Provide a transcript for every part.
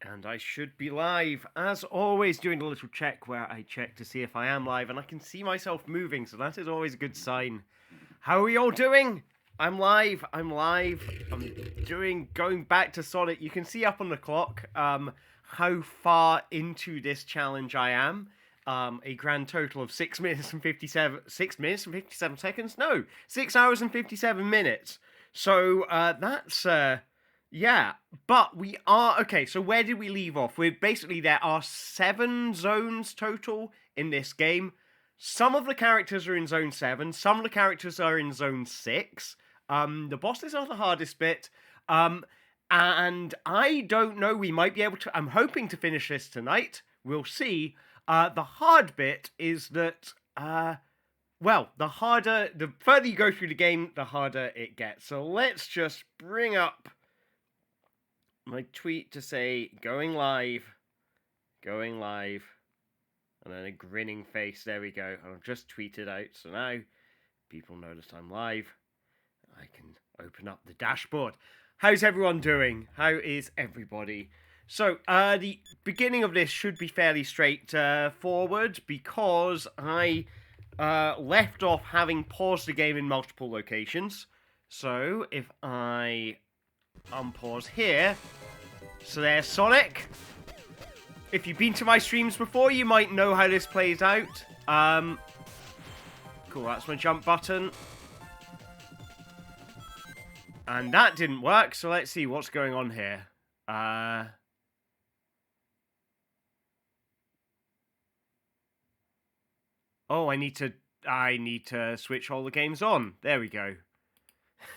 And I should be live, as always, doing a little check where I check to see if I am live, and I can see myself moving, so that is always a good sign. How are we all doing? I'm live, I'm going back to Sonic. You can see up on the clock, how far into this challenge I am. A grand total of 6 minutes and 57 seconds? No, 6 hours and 57 minutes. So, yeah, but we are... Okay, so where did we leave off? There are 7 zones total in this game. Some of the characters are in Zone 7. Some of the characters are in Zone 6. The bosses are the hardest bit. And I don't know, we might be able to... I'm hoping to finish this tonight. We'll see. The hard bit is that... the further you go through the game, the harder it gets. So let's just bring up my tweet to say going live, and then a grinning face. There we go. I'll just tweet it out, so now people notice I'm live. I can open up the dashboard. How's everyone doing? How is everybody? So, the beginning of this should be fairly straightforward because I left off having paused the game in multiple locations. So, if I unpause here. So there's Sonic. If you've been to my streams before, you might know how this plays out. Cool, that's my jump button. And that didn't work, so let's see what's going on here. Oh, I need to switch all the games on. There we go.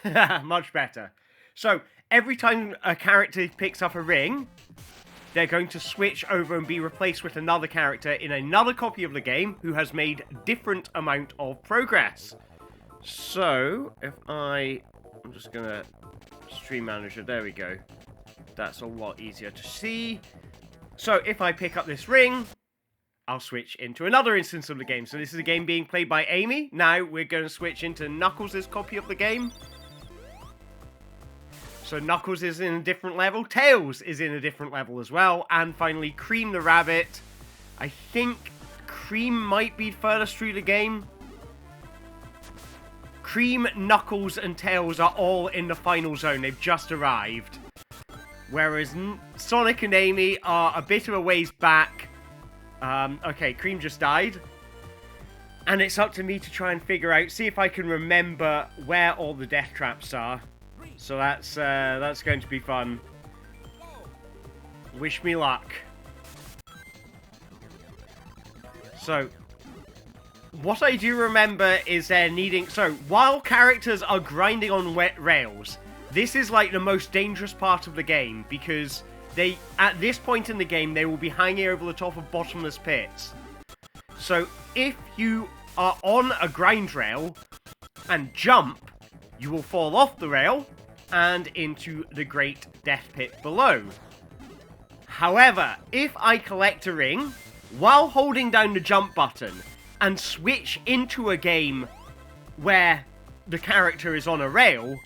Much better. So, every time a character picks up a ring, they're going to switch over and be replaced with another character in another copy of the game who has made different amount of progress. So, I'm just going to stream manager, there we go. That's a lot easier to see. So, if I pick up this ring, I'll switch into another instance of the game. So, this is a game being played by Amy. Now, we're going to switch into Knuckles' copy of the game. So Knuckles is in a different level, Tails is in a different level as well, and finally Cream the Rabbit. I think Cream might be furthest through the game. Cream, Knuckles, and Tails are all in the final zone, they've just arrived. Whereas Sonic and Amy are a bit of a ways back. Okay, Cream just died. And it's up to me to try and figure out, see if I can remember where all the death traps are. So that's going to be fun. Wish me luck. So, what I do remember is they're needing... So, while characters are grinding on wet rails, this is like the most dangerous part of the game, because at this point in the game, they will be hanging over the top of bottomless pits. So, if you are on a grind rail and jump, you will fall off the rail and into the Great Death Pit below. However, if I collect a ring while holding down the jump button and switch into a game where the character is on a rail,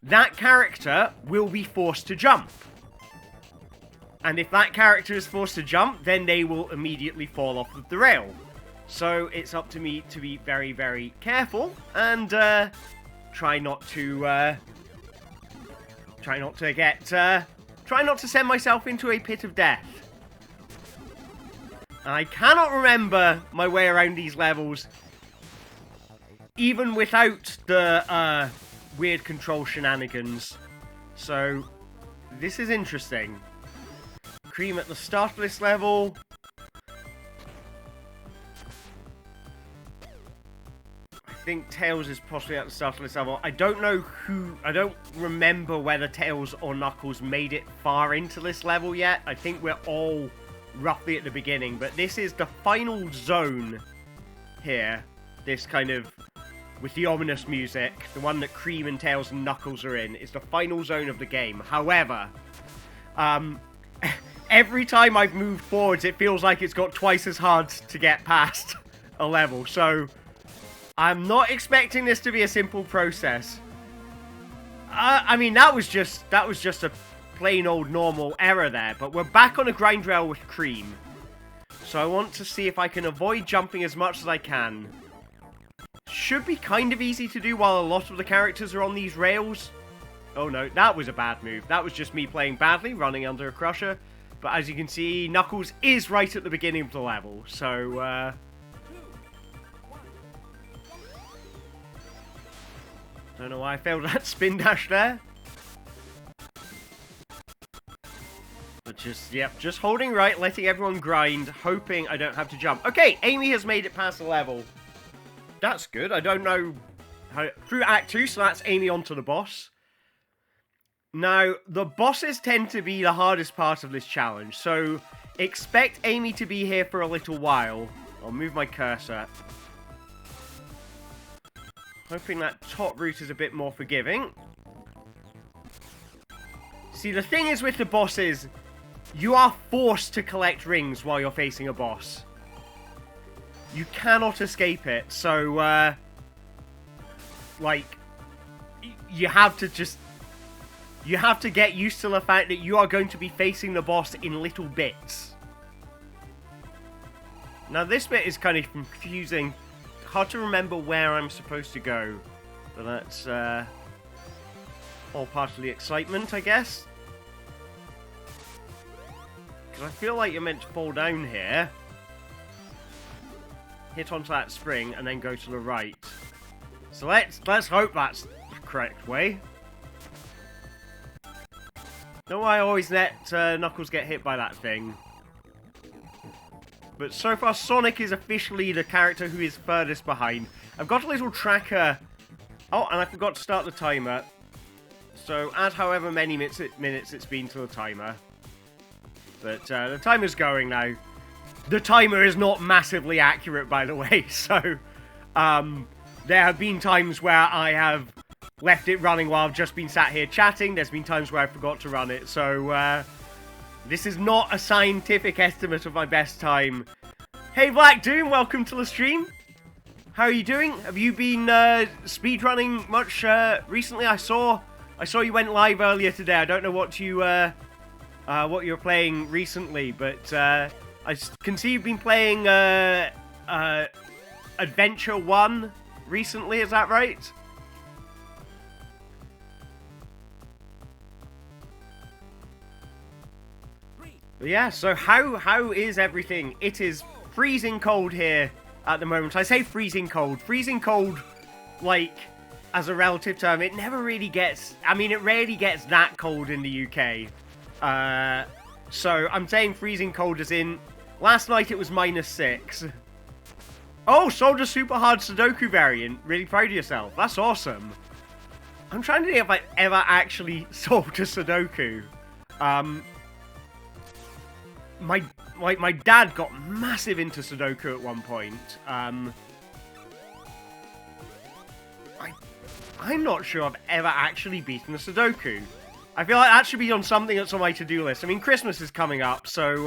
that character will be forced to jump. And if that character is forced to jump, then they will immediately fall off of the rail. So it's up to me to be very, very careful and try not to send myself into a pit of death. I cannot remember my way around these levels, even without the weird control shenanigans. So, this is interesting. Cream at the start of this level. I think Tails is possibly at the start of this level. I don't remember whether Tails or Knuckles made it far into this level yet. I think we're all roughly at the beginning, but this is the final zone here. This kind of, with the ominous music, the one that Cream and Tails and Knuckles are in, is the final zone of the game. However, every time I've moved forwards, it feels like it's got twice as hard to get past a level, so I'm not expecting this to be a simple process. I mean, that was just a plain old normal error there, but we're back on a grind rail with Cream. So I want to see if I can avoid jumping as much as I can. Should be kind of easy to do while a lot of the characters are on these rails. Oh no, that was a bad move. That was just me playing badly, running under a crusher. But as you can see, Knuckles is right at the beginning of the level, so, don't know why I failed that spin dash there. But just, yep, just holding right, letting everyone grind, hoping I don't have to jump. Okay, Amy has made it past the level. That's good. I don't know how... Through Act 2, so that's Amy onto the boss. Now, the bosses tend to be the hardest part of this challenge, so expect Amy to be here for a little while. I'll move my cursor. Hoping that top route is a bit more forgiving. See, the thing is with the bosses, you are forced to collect rings while you're facing a boss. You cannot escape it, so, like, you have to just... You have to get used to the fact that you are going to be facing the boss in little bits. Now, this bit is kind of confusing. Hard to remember where I'm supposed to go. But that's, all part of the excitement, I guess. Because I feel like you're meant to fall down here. Hit onto that spring, and then go to the right. So let's hope that's the correct way. No, I always let Knuckles get hit by that thing. But so far, Sonic is officially the character who is furthest behind. I've got a little tracker. Oh, and I forgot to start the timer. So add however many minutes it's been to the timer. But the timer's going now. The timer is not massively accurate, by the way. So there have been times where I have left it running while I've just been sat here chatting. There's been times where I forgot to run it. So this is not a scientific estimate of my best time. Hey Black Doom, welcome to the stream. How are you doing? Have you been speedrunning much recently? I saw you went live earlier today. I don't know what you're playing recently, but I can see you've been playing Adventure 1 recently. Is that right? Yeah, so how is everything? It is freezing cold here at the moment. I say freezing cold. Freezing cold, like, as a relative term, it never really gets... I mean, it rarely gets that cold in the UK. So I'm saying freezing cold as in... Last night it was -6. Oh, sold a super hard Sudoku variant. Really proud of yourself. That's awesome. I'm trying to think if I've ever actually solved a Sudoku. My dad got massive into Sudoku at one point. I'm not sure I've ever actually beaten a Sudoku. I feel like that should be on something that's on my to-do list. I mean, Christmas is coming up, so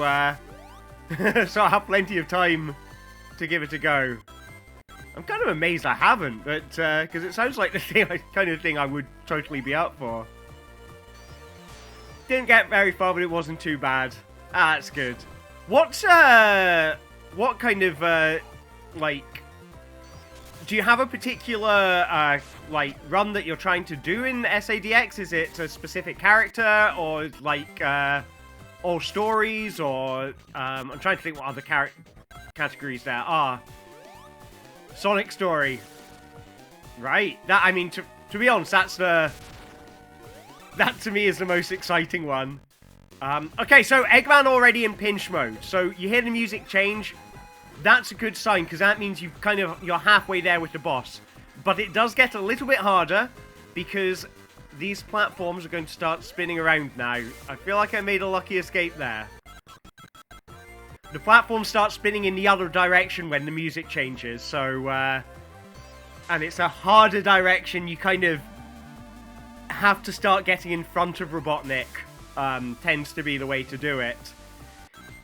so I have plenty of time to give it a go. I'm kind of amazed I haven't, but because it sounds like the kind of thing I would totally be up for. Didn't get very far, but it wasn't too bad. Ah, that's good. What kind of, like, do you have a particular, like, run that you're trying to do in SADX? Is it a specific character, or, like, all stories, or, I'm trying to think what other categories there are. Sonic story. Right. That, I mean, to be honest, that to me is the most exciting one. Okay, so Eggman already in pinch mode. So you hear the music change. That's a good sign, because that means you're halfway there with the boss. But it does get a little bit harder, because these platforms are going to start spinning around now. I feel like I made a lucky escape there. The platforms start spinning in the other direction when the music changes, so, and it's a harder direction. You kind of have to start getting in front of Robotnik. Tends to be the way to do it.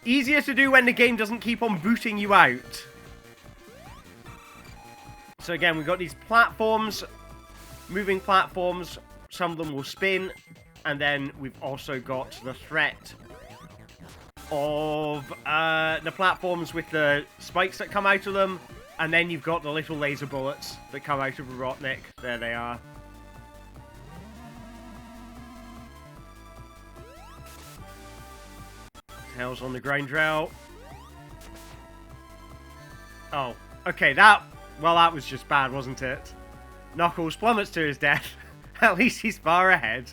Easier to do when the game doesn't keep on booting you out. So again, we've got these platforms, moving platforms. Some of them will spin, And then we've also got the threat of the platforms with the spikes that come out of them. And then you've got the little laser bullets that come out of Robotnik. There they are. Tails on the grind rail. Oh, okay, that was just bad, wasn't it? Knuckles plummets to his death. At least he's far ahead.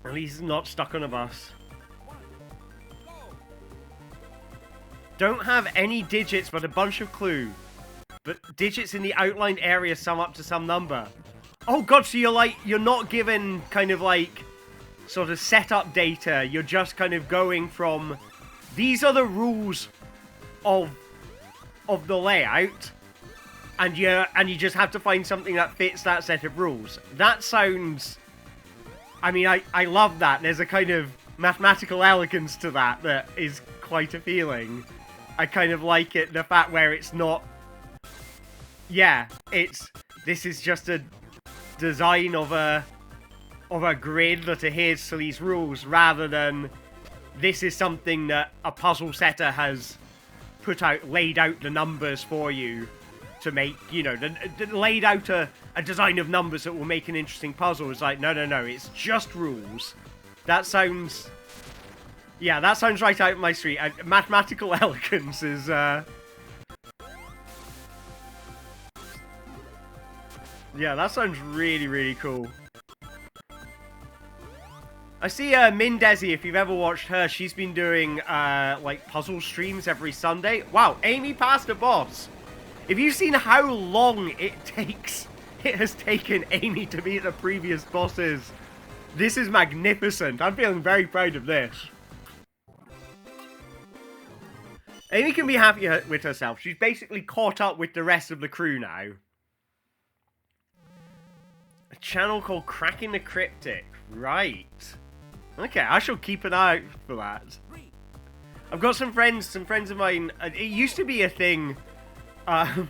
At least he's not stuck on a bus. Don't have any digits but a bunch of clue. But digits in the outlined area sum up to some number. Oh god, so you're not given kind of like sort of setup data. You're just kind of going from these are the rules of the layout, and you just have to find something that fits that set of rules. That sounds, I mean, I love that. There's a kind of mathematical elegance to that is quite appealing. I kind of like it, the fact where it's not, yeah, this is just a design of a grid that adheres to these rules, rather than this is something that a puzzle setter has laid out the numbers for you to make, you know, laid out a design of numbers that will make an interesting puzzle. It's like, no, it's just rules. That sounds, yeah, that sounds right out my street. Mathematical elegance is, yeah, that sounds really, really cool. I see Mindesi, if you've ever watched her, she's been doing, like, puzzle streams every Sunday. Wow, Amy passed a boss. If you've seen how long it has taken Amy to beat the previous bosses, this is magnificent. I'm feeling very proud of this. Amy can be happy with herself. She's basically caught up with the rest of the crew now. A channel called Cracking the Cryptic. Right. Okay, I shall keep an eye out for that. I've got some friends of mine. It used to be a thing at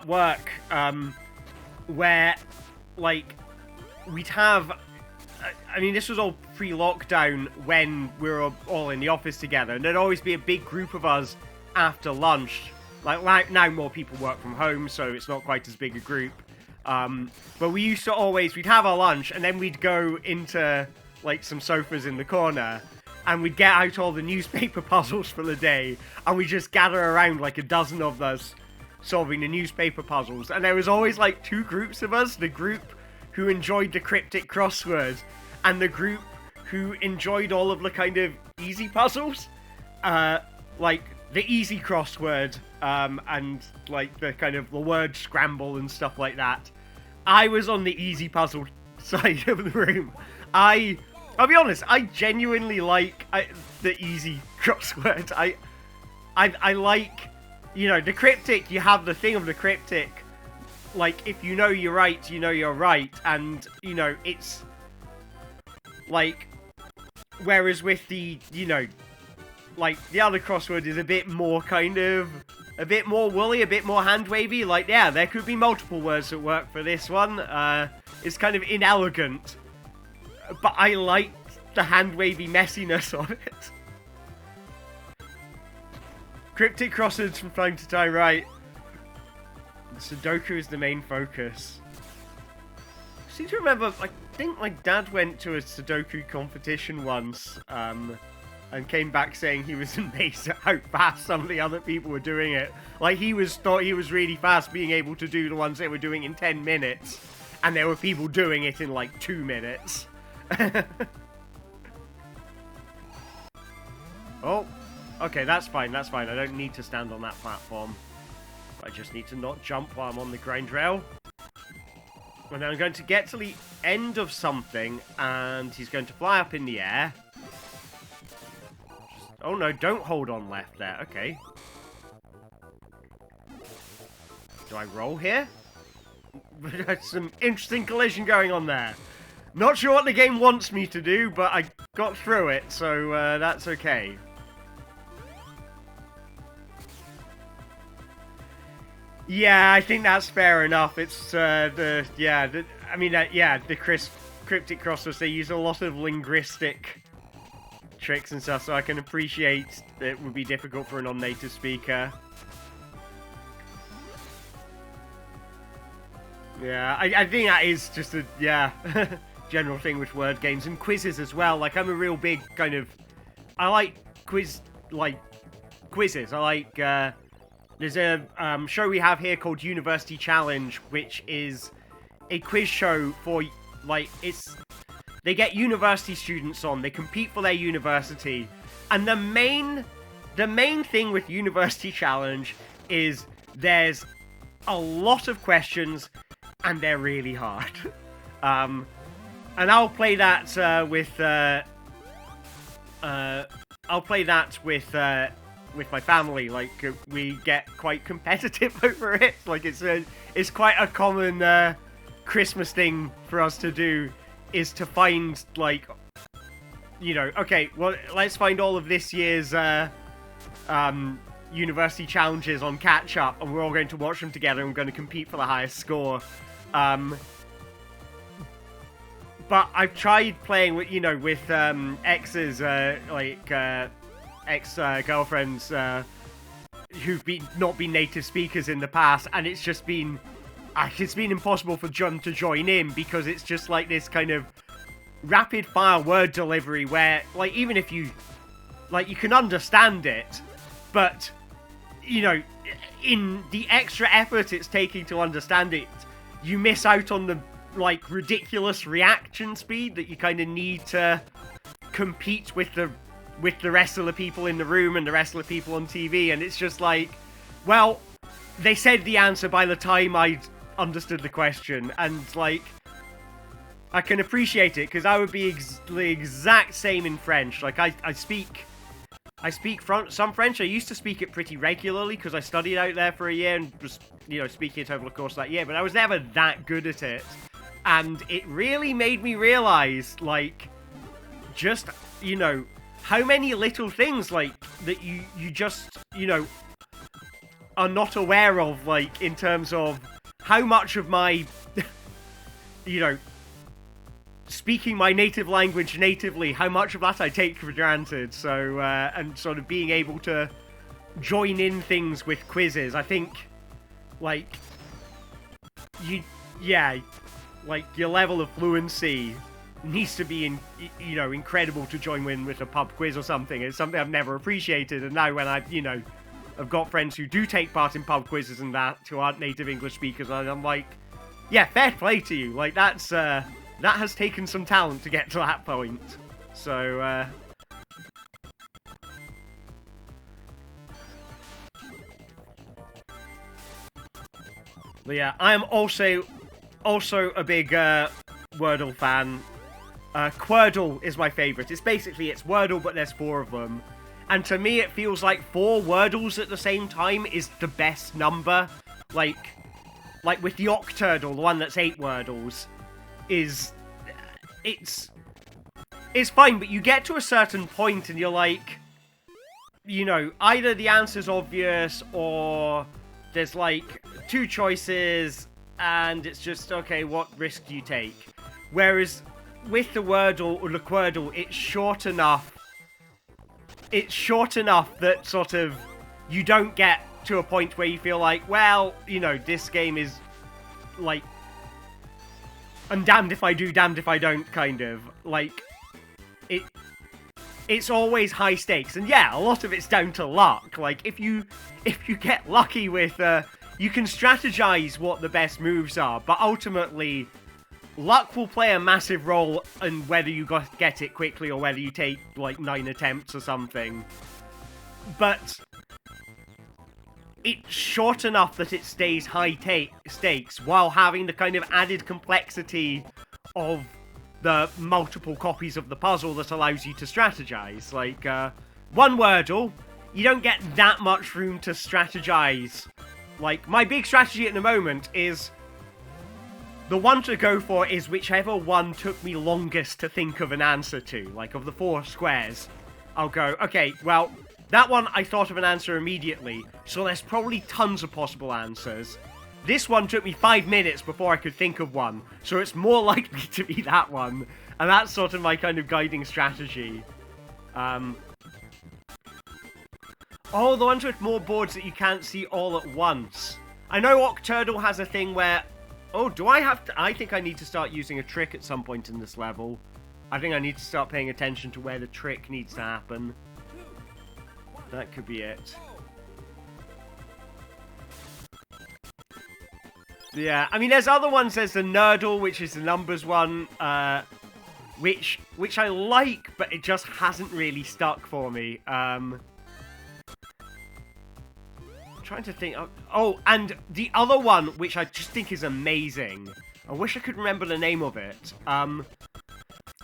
work where, like, we'd have. I mean, this was all pre-lockdown when we were all in the office together, and there'd always be a big group of us after lunch. Like now, more people work from home, so it's not quite as big a group. But we used to we'd have our lunch, and then we'd go into, like, some sofas in the corner, and we'd get out all the newspaper puzzles for the day, and we'd just gather around, like, a dozen of us, solving the newspaper puzzles. And there was always, like, two groups of us, the group who enjoyed the cryptic crossword, and the group who enjoyed all of the kind of easy puzzles, like the easy crossword, and like the kind of the word scramble and stuff like that. I was on the easy puzzle side of the room. I'll be honest, I genuinely like the easy crossword. I like, you know, the cryptic, you have the thing of the cryptic. Like, if you know you're right, you know you're right. And, you know, it's like, whereas with the, you know, like, the other crossword is a bit more kind of, a bit more woolly, a bit more hand-wavy. Like, yeah, there could be multiple words that work for this one. It's kind of inelegant. But I like the hand-wavy messiness of it. Cryptic crosswords from time to time, right. Sudoku is the main focus. I seem to remember, I think my dad went to a Sudoku competition once, and came back saying he was amazed at how fast some of the other people were doing it. Like, thought he was really fast, being able to do the ones they were doing in 10 minutes, and there were people doing it in, like, 2 minutes. Oh, okay, that's fine, that's fine. I don't need to stand on that platform. I just need to not jump while I'm on the grind rail. And then I'm going to get to the end of something, and he's going to fly up in the air. Oh no, don't hold on left there. Okay. Do I roll here? There's some interesting collision going on there. Not sure what the game wants me to do, but I got through it, so that's okay. Yeah, I think that's fair enough. It's the cryptic crosswords, they use a lot of linguistic tricks and stuff, so I can appreciate that it would be difficult for a non-native speaker. Yeah, I think that is just a, general thing with word games and quizzes as well. Like, I'm a real big kind of, I like quizzes. I like, there's a show we have here called University Challenge, which is a quiz show for, like, they get university students on, they compete for their university, and the main thing with University Challenge is there's a lot of questions, and they're really hard. And I'll play that with my family. Like, we get quite competitive over it. Like, it's quite a common Christmas thing for us to do, is to find, like, you know, okay, well, let's find all of this year's university challenges on catch up, and we're all going to watch them together, and we're going to compete for the highest score. But I've tried playing with, you know, with exes, ex-girlfriends who've not been native speakers in the past, and it's just been, it's been impossible for them to join in, because it's just like this kind of rapid-fire word delivery where, like, even if you, like, you can understand it, but, you know, in the extra effort it's taking to understand it, you miss out on the, like, ridiculous reaction speed that you kind of need to compete with the rest of the people in the room and the rest of the people on TV, and it's just like, well, they said the answer by the time I'd understood the question, and, like, I can appreciate it, because I would be the exact same in French. Like, I speak some French. I used to speak it pretty regularly, because I studied out there for a year, and was, you know, speaking it over the course of that year, but I was never that good at it. And it really made me realize, like, just, you know, how many little things, like, that you just, you know, are not aware of, like, in terms of how much of my, you know, speaking my native language natively, how much of that I take for granted. So, and sort of being able to join in things with quizzes, I think, like, like, your level of fluency needs to be, you know, incredible to join in with a pub quiz or something. It's something I've never appreciated, and now when I've, you know, I've got friends who do take part in pub quizzes and that, who aren't native English speakers, and I'm like, yeah, fair play to you. Like, that's, that has taken some talent to get to that point. So, but yeah, I am also a big Wordle fan. Quordle is my favourite. It's Wordle, but there's 4 of them. And to me, it feels like 4 Wordles at the same time is the best number. Like with the Octurdle, the one that's 8 Wordles, it's fine, but you get to a certain point and you're like, you know, either the answer's obvious or there's, like, 2 choices, and it's just, okay, what risk do you take? Whereas with the Wordle or the Quordle, it's short enough that sort of you don't get to a point where you feel like, well, you know, this game is, like, I'm damned if I do, damned if I don't, kind of. Like, it's always high stakes. And yeah, a lot of it's down to luck. Like, if you get lucky with, you can strategize what the best moves are, but ultimately, luck will play a massive role in whether you get it quickly or whether you take, like, 9 attempts or something. But it's short enough that it stays high stakes while having the kind of added complexity of the multiple copies of the puzzle that allows you to strategize. Like, one Wordle, you don't get that much room to strategize. Like, my big strategy at the moment is, the one to go for is whichever one took me longest to think of an answer to. Like, of the 4 squares, I'll go, okay, well, That one, I thought of an answer immediately, so there's probably tons of possible answers. This one took me 5 minutes before I could think of one, so it's more likely to be that one. And that's sort of my kind of guiding strategy. Oh, the ones with more boards that you can't see all at once. I know Octurdle has a thing where... Oh, do I have to... I think I need to start using a trick at some point in this level. I think I need to start paying attention to where the trick needs to happen. That could be it. Yeah, I mean, there's other ones. There's the Nerdle, which is the numbers one, which I like, but it just hasn't really stuck for me. I'm trying to think. Oh, and the other one, which I just think is amazing. I wish I could remember the name of it.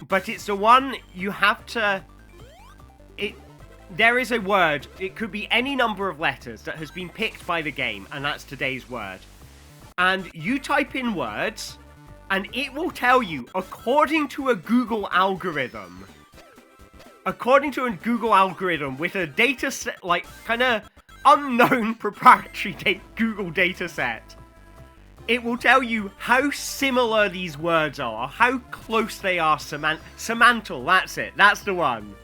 But it's the one you have to... There is a word. It could be any number of letters that has been picked by the game, and that's today's word. And you type in words, and it will tell you, according to a Google algorithm, with a data set, like, kind of unknown proprietary Google data set, it will tell you how similar these words are, how close they are. Semantal, that's it. That's the one.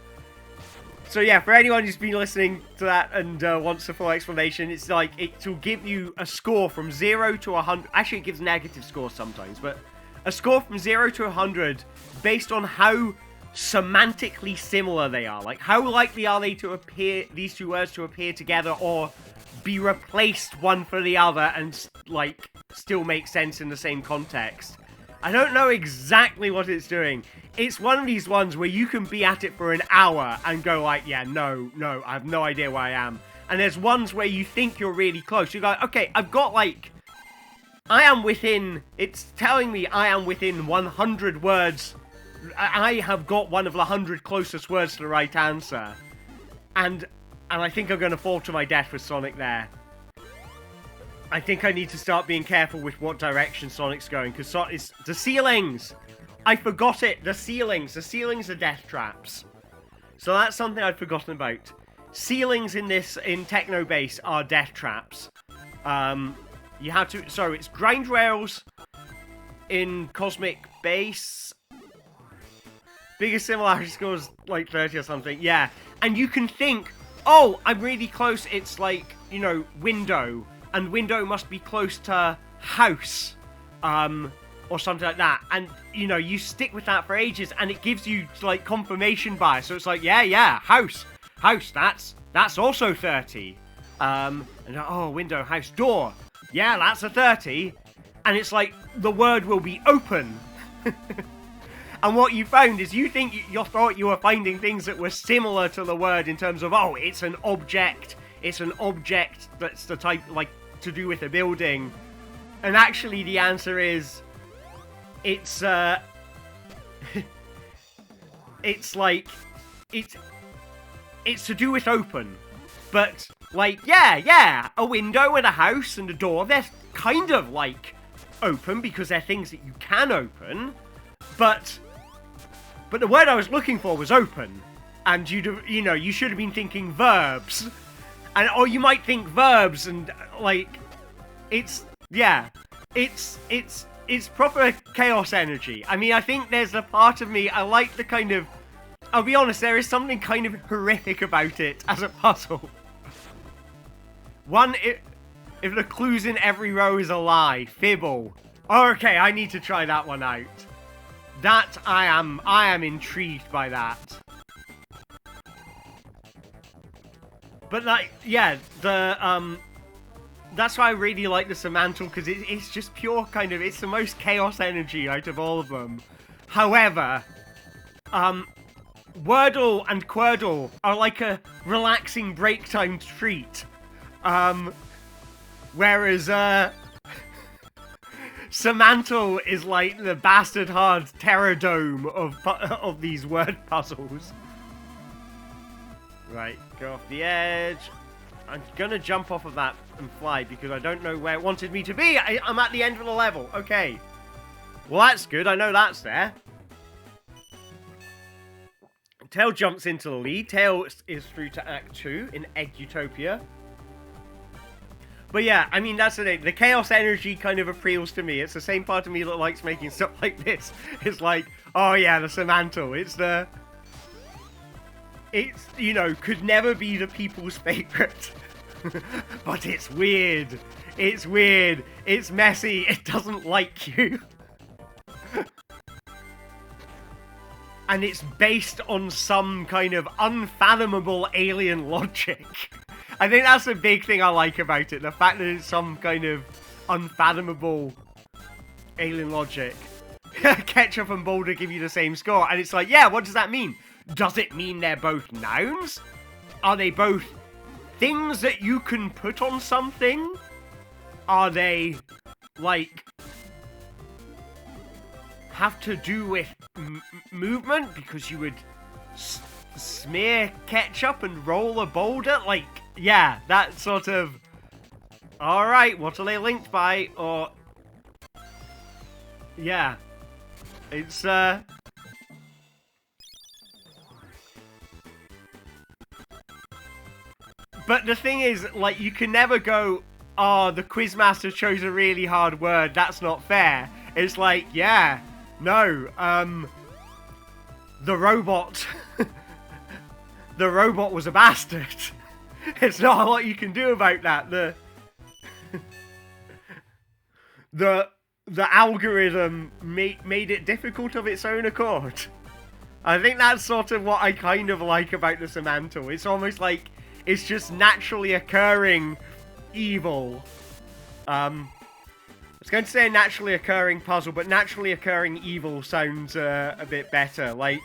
So yeah, for anyone who's been listening to that and wants a full explanation, it's like, it will give you a score from 0 to 100. Actually, it gives negative scores sometimes, but a score from 0 to 100 based on how semantically similar they are. Like, how likely are they to appear, these two words to appear together or be replaced one for the other and, like, still make sense in the same context. I don't know exactly what it's doing. It's one of these ones where you can be at it for an hour and go like, yeah, no, I have no idea where I am. And there's ones where you think you're really close. You go, okay, I've got like, it's telling me I am within 100 words. I have got one of the 100 closest words to the right answer. And I think I'm going to fall to my death with Sonic there. I think I need to start being careful with what direction Sonic's going, because the ceilings! I forgot it! The ceilings! The ceilings are death traps. So that's something I'd forgotten about. Ceilings in Techno Base are death traps. You have to... So, it's grind rails in Cosmic Base. Biggest similarity scores like 30 or something. Yeah. And you can think, oh, I'm really close. It's like, you know, window. And window must be close to house, or something like that. And, you know, you stick with that for ages, and it gives you, like, confirmation bias. So it's like, yeah, house, that's also 30. And, oh, window, house, door. Yeah, that's a 30. And it's like, the word will be open. And what you found is you thought you were finding things that were similar to the word in terms of, oh, it's an object. It's an object that's the type, like, to do with a building. And actually the answer is, it's it's like, it's to do with open. But, like, yeah, a window and a house and a door, they're kind of, like, open because they're things that you can open. But the word I was looking for was open. And you know, you should have been thinking verbs. Or you might think verbs and, like, it's proper chaos energy. I mean, I think there's a part of me, I like the kind of, I'll be honest, there is something kind of horrific about it as a puzzle. One, if the clues in every row is a lie, fibble. Okay, I need to try that one out. That, I am intrigued by that. But, like, yeah, that's why I really like the Semantle, because it's just pure kind of, it's the most chaos energy out of all of them. However, Wordle and Quordle are like a relaxing break time treat. Whereas, Semantle is like the bastard hard terror dome of these word puzzles. Right, go off the edge. I'm gonna jump off of that and fly because I don't know where it wanted me to be. I'm at the end of the level. Okay. Well, that's good. I know that's there. Tail jumps into the lead. Tail is through to Act 2 in Egg Utopia. But yeah, I mean, that's the thing. The chaos energy kind of appeals to me. It's the same part of me that likes making stuff like this. It's like, oh yeah, the Samantle. It's, you know, could never be the people's favorite. But it's weird. It's weird. It's messy. It doesn't like you. And it's based on some kind of unfathomable alien logic. I think that's the big thing I like about it. The fact that it's some kind of unfathomable alien logic. Ketchup and Boulder give you the same score. And it's like, yeah, what does that mean? Does it mean they're both nouns? Are they both things that you can put on something? Are they, like, have to do with movement? Because you would smear ketchup and roll a boulder? Like, yeah, that sort of... Alright, what are they linked by? Or... Yeah. It's, But the thing is, like, you can never go, oh, the Quizmaster chose a really hard word, that's not fair. It's like, yeah, no, the robot... the robot was a bastard. It's not a lot you can do about that. The algorithm made it difficult of its own accord. I think that's sort of what I kind of like about the Samantle. It's almost like it's just naturally occurring evil. I was going to say a naturally occurring puzzle, but naturally occurring evil sounds a bit better. Like,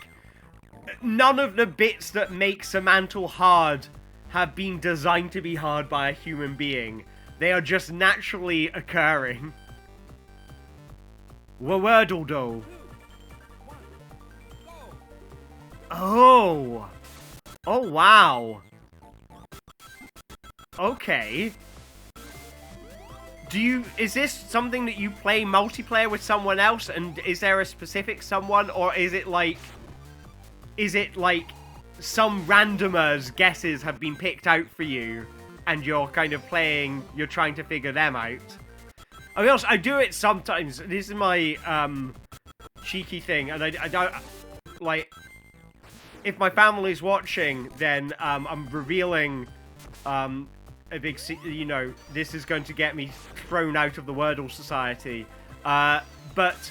none of the bits that make Samantle hard have been designed to be hard by a human being. They are just naturally occurring. Wordle. Oh! Oh, wow. Okay. Is this something that you play multiplayer with someone else, and is there a specific someone, or is it like some randomers' guesses have been picked out for you, and you're kind of playing, you're trying to figure them out? I mean, I do it sometimes. This is my, cheeky thing, and I don't, like, if my family's watching, then, I'm revealing, a big, you know, this is going to get me thrown out of the Wordle Society. But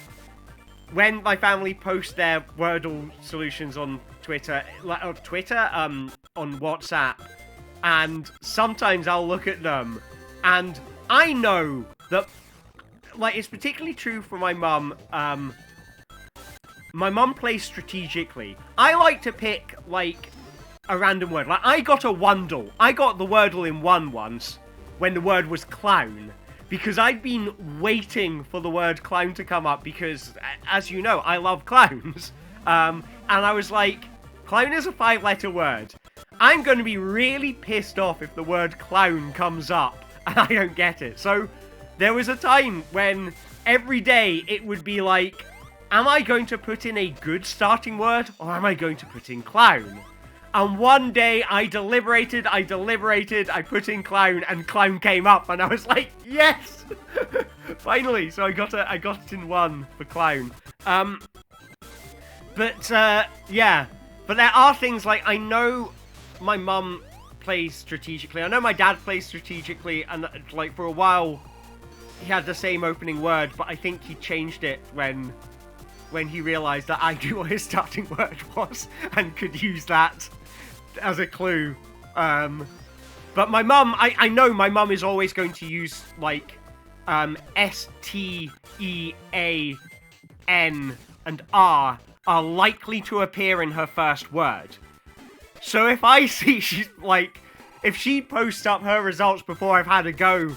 when my family posts their Wordle solutions on Twitter, on WhatsApp, and sometimes I'll look at them, and I know that, like, it's particularly true for my mum. My mum plays strategically. I like to pick, like, a random word. Like, I got a Wondle. I got the Wordle in one once when the word was clown. Because I'd been waiting for the word clown to come up because, as you know, I love clowns. And I was like, clown is a 5-letter word. I'm going to be really pissed off if the word clown comes up and I don't get it. So there was a time when every day it would be like, am I going to put in a good starting word or am I going to put in clown? And one day I deliberated, I put in clown, and clown came up, and I was like, yes! Finally, so I got it in one for clown. Yeah. But there are things like, I know my mum plays strategically, I know my dad plays strategically, and like for a while he had the same opening word, but I think he changed it when he realised that I knew what his starting word was, and could use that as a clue. But my mum, I know my mum is always going to use, like, S-T-E-A-N and R are likely to appear in her first word. So if I see she's, like, if she posts up her results before I've had a go,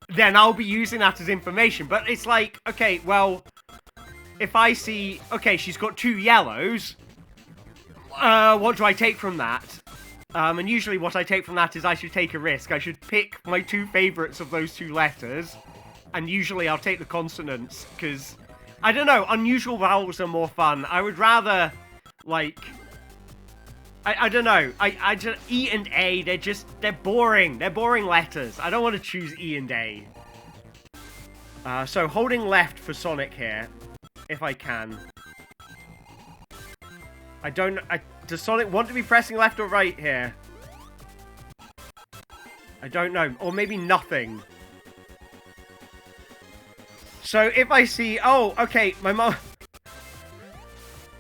then I'll be using that as information. But it's like, okay, well, if I see, okay, she's got 2 yellows, what do I take from that? And usually what I take from that is I should take a risk. I should pick my 2 favorites of those 2 letters. And usually I'll take the consonants, because, I don't know, unusual vowels are more fun. I would rather, like, I don't know. I just E and A. They're boring. They're boring letters. I don't want to choose E and A. So holding left for Sonic here, if I can. Does Sonic want to be pressing left or right here? I don't know. Or maybe nothing. So if I see, oh, okay, my mum...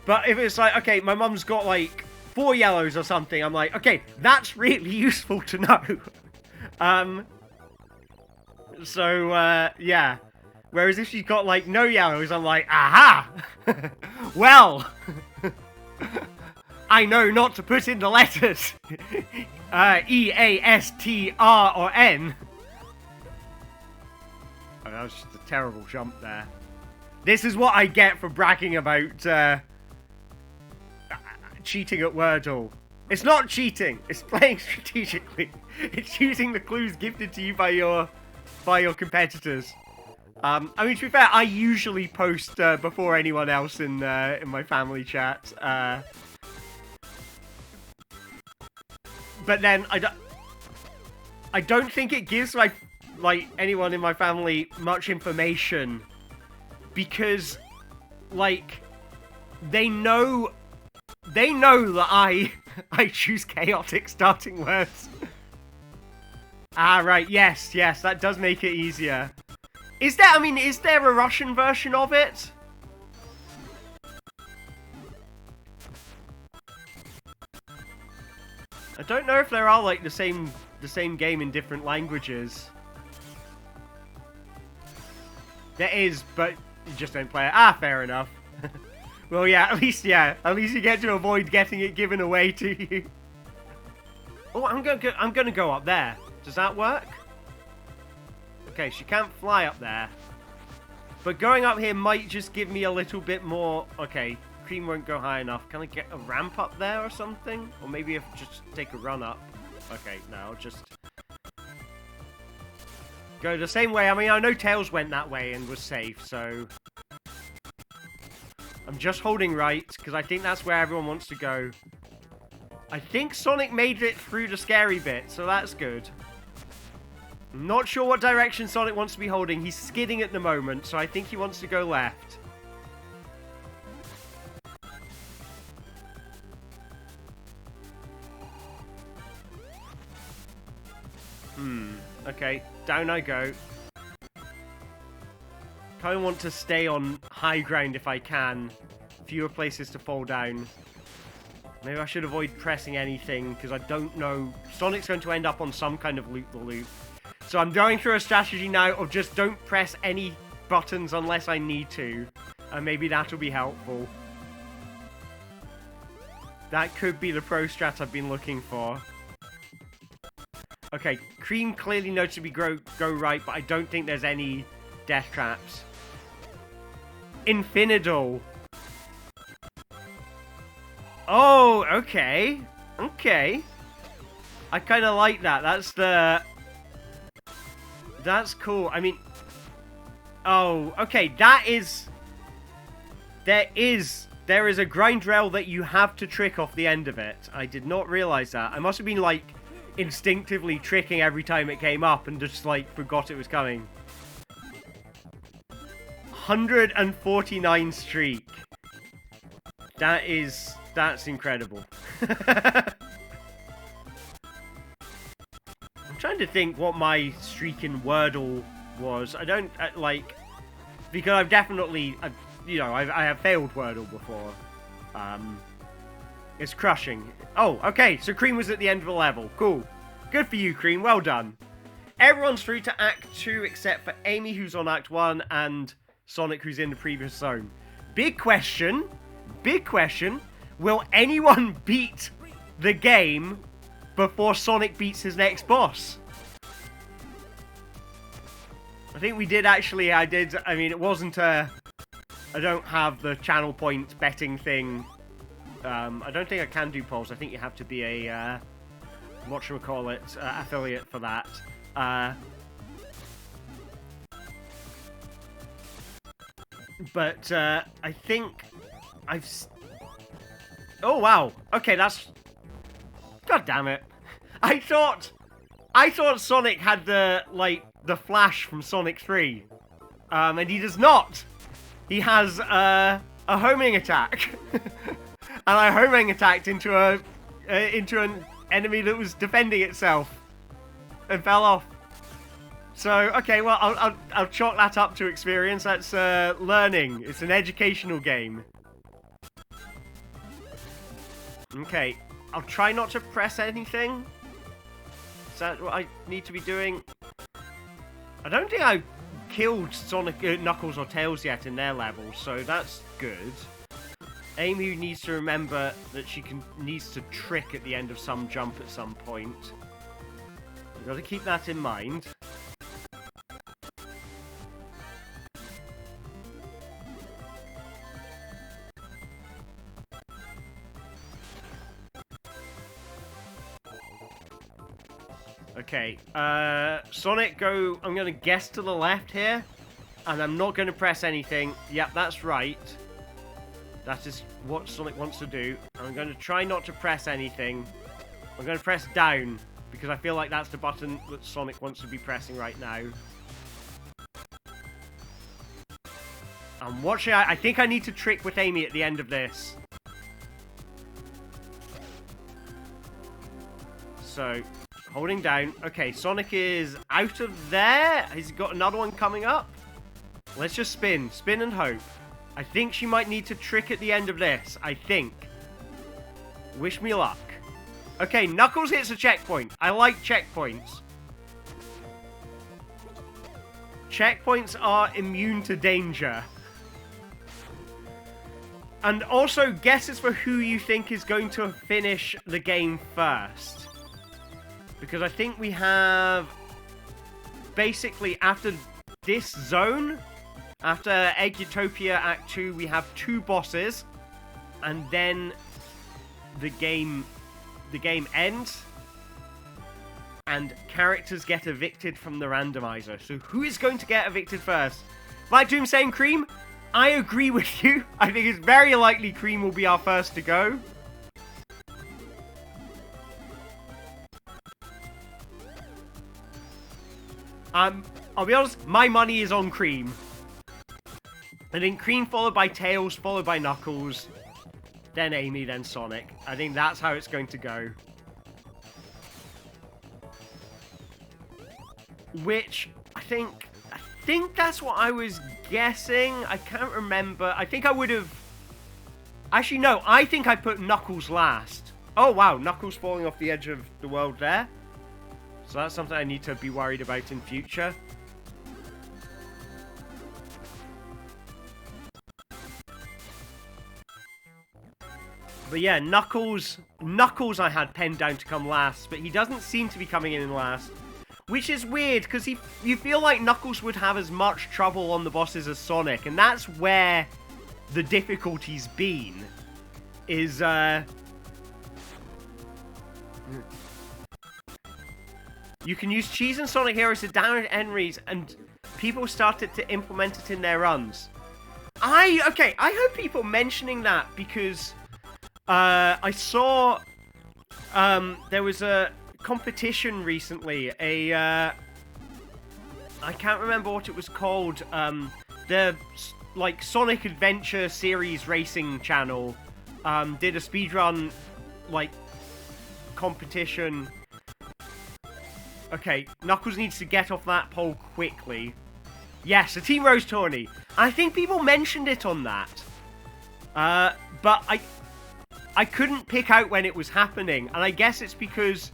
But if it's like, okay, my mum's got like 4 yellows or something, I'm like, okay, that's really useful to know. Yeah. Whereas if she's got like no yellows, I'm like, aha! Well, I know not to put in the letters. E, A, S, T, R, or N. Oh, that was just a terrible jump there. This is what I get for bragging about cheating at Wordle. It's not cheating. It's playing strategically. It's using the clues gifted to you by your competitors. I mean, to be fair, I usually post before anyone else in my family chat. But then I don't think it gives like anyone in my family much information, because like they know that I choose chaotic starting words. Ah, right. Yes, that does make it easier. Is there a Russian version of it? I don't know if there are like the same game in different languages. There is, but you just don't play it. Ah, fair enough. Well, yeah, at least you get to avoid getting it given away to you. Oh, I'm gonna go up there. Does that work? Okay, she can't fly up there. But going up here might just give me a little bit more... Okay, Cream won't go high enough. Can I get a ramp up there or something? Or maybe if just take a run up. Okay, no, I'll just... go the same way. I mean, I know Tails went that way and was safe, so... I'm just holding right, because I think that's where everyone wants to go. I think Sonic made it through the scary bit, so that's good. Not sure what direction Sonic wants to be holding. He's skidding at the moment, so I think he wants to go left. Okay, down I go. Kind of want to stay on high ground if I can. Fewer places to fall down. Maybe I should avoid pressing anything, because I don't know. Sonic's going to end up on some kind of loop-the-loop. So I'm going through a strategy now of just don't press any buttons unless I need to. And maybe that'll be helpful. That could be the pro strat I've been looking for. Okay, Cream clearly knows to be go right, but I don't think there's any death traps. Infinidor. Oh, okay. Okay. I kind of like that. That's cool. I mean... Oh, okay. There is a grind rail that you have to trick off the end of it. I did not realize that. I must have been, like, instinctively tricking every time it came up and just, like, forgot it was coming. 149 streak. That's incredible. I'm trying to think what my streak in Wordle was. I don't, because I've definitely, I have failed Wordle before. It's crushing. Oh, okay, so Cream was at the end of the level. Cool. Good for you, Cream. Well done. Everyone's through to Act 2 except for Amy, who's on Act 1, and Sonic, who's in the previous zone. Big question. Will anyone beat the game before Sonic beats his next boss? I think we did actually. I mean, it wasn't a... I don't have the channel point betting thing. I don't think I can do polls. I think you have to be a... whatchamacallit, affiliate for that. But I think I've... Oh, wow. Okay, that's God damn it. I thought Sonic had the flash from Sonic 3. And he does not. He has a homing attack. And I homing attacked into an enemy that was defending itself and fell off. So, okay, well, I'll chalk that up to experience. That's learning. It's an educational game. Okay, I'll try not to press anything. Is that what I need to be doing? I don't think I killed Sonic, Knuckles or Tails yet in their levels, so that's good. Amy needs to remember that she needs to trick at the end of some jump at some point. We've got to keep that in mind. Okay, Sonic, go, I'm going to guess to the left here, and I'm not going to press anything. Yep, that's right. That is what Sonic wants to do. I'm going to try not to press anything. I'm going to press down, because I feel like that's the button that Sonic wants to be pressing right now. I'm watching, I think I need to trick with Amy at the end of this. So, holding down. Okay, Sonic is out of there. Has he got another one coming up? Let's just spin. Spin and hope. I think she might need to trick at the end of this. I think. Wish me luck. Okay, Knuckles hits a checkpoint. I like checkpoints. Checkpoints are immune to danger. And also, guesses for who you think is going to finish the game first. Because I think we have... Basically, after this zone, after Egg Utopia Act 2, we have 2 bosses. And then the game ends. And characters get evicted from the randomizer. So who is going to get evicted first? Like Doom saying Cream, I agree with you. I think it's very likely Cream will be our first to go. I'll be honest, my money is on Cream. I think Cream followed by Tails, followed by Knuckles, then Amy, then Sonic. I think that's how it's going to go. Which, I think that's what I was guessing. I can't remember. I think I would have... Actually, no. I think I put Knuckles last. Oh, wow. Knuckles falling off the edge of the world there. So that's something I need to be worried about in future. But yeah, Knuckles I had penned down to come last, but he doesn't seem to be coming in last. Which is weird, because you feel like Knuckles would have as much trouble on the bosses as Sonic, and that's where the difficulty's been. Is, you can use Cheese and Sonic Heroes to down enemies, and people started to implement it in their runs. I heard people mentioning that, because, I saw, there was a competition recently, I can't remember what it was called, the, like, Sonic Adventure Series Racing channel, did a speedrun, like, competition. Okay, Knuckles needs to get off that pole quickly. Yes, a Team Rose tourney. I think people mentioned it on that. But I couldn't pick out when it was happening, and I guess it's because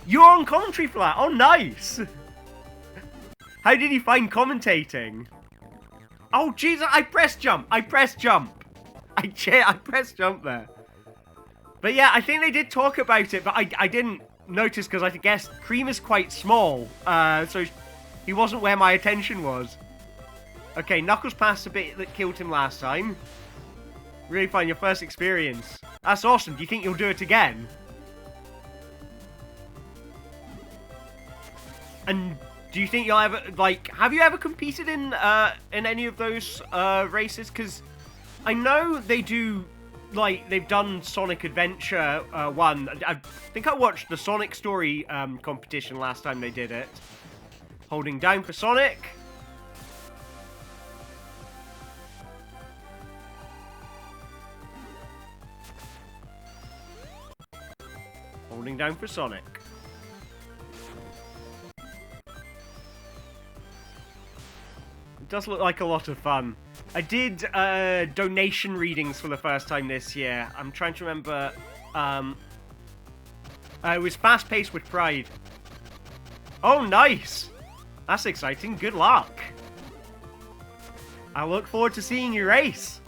you're on commentary for that. Oh, nice. How did you find commentating? Oh, Jesus, I pressed jump. I pressed jump there. But yeah, I think they did talk about it, but I didn't notice because I guess Cream is quite small. So he wasn't where my attention was. Okay, Knuckles passed a bit that killed him last time. Really fun, your first experience. That's awesome. Do you think you'll do it again? And do you think you'll ever, like, have you ever competed in any of those races? Because I know they do like, they've done Sonic Adventure 1. I think I watched the Sonic Story competition last time they did it. Holding down for Sonic. Holding down for Sonic. It does look like a lot of fun. I did donation readings for the first time this year. I'm trying to remember. It was Fast Paced with Pride. Oh, nice! That's exciting. Good luck. I look forward to seeing you race.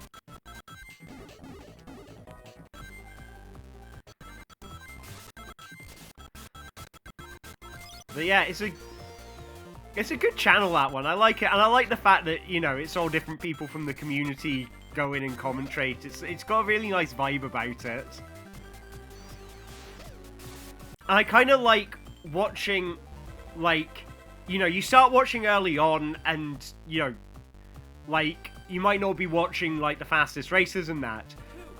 But yeah, it's a good channel, that one. I like it, and I like the fact that, you know, it's all different people from the community go in and commentate. It's got a really nice vibe about it. And I kind of like watching, like, you know, you start watching early on, and, you know, like, you might not be watching, like, the fastest races and that,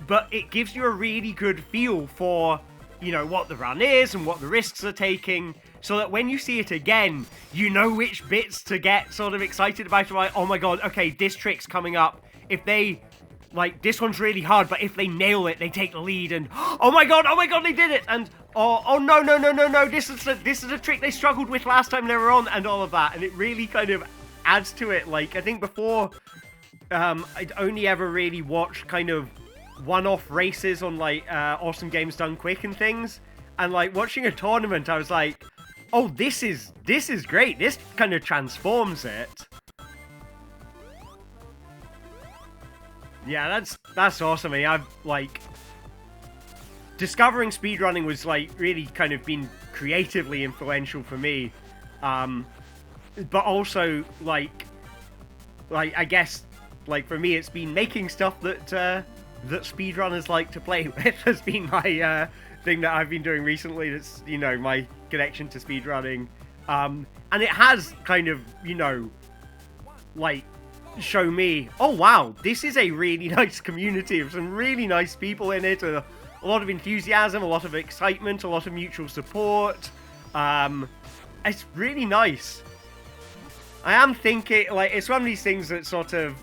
but it gives you a really good feel for, you know, what the run is and what the risks are taking, so that when you see it again, you know which bits to get sort of excited about. Like, oh my god, okay, this trick's coming up. If they, like, this one's really hard, but if they nail it, they take the lead, and oh my god, they did it, and oh no, this is a trick they struggled with last time they were on, and all of that, and it really kind of adds to it. Like, I think before, I'd only ever really watched kind of one-off races on, like, Awesome Games Done Quick and things, and, like, watching a tournament, I was like, oh, this is great. This kind of transforms it. Yeah, that's awesome. I mean, I've, like, discovering speedrunning was, like, really kind of been creatively influential for me. But also, like, I guess, like, for me, it's been making stuff that speedrunners like to play with has been my thing that I've been doing recently. That's, you know, my connection to speedrunning. And it has kind of, you know, like, show me, oh wow, this is a really nice community of some really nice people in it. A lot of enthusiasm, a lot of excitement, a lot of mutual support. It's really nice. I am thinking, like, it's one of these things that sort of,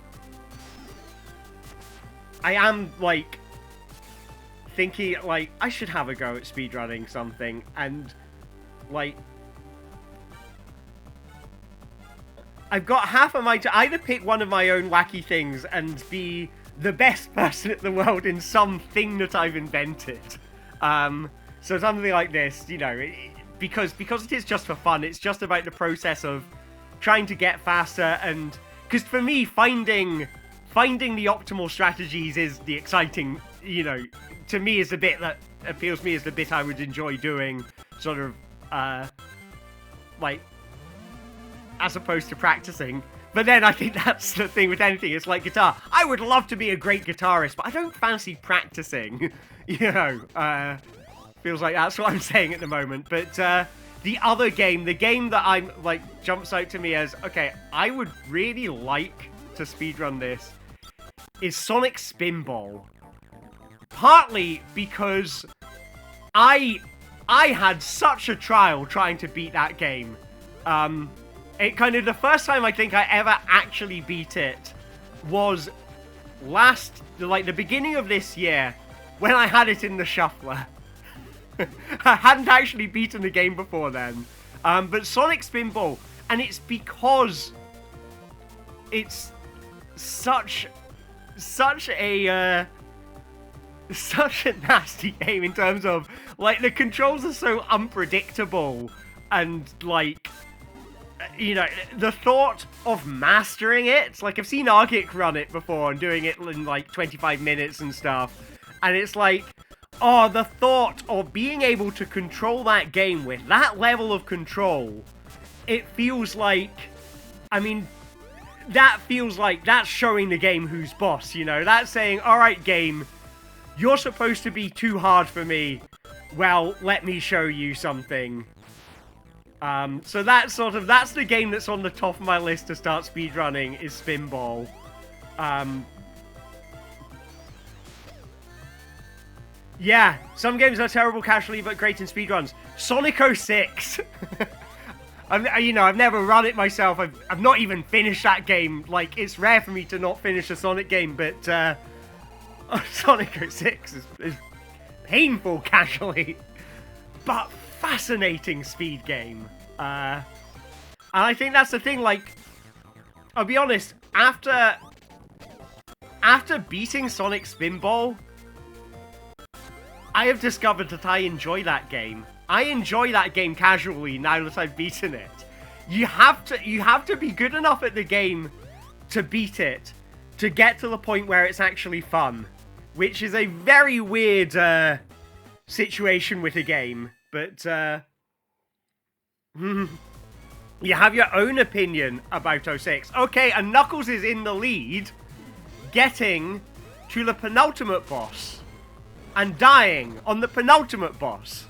I am, like, thinking, like, I should have a go at speedrunning something, and, like, I've got half of my, to either pick one of my own wacky things and be the best person in the world in something that I've invented. So something like this, you know, because it is just for fun. It's just about the process of trying to get faster, and because for me, finding the optimal strategies is the exciting, you know, to me is the bit that appeals to me, is the bit I would enjoy doing, sort of, like, as opposed to practicing. But then I think that's the thing with anything. It's like guitar. I would love to be a great guitarist, but I don't fancy practicing. You know, feels like that's what I'm saying at the moment. But the other game, the game that I'm, like, jumps out to me as, okay, I would really like to speedrun this, is Sonic Spinball. Partly because I had such a trial trying to beat that game. It kind of, the first time I think I ever actually beat it was the beginning of this year, when I had it in the shuffler. I hadn't actually beaten the game before then. But Sonic Spinball, and it's because it's such a nasty game in terms of, like, the controls are so unpredictable, and, like, you know, the thought of mastering it, like, I've seen Argic run it before and doing it in, like, 25 minutes and stuff, and it's like, oh, the thought of being able to control that game with that level of control, it feels like, I mean, that feels like that's showing the game who's boss, you know? That's saying, alright, game, you're supposed to be too hard for me. Well, let me show you something. So that's the game that's on the top of my list to start speedrunning, is Spinball. Yeah, some games are terrible casually, but great in speedruns. Sonic 06. I've never run it myself. I've not even finished that game. Like, it's rare for me to not finish a Sonic game, but Sonic 06 is painful casually, but fascinating speed game. And I think that's the thing. Like, I'll be honest. After beating Sonic Spinball, I have discovered that I enjoy that game. I enjoy that game casually now that I've beaten it. You have to be good enough at the game to beat it, to get to the point where it's actually fun, which is a very weird situation with a game. But you have your own opinion about 06. Okay, and Knuckles is in the lead, getting to the penultimate boss and dying on the penultimate boss.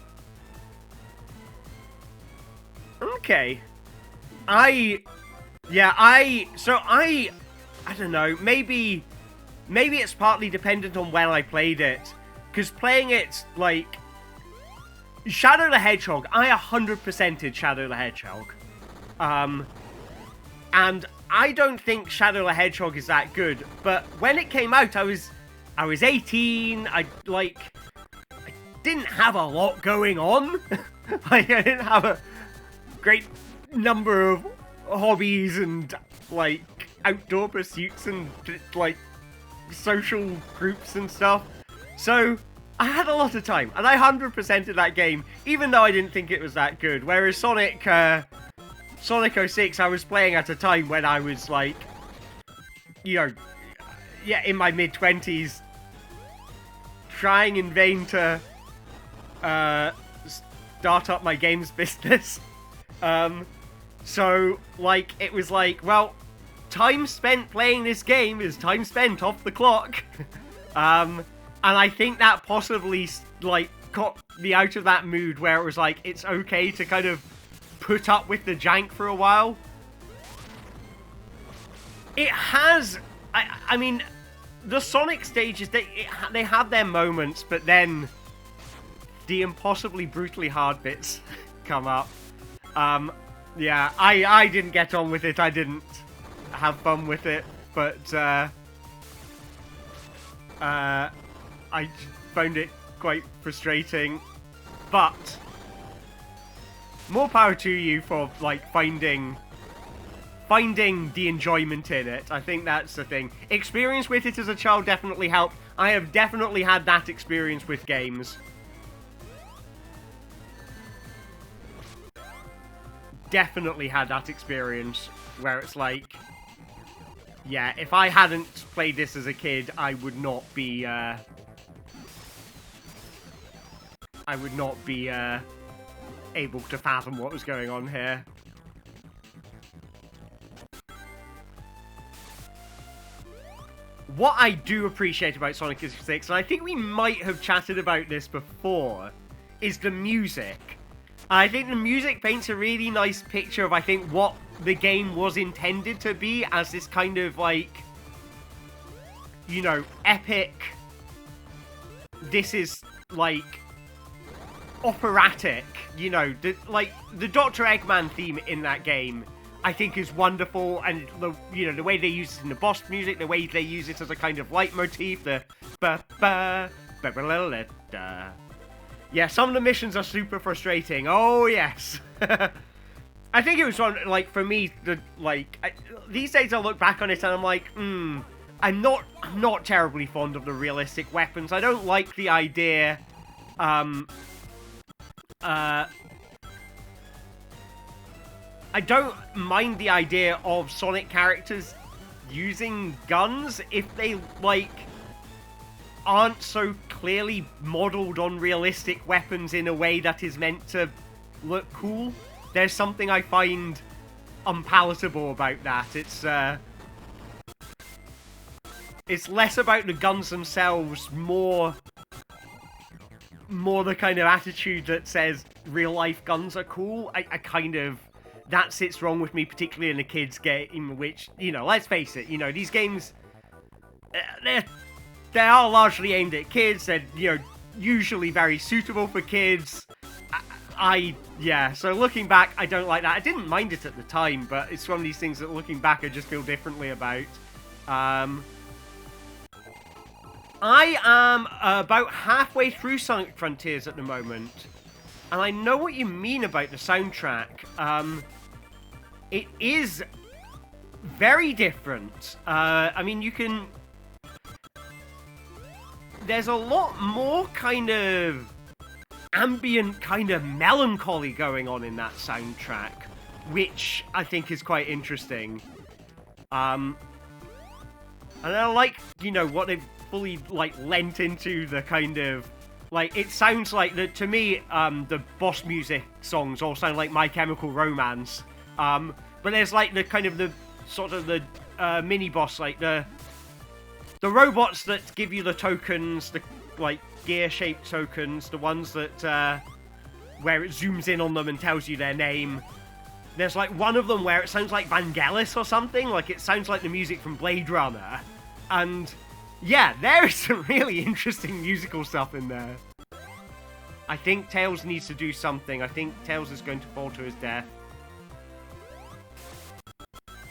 Okay. I don't know, maybe it's partly dependent on when I played it, because playing it, like, Shadow the Hedgehog, I 100%'ed Shadow the Hedgehog, and I don't think Shadow the Hedgehog is that good, but when it came out, I was 18, I didn't have a lot going on, like, I didn't have a great number of hobbies and, like, outdoor pursuits and, like, social groups and stuff. So, I had a lot of time, and I 100%'ed that game, even though I didn't think it was that good. Whereas Sonic 06, I was playing at a time when I was, like, in my mid-20s, trying in vain to, start up my games business. So, like, it was like, well, time spent playing this game is time spent off the clock. And I think that possibly, like, got me out of that mood where it was like, it's okay to kind of put up with the jank for a while. It has, I mean, the Sonic stages, they have their moments, but then the impossibly brutally hard bits come up. Yeah, I didn't get on with it, I didn't have fun with it, but, I found it quite frustrating, but more power to you for, like, finding the enjoyment in it. I think that's the thing. Experience with it as a child definitely helped. I have definitely had that experience with games. Definitely had that experience where it's like, yeah, if I hadn't played this as a kid, I would not be able to fathom what was going on here. What I do appreciate about Sonic 06, and I think we might have chatted about this before, is the music. I think the music paints a really nice picture of, I think, what the game was intended to be as this kind of, like, you know, epic, this is, like, operatic, you know, the Dr. Eggman theme in that game, I think is wonderful, and, the way they use it in the boss music, the way they use it as a kind of leitmotif, the ba-ba-ba-ba-la-la-da. Yeah, some of the missions are super frustrating. Oh, yes. I think it was one, like, for me, these days I look back on it and I'm like, I'm not terribly fond of the realistic weapons. I don't like the idea, I don't mind the idea of Sonic characters using guns if they, like, aren't so clearly modeled on realistic weapons in a way that is meant to look cool. There's something I find unpalatable about that. It's less about the guns themselves, more the kind of attitude that says real life guns are cool. I kind of, that sits wrong with me, particularly in a kids game, which, let's face it, these games, they are largely aimed at kids. They're, usually very suitable for kids. Yeah, so looking back, I don't like that. I didn't mind it at the time, but it's one of these things that looking back, I just feel differently about. I am about halfway through Sonic Frontiers at the moment, and I know what you mean about the soundtrack. It is very different. I mean, you can... There's a lot more kind of ambient, kind of melancholy going on in that soundtrack, which I think is quite interesting. And I like, you know, what they've fully, like, lent into the kind of... Like, it sounds like, to me, the boss music songs all sound like My Chemical Romance. But there's, like, the kind of the, sort of the mini-boss, like, the robots that give you the tokens, the, like, gear-shaped tokens, the ones that, where it zooms in on them and tells you their name. There's, like, one of them where it sounds like Vangelis or something, like, it sounds like the music from Blade Runner. And, yeah, there is some really interesting musical stuff in there. I think Tails needs to do something. I think Tails is going to fall to his death.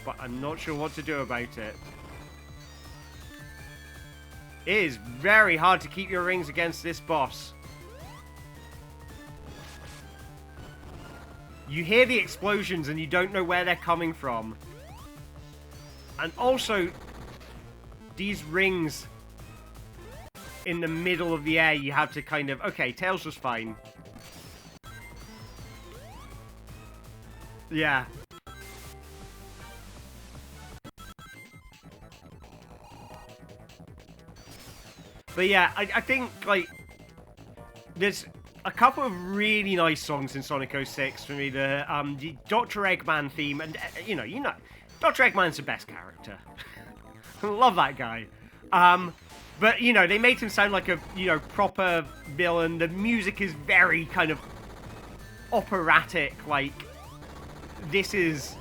But I'm not sure what to do about it. It is very hard to keep your rings against this boss. You hear the explosions and you don't know where they're coming from. And also, these rings in the middle of the air, you have to kind of... Okay, Tails was fine. Yeah. But yeah, I think, like, there's a couple of really nice songs in Sonic 06 for me. The Dr. Eggman theme, and, you know, Dr. Eggman's the best character. Love that guy. But, you know, they made him sound like a, you know, proper villain. The music is very kind of operatic, like, this is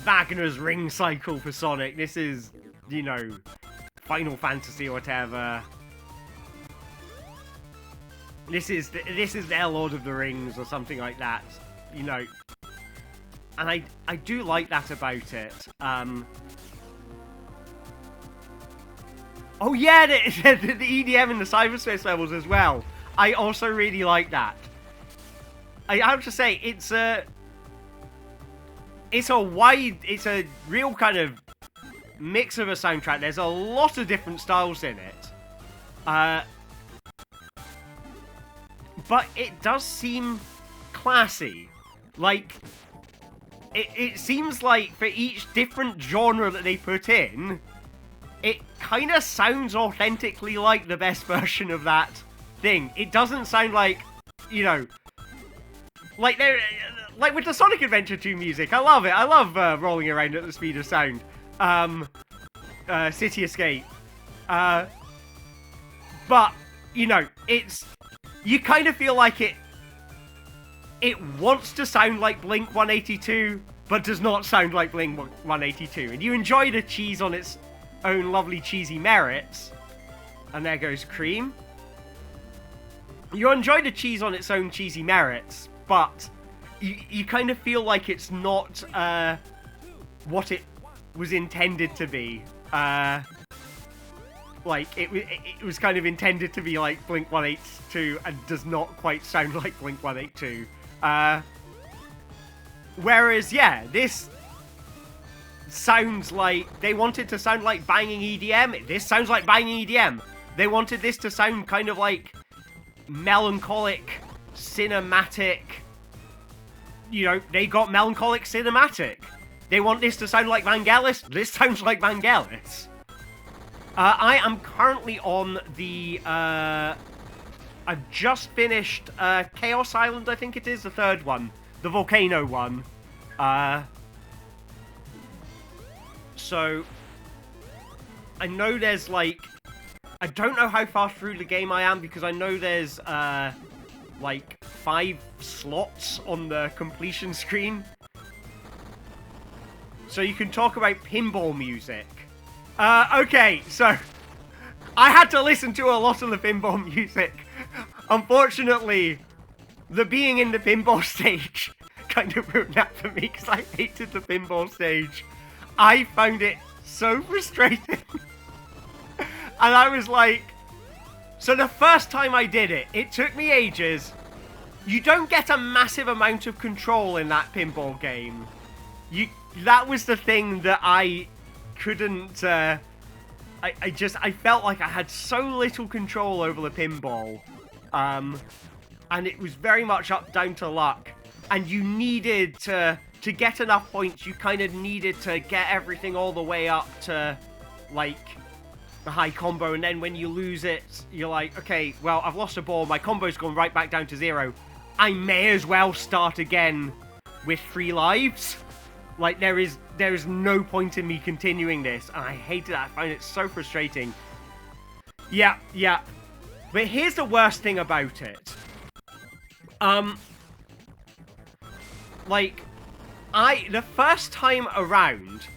Wagner's Ring Cycle for Sonic. This is, you know, Final Fantasy or whatever. This is their Lord of the Rings or something like that, you know. And I do like that about it. Oh yeah, the EDM in the cyberspace levels as well. I also really like that. I have to say, it's a real kind of mix of a soundtrack. There's a lot of different styles in it. But it does seem classy. Like, it seems like for each different genre that they put in, it kind of sounds authentically like the best version of that thing. It doesn't sound like, you know, like with the Sonic Adventure 2 music. I love it. I love rolling around at the speed of sound. City Escape. But, you know, you kind of feel like it wants to sound like Blink 182, but does not sound like Blink 182. And you enjoy the cheese on its own lovely cheesy merits. And there goes Cream. You enjoy the cheese on its own cheesy merits, but you kind of feel like it's not what it was intended to be. Like, it was kind of intended to be like Blink 182 and does not quite sound like Blink 182. Whereas, yeah, this sounds like... They wanted to sound like banging EDM. This sounds like banging EDM. They wanted this to sound kind of like melancholic, cinematic... You know, they got melancholic cinematic. They want this to sound like Vangelis. This sounds like Vangelis. I am currently on the... I've just finished Chaos Island, I think it is, the third one. The volcano one. So, I know there's, like... I don't know how far through the game I am, because I know there's, like, 5 slots on the completion screen. So you can talk about pinball music. Okay, so I had to listen to a lot of the pinball music. Unfortunately, the being in the pinball stage kind of ruined that for me because I hated the pinball stage. I found it so frustrating. And I was like, so the first time I did it, it took me ages. You don't get a massive amount of control in that pinball game. That was the thing that I couldn't, I felt like I had so little control over the pinball. And it was very much down to luck. And you needed to get enough points, you kind of needed to get everything all the way up to, like, the high combo. And then when you lose it, you're like, okay, well, I've lost a ball. My combo's gone right back down to 0. I may as well start again with 3 lives. Like, there is no point in me continuing this. And I hated that. I found it so frustrating. Yeah. But here's the worst thing about it. Like, the first time around,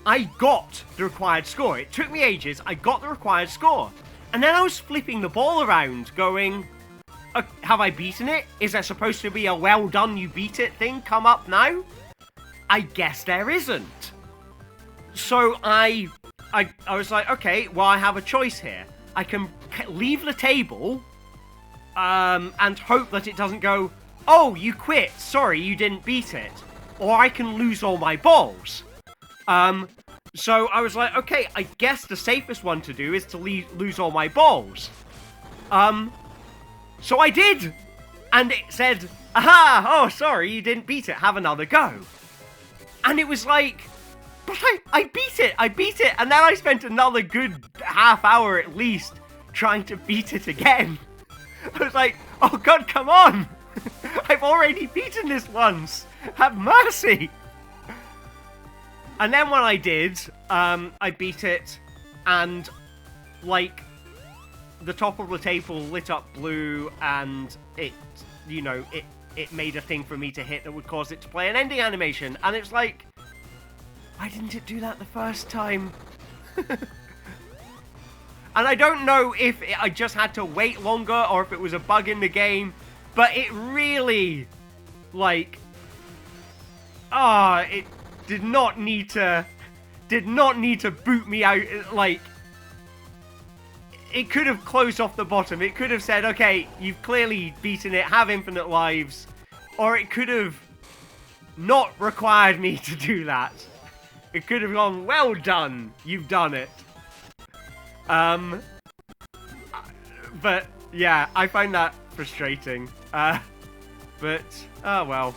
I got the required score. It took me ages. I got the required score. And then I was flipping the ball around, going, have I beaten it? Is there supposed to be a well done, you beat it thing come up now? I guess there isn't. So I was like, okay, well, I have a choice here. I can leave the table and hope that it doesn't go, oh, you quit. Sorry, you didn't beat it. Or I can lose all my balls. So I was like, okay, I guess the safest one to do is to lose all my balls. So I did. And it said, aha, oh, sorry, you didn't beat it. Have another go. And it was like, but I beat it. And then I spent another good half hour at least trying to beat it again. I was like, oh God, come on. I've already beaten this once. Have mercy. And then when I did, I beat it, and, like, the top of the table lit up blue, and it, you know, it made a thing for me to hit that would cause it to play an ending animation. And it's like, why didn't it do that the first time? And I don't know if I just had to wait longer or if it was a bug in the game, but it really, like, it did not need to boot me out. Like, it could have closed off the bottom. It could have said, okay, you've clearly beaten it, have infinite lives. Or it could have not required me to do that. It could have gone, well done, you've done it. But, yeah, I find that frustrating. But, oh well.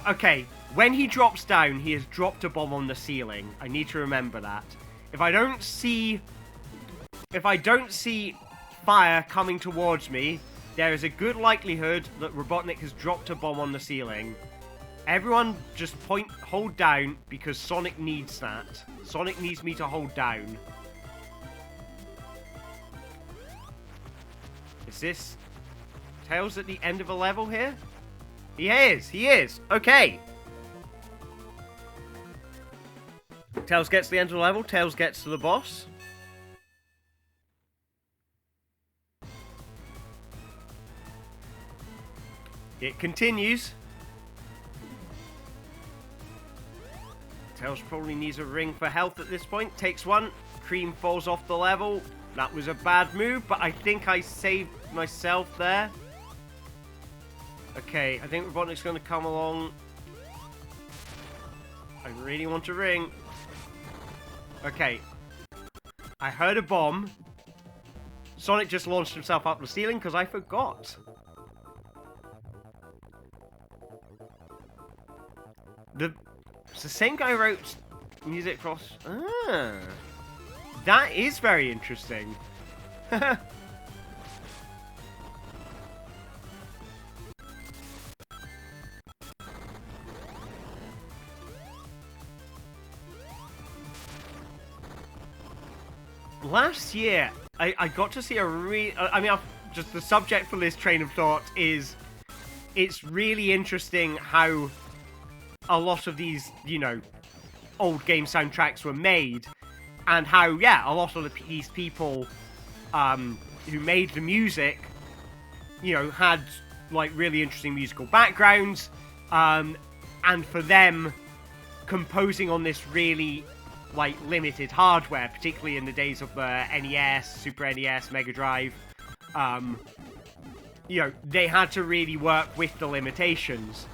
Okay. When he drops down, he has dropped a bomb on the ceiling. I need to remember that. If I don't see fire coming towards me, there is a good likelihood that Robotnik has dropped a bomb on the ceiling. Everyone just hold down, because Sonic needs that. Sonic needs me to hold down. Is this Tails at the end of a level here? He is. Okay. Tails gets to the end of the level. Tails gets to the boss. It continues. Tails probably needs a ring for health at this point. Takes one. Cream falls off the level. That was a bad move, but I think I saved myself there. Okay, I think Robotnik's going to come along. I really want a ring. Okay. I heard a bomb. Sonic just launched himself up the ceiling because I forgot. It's the same guy who wrote music for... Ah. That is very interesting. Last year, I got to see a I mean, I've just the subject for this train of thought is it's really interesting how a lot of these, you know, old game soundtracks were made, and how, yeah, a lot of these people who made the music, you know, had like really interesting musical backgrounds, and for them composing on this really like limited hardware, particularly in the days of the NES, Super NES, Mega Drive, you know, they had to really work with the limitations.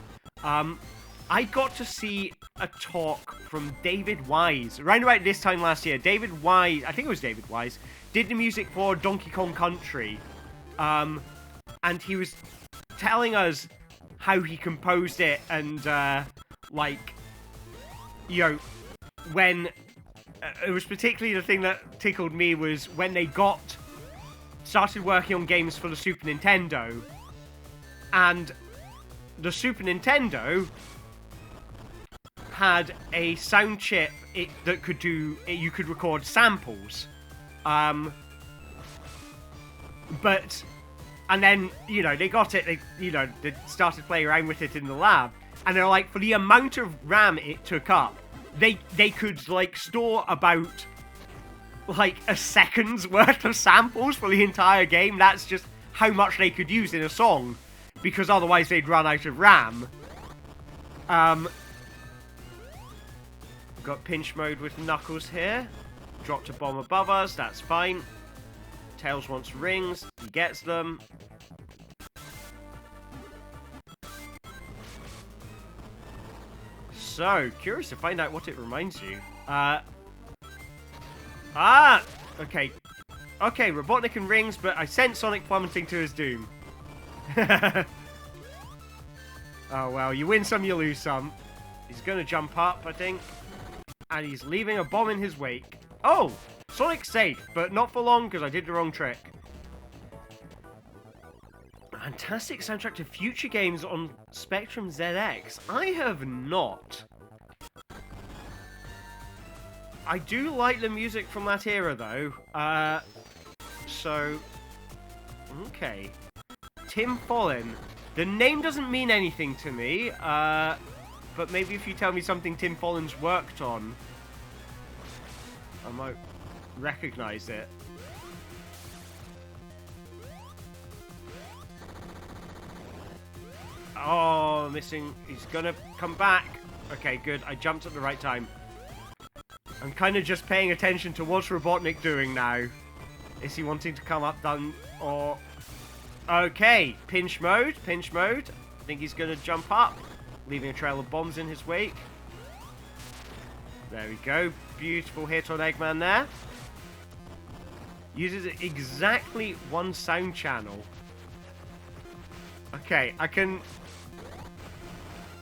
I got to see a talk from David Wise around about this time last year. David Wise, I think it was David Wise, did the music for Donkey Kong Country, and he was telling us how he composed it, and like, you know, when it was particularly the thing that tickled me was when they started working on games for the Super Nintendo, and the Super Nintendo had a sound chip that could do you could record samples, but and then, you know, they got it, they started playing around with it in the lab, and they're like, for the amount of RAM it took up, they could like store about like a second's worth of samples for the entire game. That's just how much they could use in a song, because otherwise they'd run out of RAM. Got pinch mode with Knuckles here. Dropped a bomb above us, that's fine. Tails wants rings, he gets them. So, curious to find out what it reminds you. Okay. Okay, Robotnik and rings, but I sent Sonic plummeting to his doom. Oh well, you win some, you lose some. He's gonna jump up, I think. And he's leaving a bomb in his wake. Oh! Sonic's safe, but not for long, because I did the wrong trick. Fantastic soundtrack to future games on Spectrum ZX. I have not. I do like the music from that era, though. So... Okay. Tim Follin. The name doesn't mean anything to me, but maybe if you tell me something Tim Follin's worked on, I might recognize it. Oh, missing. He's gonna come back. Okay, good. I jumped at the right time. I'm kind of just paying attention to what's Robotnik doing now. Is he wanting to come up, done, or... Okay, pinch mode, pinch mode. I think he's gonna jump up, leaving a trail of bombs in his wake. There we go. Beautiful hit on Eggman there. Uses exactly one sound channel. Okay, I can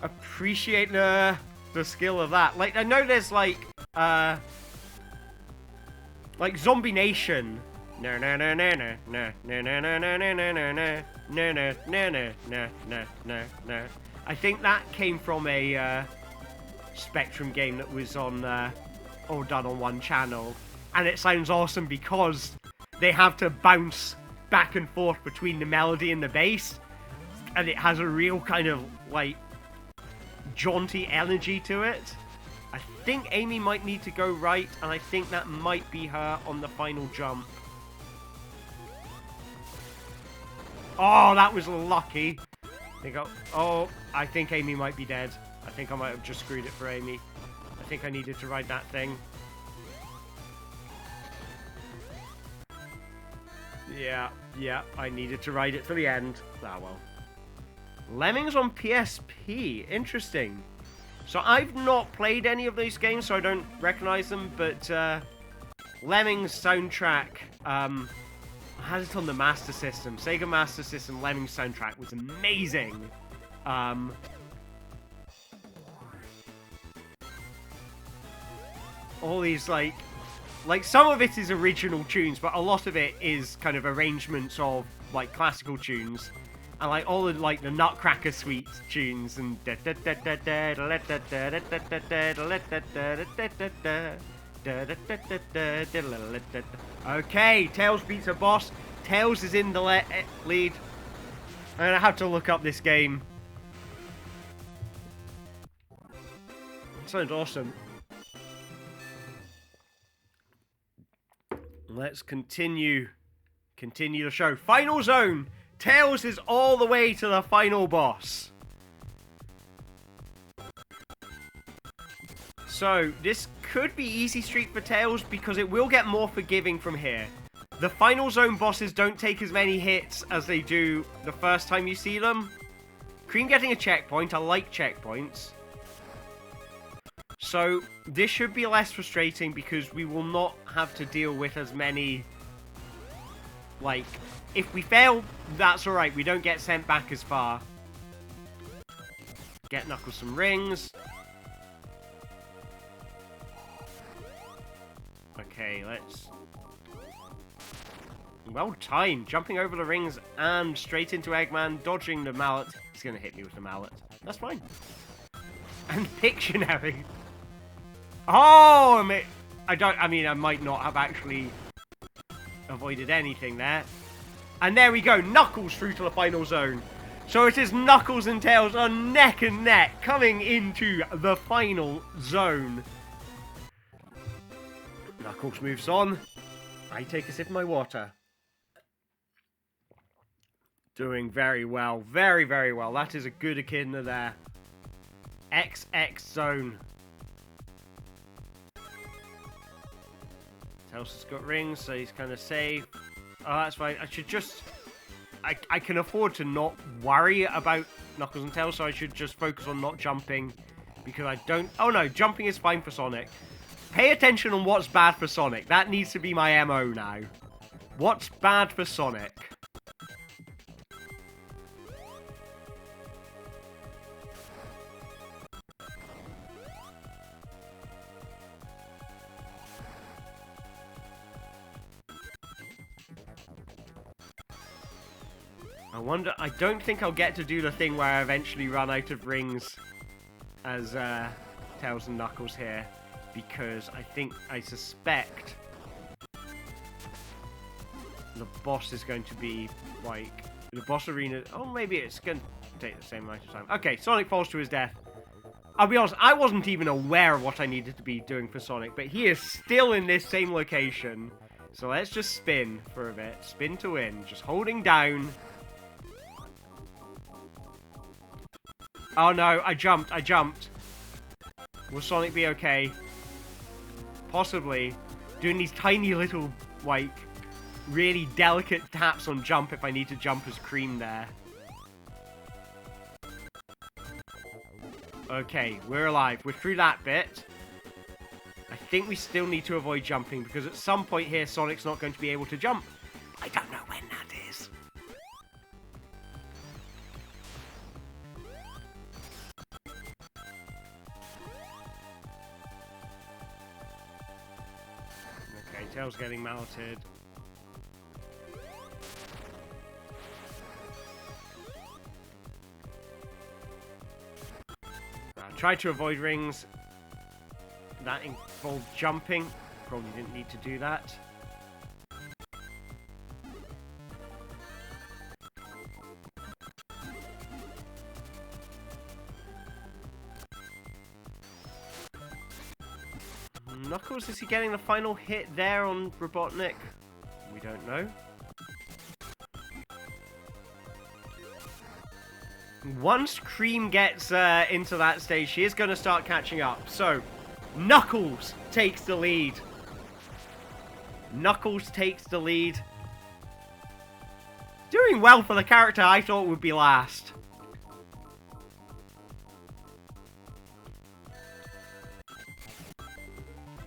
appreciate the skill of that. Like, I know there's like Zombie Nation. No no no no no no no no no no no no no no no no no no no no. I think that came from a Spectrum game that was on all done on one channel, and it sounds awesome because they have to bounce back and forth between the melody and the bass, and it has a real kind of like jaunty energy to it. I think Amy might need to go right, and I think that might be her on the final jump. Oh, that was lucky. They go. Oh, I think Amy might be dead. I think I might have just screwed it for Amy. I think I needed to ride that thing. Yeah, I needed to ride it for the end. Ah, well. Lemmings on PSP. Interesting. So I've not played any of these games, so I don't recognize them, but Lemmings soundtrack, I had it on the Master System. Sega Master System Lemmings soundtrack was amazing. All these, like some of it is original tunes, but a lot of it is kind of arrangements of, like, classical tunes. And, like, all of, like, the Nutcracker Suite tunes and... Okay, Tails beats a boss. Tails is in the lead. I'm gonna have to look up this game. It sounds awesome. Let's continue the show. Final zone. Tails is all the way to the final boss. So, this could be easy street for Tails because it will get more forgiving from here. The final zone bosses don't take as many hits as they do the first time you see them. Cream getting a checkpoint. I like checkpoints. So, this should be less frustrating because we will not have to deal with as many... Like, if we fail, that's alright. We don't get sent back as far. Get Knuckles some rings. Okay, let's... Well timed. Jumping over the rings and straight into Eggman, dodging the mallet. He's going to hit me with the mallet. That's fine. And Pictionary. Oh, I mean, I might not have actually avoided anything there. And there we go. Knuckles through to the final zone. So it is Knuckles and Tails on neck and neck coming into the final zone. Knuckles moves on. I take a sip of my water. Doing very well. Very, very well. That is a good echidna there. XX zone. Tails has got rings, so he's kind of safe. Oh, that's fine. I should just... I can afford to not worry about Knuckles and Tails, so I should just focus on not jumping. Because I don't... Oh no, jumping is fine for Sonic. Pay attention on what's bad for Sonic. That needs to be my MO now. What's bad for Sonic? I wonder... I don't think I'll get to do the thing where I eventually run out of rings as Tails and Knuckles here. Because I suspect the boss is going to be, like, the boss arena... Oh, maybe it's going to take the same amount of time. Okay, Sonic falls to his death. I'll be honest, I wasn't even aware of what I needed to be doing for Sonic, but he is still in this same location. So let's just spin for a bit. Spin to win. Just holding down. Oh no, I jumped. Will Sonic be okay? Possibly. Doing these tiny little, like, really delicate taps on jump if I need to jump as Cream there. Okay, we're alive. We're through that bit. I think we still need to avoid jumping because at some point here Sonic's not going to be able to jump. I don't know when that is. Okay, Tails getting malleted. Try to avoid rings. That involved jumping. Probably didn't need to do that. Knuckles, is he getting the final hit there on Robotnik? We don't know. Once Cream gets into that stage, she is going to start catching up. So, Knuckles takes the lead. Knuckles takes the lead. Doing well for the character I thought would be last.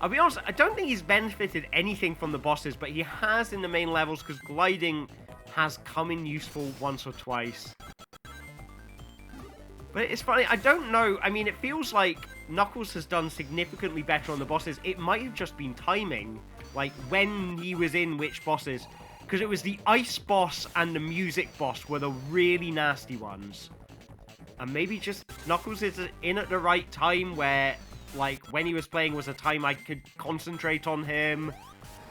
I'll be honest, I don't think he's benefited anything from the bosses, but he has in the main levels because gliding has come in useful once or twice. But it's funny, I don't know, I mean, it feels like Knuckles has done significantly better on the bosses. It might have just been timing, like when he was in which bosses. Because it was the ice boss and the music boss were the really nasty ones. And maybe just Knuckles is in at the right time where, like, when he was playing was a time I could concentrate on him.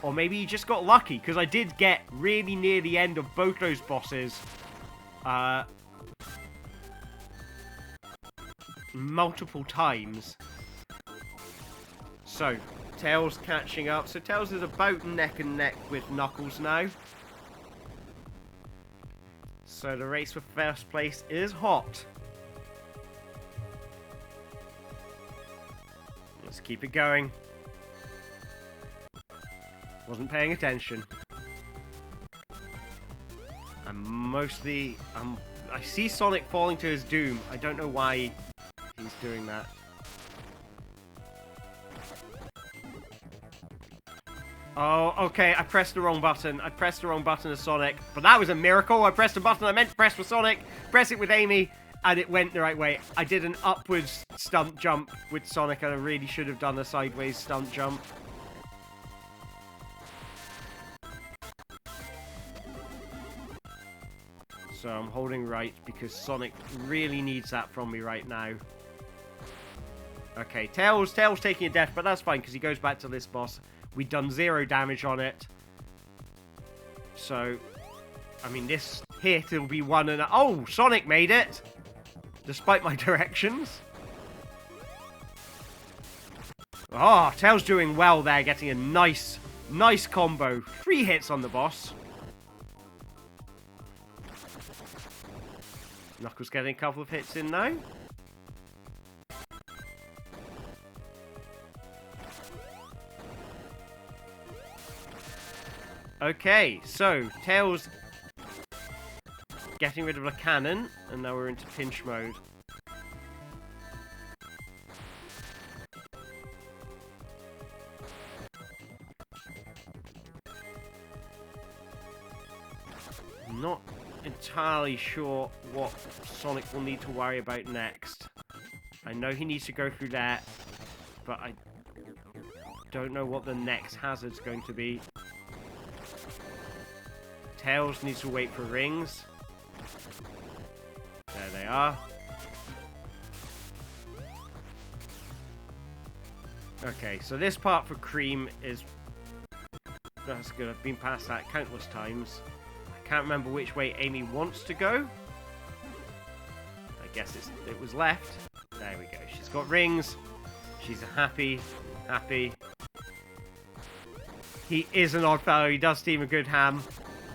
Or maybe he just got lucky, because I did get really near the end of both those bosses. Multiple times. So, Tails catching up. So Tails is about neck and neck with Knuckles now. So the race for first place is hot. Let's keep it going. Wasn't paying attention. I see Sonic falling to his doom. I don't know why he's doing that. Oh, okay, I pressed the wrong button. I pressed the wrong button as Sonic. But that was a miracle. I pressed the button I meant to press for Sonic. Press it with Amy. And it went the right way. I did an upwards stunt jump with Sonic. And I really should have done a sideways stunt jump. So I'm holding right because Sonic really needs that from me right now. Okay, Tails taking a death, but that's fine because he goes back to this boss. We've done 0 damage on it. So, I mean, this hit, it'll be 1 and... Oh, Sonic made it! Despite my directions. Oh, Tails doing well there, getting a nice combo. 3 hits on the boss. Knuckles getting a couple of hits in now. Okay, so Tails getting rid of the cannon, and now we're into pinch mode. Not entirely sure what Sonic will need to worry about next. I know he needs to go through that, but I don't know what the next hazard's going to be. Tails needs to wait for rings. There they are. Okay, so this part for Cream is... That's good. I've been past that countless times. I can't remember which way Amy wants to go. I guess it was left. There we go. She's got rings. She's happy. He is an odd fellow. He does seem a good ham.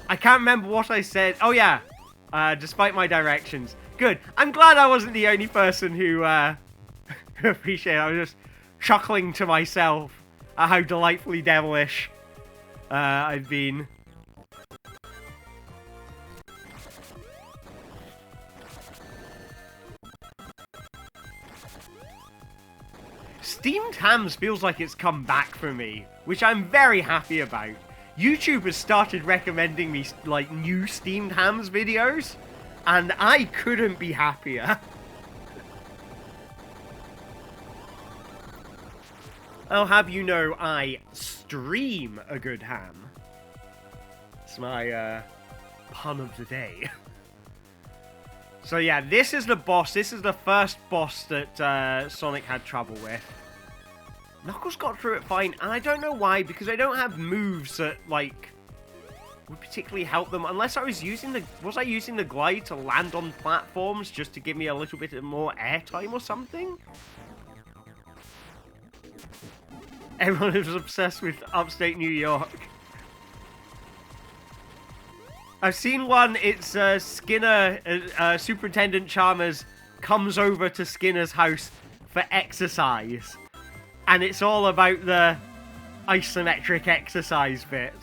I can't remember what I said. Oh, yeah. Despite my directions. Good. I'm glad I wasn't the only person who appreciated it. I was just chuckling to myself at how delightfully devilish I've been. Steamed hams feels like it's come back for me, which I'm very happy about. YouTube has started recommending me, like, new steamed hams videos, and I couldn't be happier. I'll have you know I stream a good ham. It's my, pun of the day. So yeah, this is the boss. This is the first boss that Sonic had trouble with. Knuckles got through it fine, and I don't know why, because I don't have moves that, like, would particularly help them, unless I was using the... Was I using the glide to land on platforms just to give me a little bit more airtime or something? Everyone is obsessed with upstate New York. I've seen one, it's Skinner, Superintendent Chalmers comes over to Skinner's house for exercise. And it's all about the isometric exercise bit.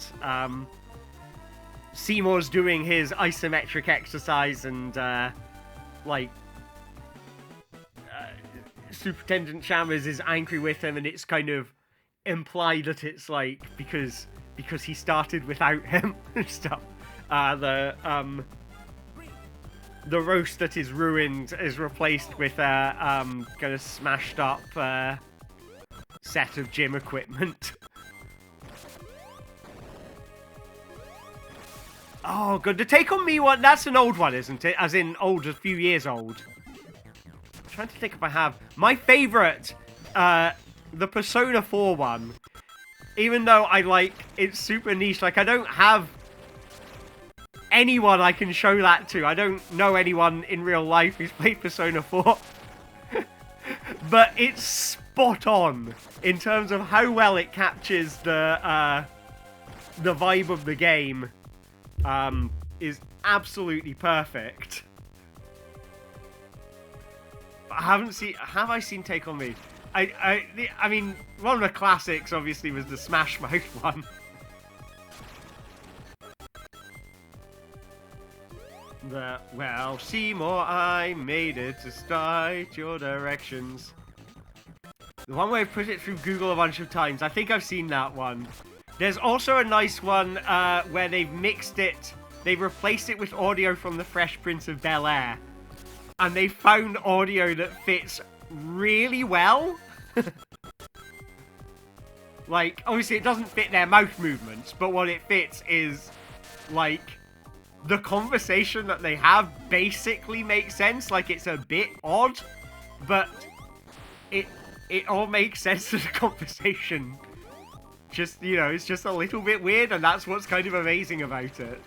Seymour's doing his isometric exercise and, Superintendent Chalmers is angry with him, and it's kind of implied that it's, like, because he started without him and stuff. The roast that is ruined is replaced with a, kind of smashed up, set of gym equipment. Oh, good. The Take On Me one, that's an old one, isn't it? As in old, a few years old. I'm trying to think if I have. My favourite, the Persona 4 one, Even though it's super niche, like, I don't have anyone I can show that to. I don't know anyone in real life who's played Persona 4. But it's spot on in terms of how well it captures the vibe of the game. Is absolutely perfect. Have I seen Take On Me? I mean, one of the classics obviously was the Smash Mouth one. Well, Seymour, I made it to start your directions. The one where I put it through Google a bunch of times. I think I've seen that one. There's also a nice one where they've mixed it. They've replaced it with audio from the Fresh Prince of Bel-Air. And they found audio that fits really well. Like, obviously it doesn't fit their mouth movements, but what it fits is, like, the conversation that they have basically makes sense. Like, it's a bit odd, but it all makes sense to the conversation. Just, you know, it's just a little bit weird, and that's what's kind of amazing about it.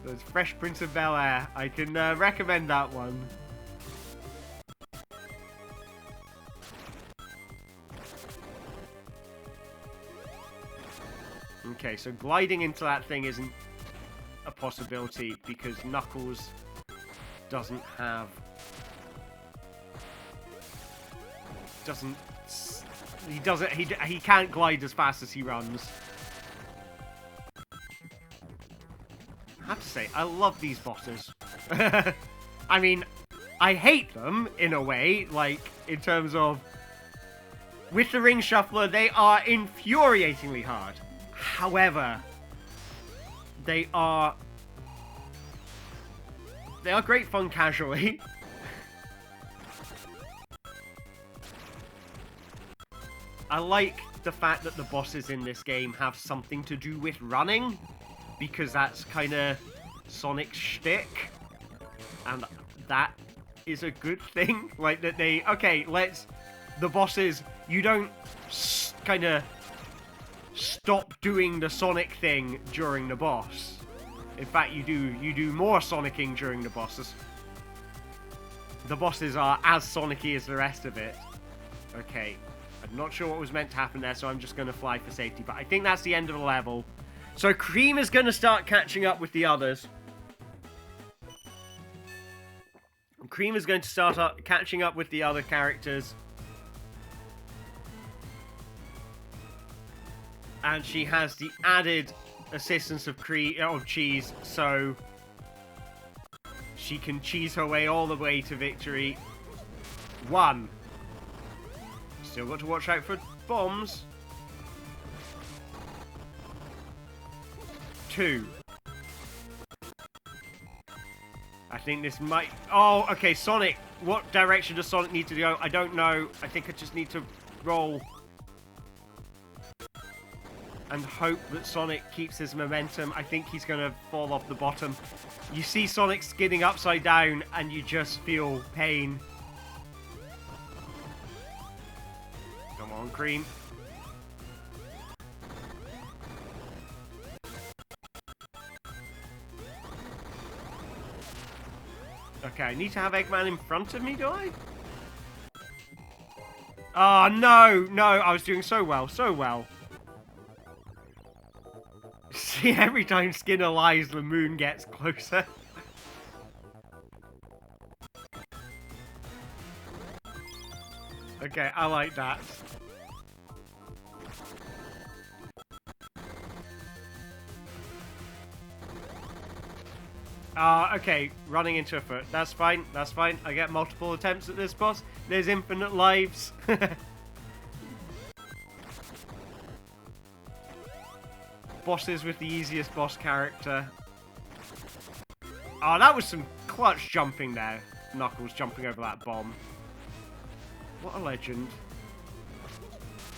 There's Fresh Prince of Bel-Air. I can recommend that one. Okay, so gliding into that thing isn't a possibility because Knuckles doesn't have... He can't glide as fast as he runs. I have to say, I love these bosses. I mean, I hate them in a way, like, in terms of... With the Ring Shuffler, they are infuriatingly hard. However, they are great fun casually. I like the fact that the bosses in this game have something to do with running, because that's kind of Sonic's shtick, and that is a good thing. Like, that they, okay, the bosses, you don't kind of stop doing the Sonic thing during the boss. In fact, you do more Sonicking during the bosses. The bosses are as Sonic-y as the rest of it. Okay, I'm not sure what was meant to happen there, so I'm just going to fly for safety, but I think that's the end of the level. So Cream is going to start catching up with the others. Cream is going to start catching up with the other characters. And she has the added assistance of cheese, so she can cheese her way all the way to victory. 1. Still got to watch out for bombs. 2. I think this might... Oh, okay, Sonic. What direction does Sonic need to go? I don't know. I think I just need to roll and hope that Sonic keeps his momentum. I think he's going to fall off the bottom. You see Sonic skidding upside down, and you just feel pain. Come on, Cream. Okay, I need to have Eggman in front of me, do I? Oh, no, no, I was doing so well, so well. See, every time Skinner lies, the moon gets closer. Okay, I like that. Okay, running into a foot. That's fine, that's fine. I get multiple attempts at this boss. There's infinite lives. Bosses with the easiest boss character. Oh, that was some clutch jumping there. Knuckles jumping over that bomb. What a legend.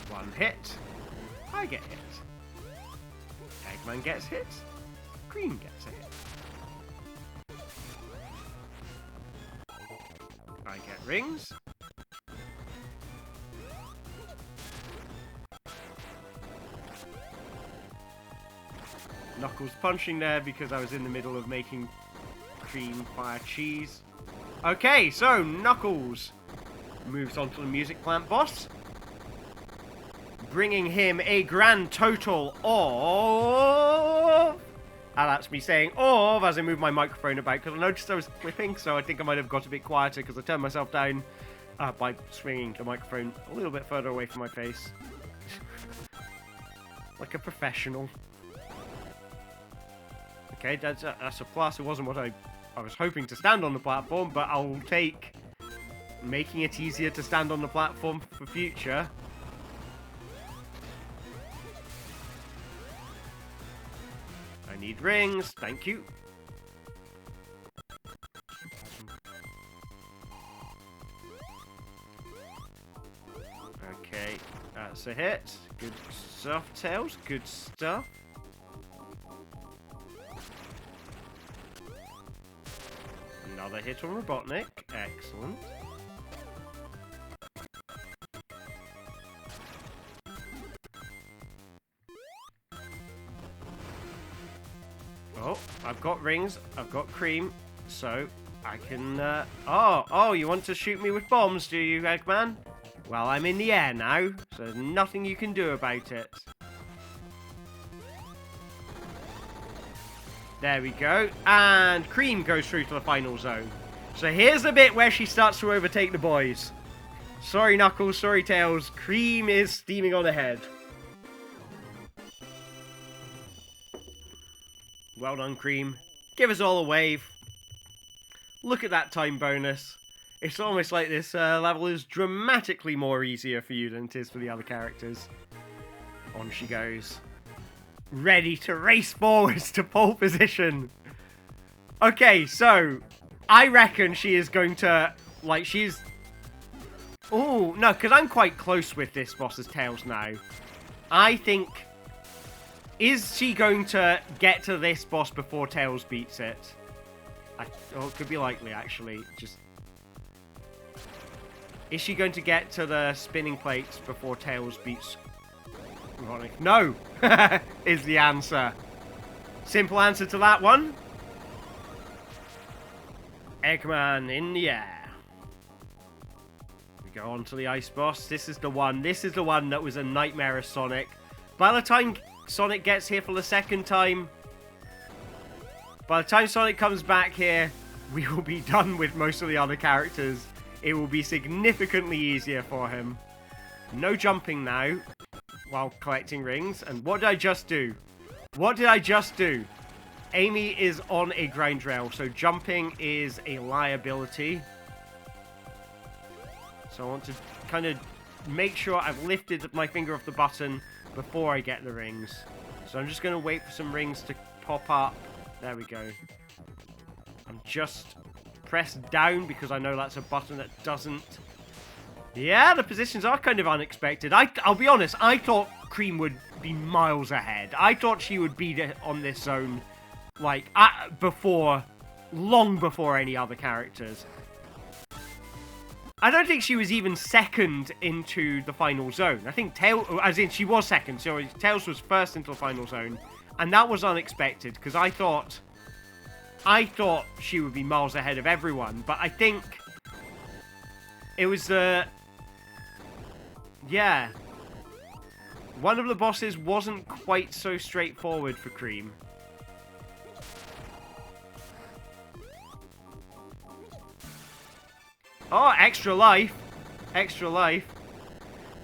1 hit. I get hit. Eggman gets hit. Cream gets a hit. I get rings. Knuckles punching there because I was in the middle of making cream fire cheese. Okay, so Knuckles moves on to the music plant boss, bringing him a grand total of... And that's me saying of as I move my microphone about, because I noticed I was clipping, so I think I might have got a bit quieter because I turned myself down by swinging the microphone a little bit further away from my face. Like a professional. Okay, that's a plus. It wasn't what I was hoping to stand on the platform, but I'll take making it easier to stand on the platform for future. I need rings, thank you. Okay, that's a hit. Good stuff, Tails, good stuff. Another hit on Robotnik, excellent. Oh, I've got rings, I've got cream, so I can, Oh, you want to shoot me with bombs, do you, Eggman? Well, I'm in the air now, so there's nothing you can do about it. There we go, and Cream goes through to the final zone. So here's the bit where she starts to overtake the boys. Sorry, Knuckles, sorry, Tails, Cream is steaming on ahead. Well done, Cream. Give us all a wave. Look at that time bonus. It's almost like this level is dramatically more easier for you than it is for the other characters. On she goes. Ready to race forwards to pole position. Okay, so I reckon she is going to, like, she's... Oh, no, because I'm quite close with this boss's Tails now. I think... Is she going to get to this boss before Tails beats it? Oh, it could be likely, actually. Just... Is she going to get to the spinning plates before Tails beats... Robotnik? No! Is the answer. Simple answer to that one. Eggman in the air. We go on to the ice boss. This is the one. This is the one that was a nightmare of Sonic. By the time Sonic gets here for the second time, by the time Sonic comes back here, we will be done with most of the other characters. It will be significantly easier for him. No jumping now while collecting rings. And what did I just do? What did I just do? Amy is on a grind rail, so jumping is a liability. So I want to kind of make sure I've lifted my finger off the button before I get the rings. So I'm just going to wait for some rings to pop up. There we go. I'm just pressed down because I know that's a button that doesn't... Yeah, the positions are kind of unexpected. I'll be honest, I thought Cream would be miles ahead. I thought she would be on this zone, like, long before any other characters. I don't think she was even second into the final zone. I think Tails, as in she was second, so Tails was first into the final zone. And that was unexpected, because I thought she would be miles ahead of everyone. But I think it was, yeah. One of the bosses wasn't quite so straightforward for Cream. Oh, extra life. Extra life.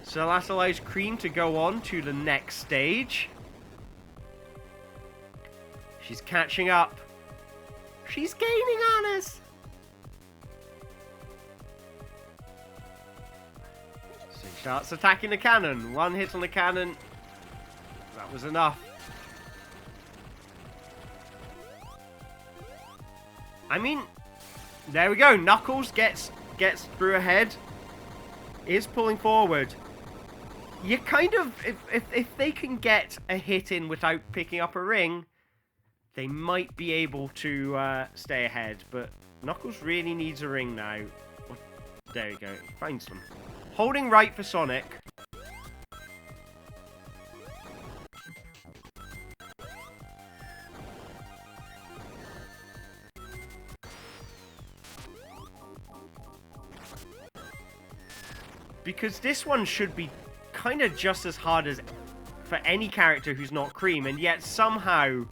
So that allows Cream to go on to the next stage. She's catching up. She's gaining on us. So she starts attacking the cannon. One hit on the cannon. That was enough. I mean, there we go. Knuckles gets through ahead. Is pulling forward. You kind of, if they can get a hit in without picking up a ring, they might be able to stay ahead. But Knuckles really needs a ring now. There you go. Finds them. Holding right for Sonic. Because this one should be kind of just as hard as for any character who's not Cream, and yet somehow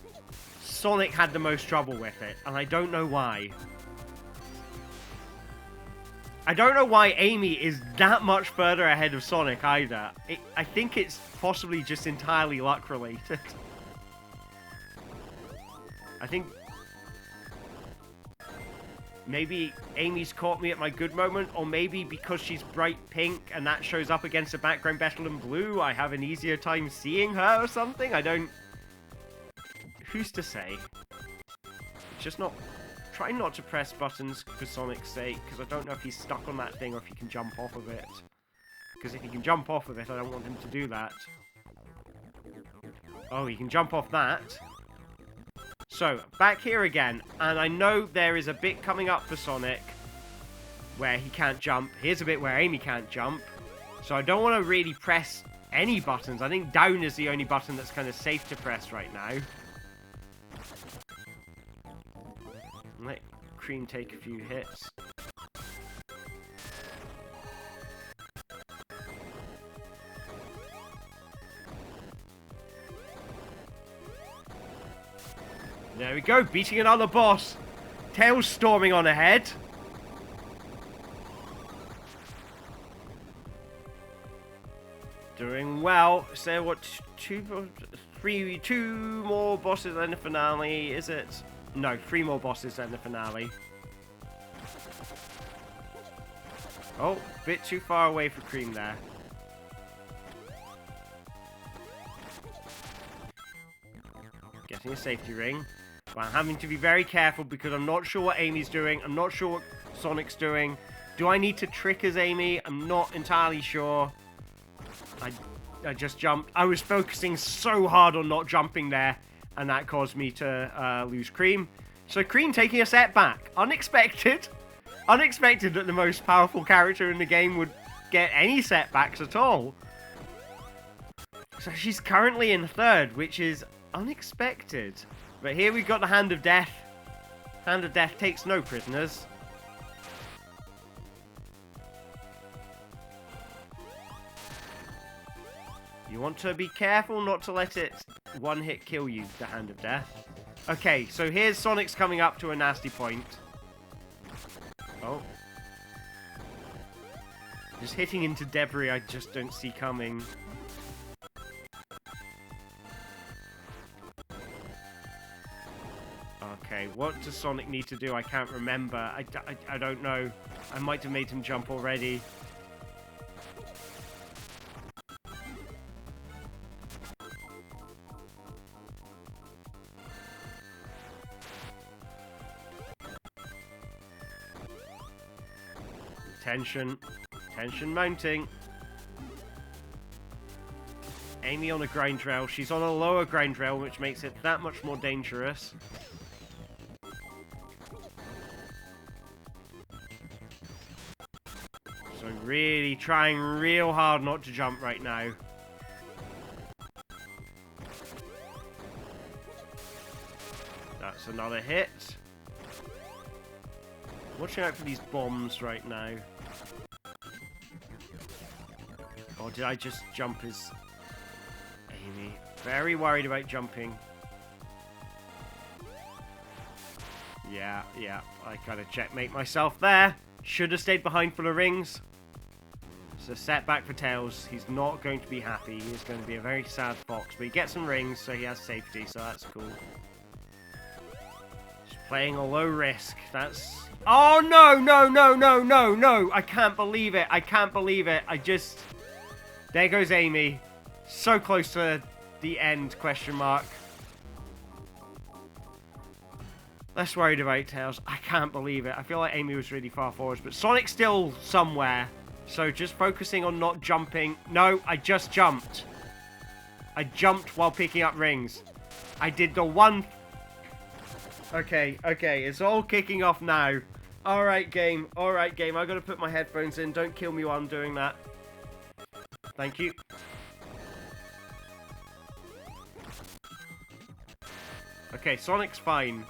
Sonic had the most trouble with it, and I don't know why. I don't know why Amy is that much further ahead of Sonic either. I think it's possibly just entirely luck related. I think maybe Amy's caught me at my good moment, or maybe because she's bright pink and that shows up against a background better in blue, I have an easier time seeing her or something? I don't... Who's to say? Just not... Try not to press buttons for Sonic's sake, because I don't know if he's stuck on that thing or if he can jump off of it. Because if he can jump off of it, I don't want him to do that. Oh, he can jump off that. So, back here again, and I know there is a bit coming up for Sonic where he can't jump. Here's a bit where Amy can't jump. So I don't want to really press any buttons. I think down is the only button that's kind of safe to press right now. Let Cream take a few hits. There we go, beating another boss. Tails storming on ahead. Doing well. So what, two more bosses in the finale, is it? No, 3 more bosses in the finale. Oh, bit too far away for Cream there. Getting a safety ring. But I'm having to be very careful because I'm not sure what Amy's doing. I'm not sure what Sonic's doing. Do I need to trick as Amy? I'm not entirely sure. I just jumped. I was focusing so hard on not jumping there, and that caused me to lose Cream. So Cream taking a setback. Unexpected. Unexpected that the most powerful character in the game would get any setbacks at all. So she's currently in 3rd, which is unexpected. But here we've got the Hand of Death. Hand of Death takes no prisoners. You want to be careful not to let it one-hit kill you, the Hand of Death. Okay, so here's Sonic's coming up to a nasty point. Oh. Just hitting into debris I just don't see coming. Okay, what does Sonic need to do? I can't remember. I don't know. I might have made him jump already. Tension. Tension mounting. Amy on a grind rail. She's on a lower grind rail, which makes it that much more dangerous. So really trying real hard not to jump right now. That's another hit. Watching out for these bombs right now. Or did I just jump as Amy? Very worried about jumping. Yeah. I gotta checkmate myself there. Should have stayed behind for the rings. It's a setback for Tails. He's not going to be happy. He's going to be a very sad fox. But he gets some rings, so he has safety, so that's cool. Just playing a low risk. That's... Oh, no. I can't believe it. I can't believe it. There goes Amy. So close to the end, question mark. Less worried about Tails. I can't believe it. I feel like Amy was really far forward, but Sonic's still somewhere. So just focusing on not jumping. No, I just jumped. I jumped while picking up rings. I did the one... Okay, it's all kicking off now. Alright, game. I gotta put my headphones in. Don't kill me while I'm doing that. Thank you. Okay, Sonic's fine.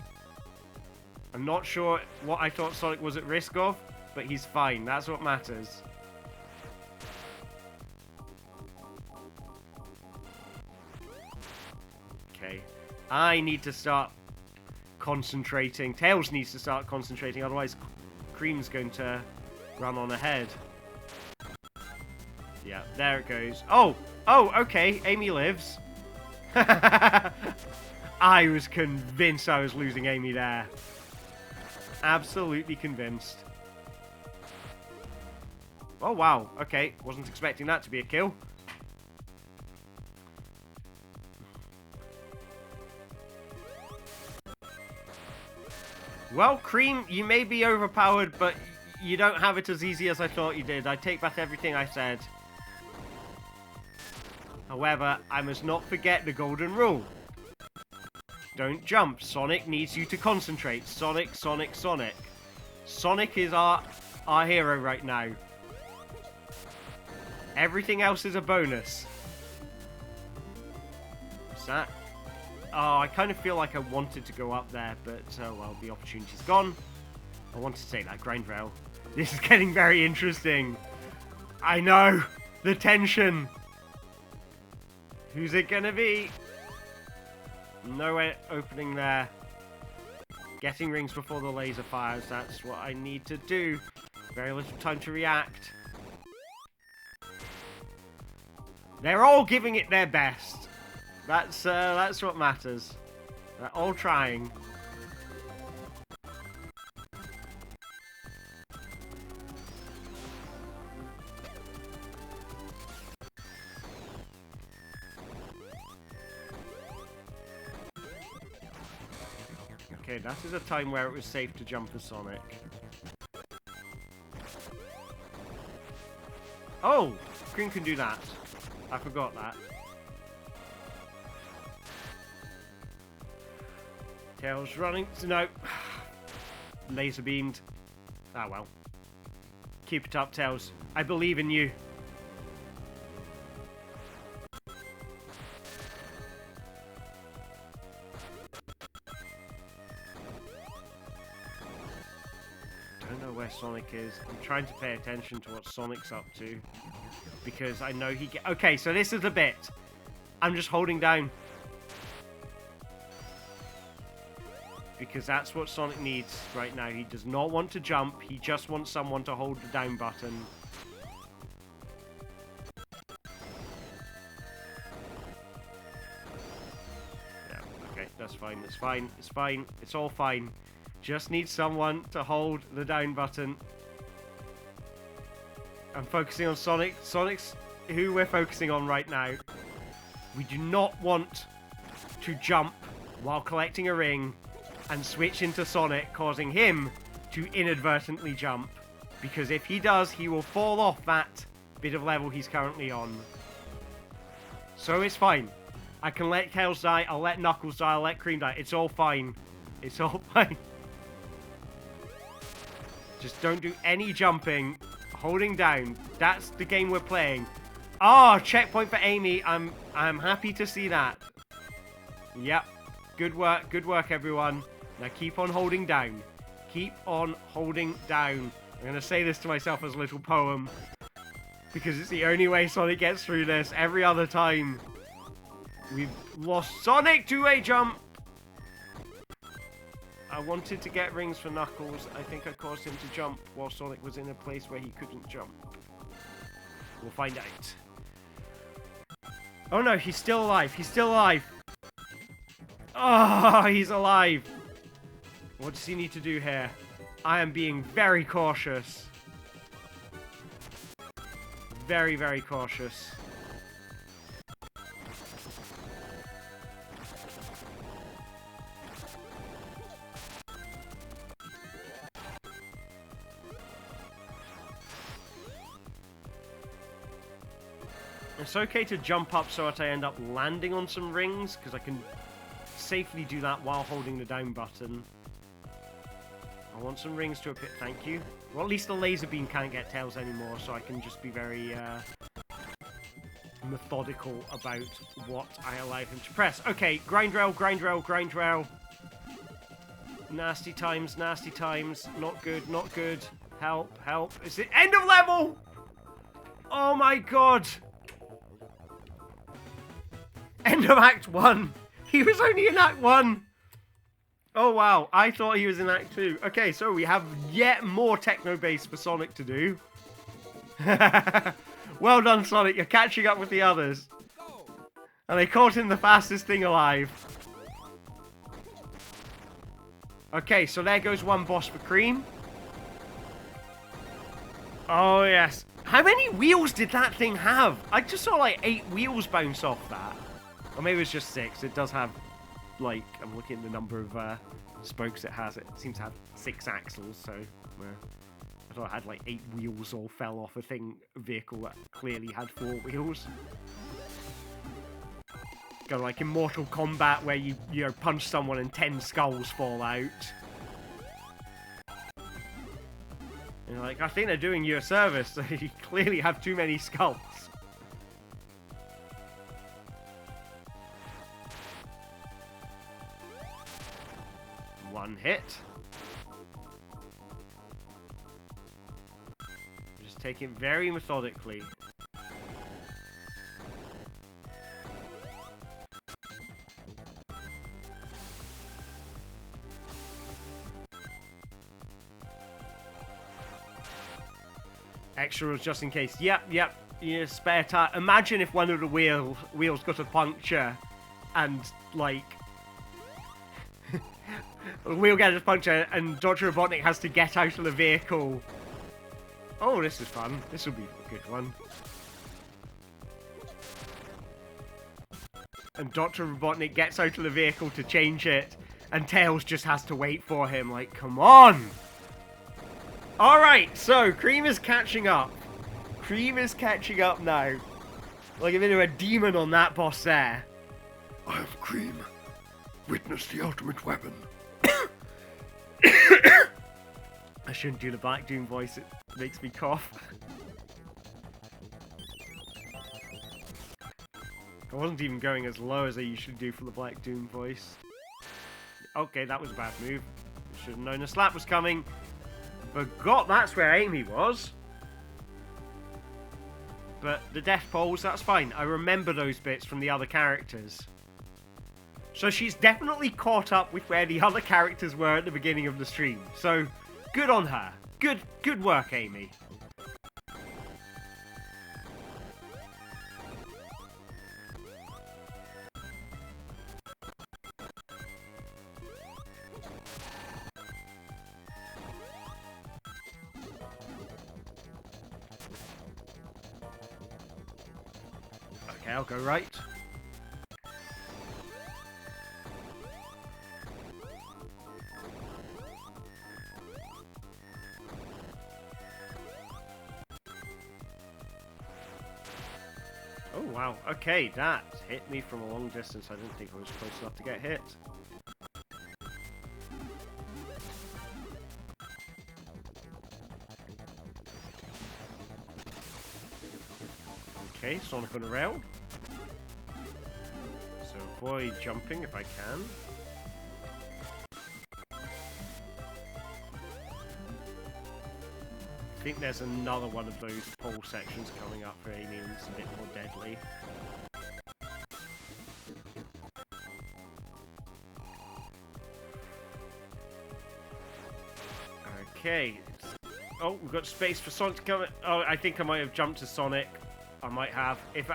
I'm not sure what I thought Sonic was at risk of, but he's fine. That's what matters. I need to start concentrating. Tails needs to start concentrating, otherwise Cream's going to run on ahead. Yeah, there it goes. Oh, okay, Amy lives. I was convinced I was losing Amy there. Absolutely convinced. Oh, wow. Okay, wasn't expecting that to be a kill. Well, Cream, you may be overpowered, but you don't have it as easy as I thought you did. I take back everything I said. However, I must not forget the golden rule. Don't jump. Sonic needs you to concentrate. Sonic, Sonic, Sonic. Sonic is our hero right now. Everything else is a bonus. What's that? Oh, I kind of feel like I wanted to go up there, but, well, the opportunity's gone. I wanted to take that grind rail. This is getting very interesting. I know. The tension. Who's it gonna be? No opening there. Getting rings before the laser fires. That's what I need to do. Very little time to react. They're all giving it their best. That's what matters. They're all trying. Okay, that is a time where it was safe to jump for Sonic. Oh! Cream can do that. I forgot that. Tails running. No. Laser beamed. Ah, well. Keep it up, Tails. I believe in you. Don't know where Sonic is. I'm trying to pay attention to what Sonic's up to. Because I know he okay, so this is the bit. I'm just holding down. Because that's what Sonic needs right now. He does not want to jump. He just wants someone to hold the down button. Yeah, okay, that's fine. It's fine. It's fine. It's all fine. Just need someone to hold the down button. I'm focusing on Sonic. Sonic's who we're focusing on right now. We do not want to jump while collecting a ring and switch into Sonic, causing him to inadvertently jump. Because if he does, he will fall off that bit of level he's currently on. So it's fine. I can let Tails die, I'll let Knuckles die, I'll let Cream die. It's all fine. It's all fine. Just don't do any jumping. Holding down. That's the game we're playing. Ah, checkpoint for Amy. I'm happy to see that. Yep. Good work, everyone. Now keep on holding down. Keep on holding down. I'm going to say this to myself as a little poem. Because it's the only way Sonic gets through this. Every other time, we've lost Sonic to a jump. I wanted to get rings for Knuckles. I think I caused him to jump while Sonic was in a place where he couldn't jump. We'll find out. Oh no, he's still alive. He's still alive. Oh, he's alive. What does he need to do here? I am being very cautious. Very, very cautious. It's okay to jump up so that I end up landing on some rings, because I can safely do that while holding the down button. I want some rings to appear. Thank you. Well, at least the laser beam can't get Tails anymore, so I can just be very methodical about what I allow him to press. Okay, grind rail, grind rail, grind rail. Nasty times, nasty times. Not good, not good. Help, help. Is it end of level? Oh my god. End of Act 1. He was only in Act 1. Oh, wow. I thought he was in Act 2. Okay, so we have yet more techno bass for Sonic to do. Well done, Sonic. You're catching up with the others. And they caught him the fastest thing alive. Okay, so there goes one boss for Cream. Oh, yes. How many wheels did that thing have? I just saw like 8 wheels bounce off that. Or maybe it was just 6. It does have, like, I'm looking at the number of spokes it has. It seems to have 6 axles, so I thought it had like 8 wheels all fell off a vehicle that clearly had 4 wheels. Kind of like in Mortal Kombat where you punch someone and 10 skulls fall out. And you're like, I think they're doing you a service. You clearly have too many skulls. One hit. Just take it very methodically. Extras just in case. Yep. You know, spare tire. Imagine if one of the wheels got a puncture, and like the wheel gets a puncture, and Dr. Robotnik has to get out of the vehicle. Oh, this is fun. This will be a good one. And Dr. Robotnik gets out of the vehicle to change it, and Tails just has to wait for him. Like, come on! Alright, so Cream is catching up. Cream is catching up now. Like a bit of a demon on that boss there. I am Cream. Witness the ultimate weapon. I shouldn't do the Black Doom voice, it makes me cough. I wasn't even going as low as I usually do for the Black Doom voice. Okay, that was a bad move. Should have known a slap was coming. Forgot that's where Amy was. But the death poles, that's fine. I remember those bits from the other characters. So she's definitely caught up with where the other characters were at the beginning of the stream. So, good on her. Good work, Amy. Okay, I'll go right. Oh wow, okay, that hit me from a long distance. I didn't think I was close enough to get hit. Okay, Sonic on the rail. So avoid jumping if I can. I think there's another one of those pole sections coming up for Amy and it's a bit more deadly. Okay. Oh, we've got space for Sonic to come. Oh, I think I might have jumped to Sonic. I might have. If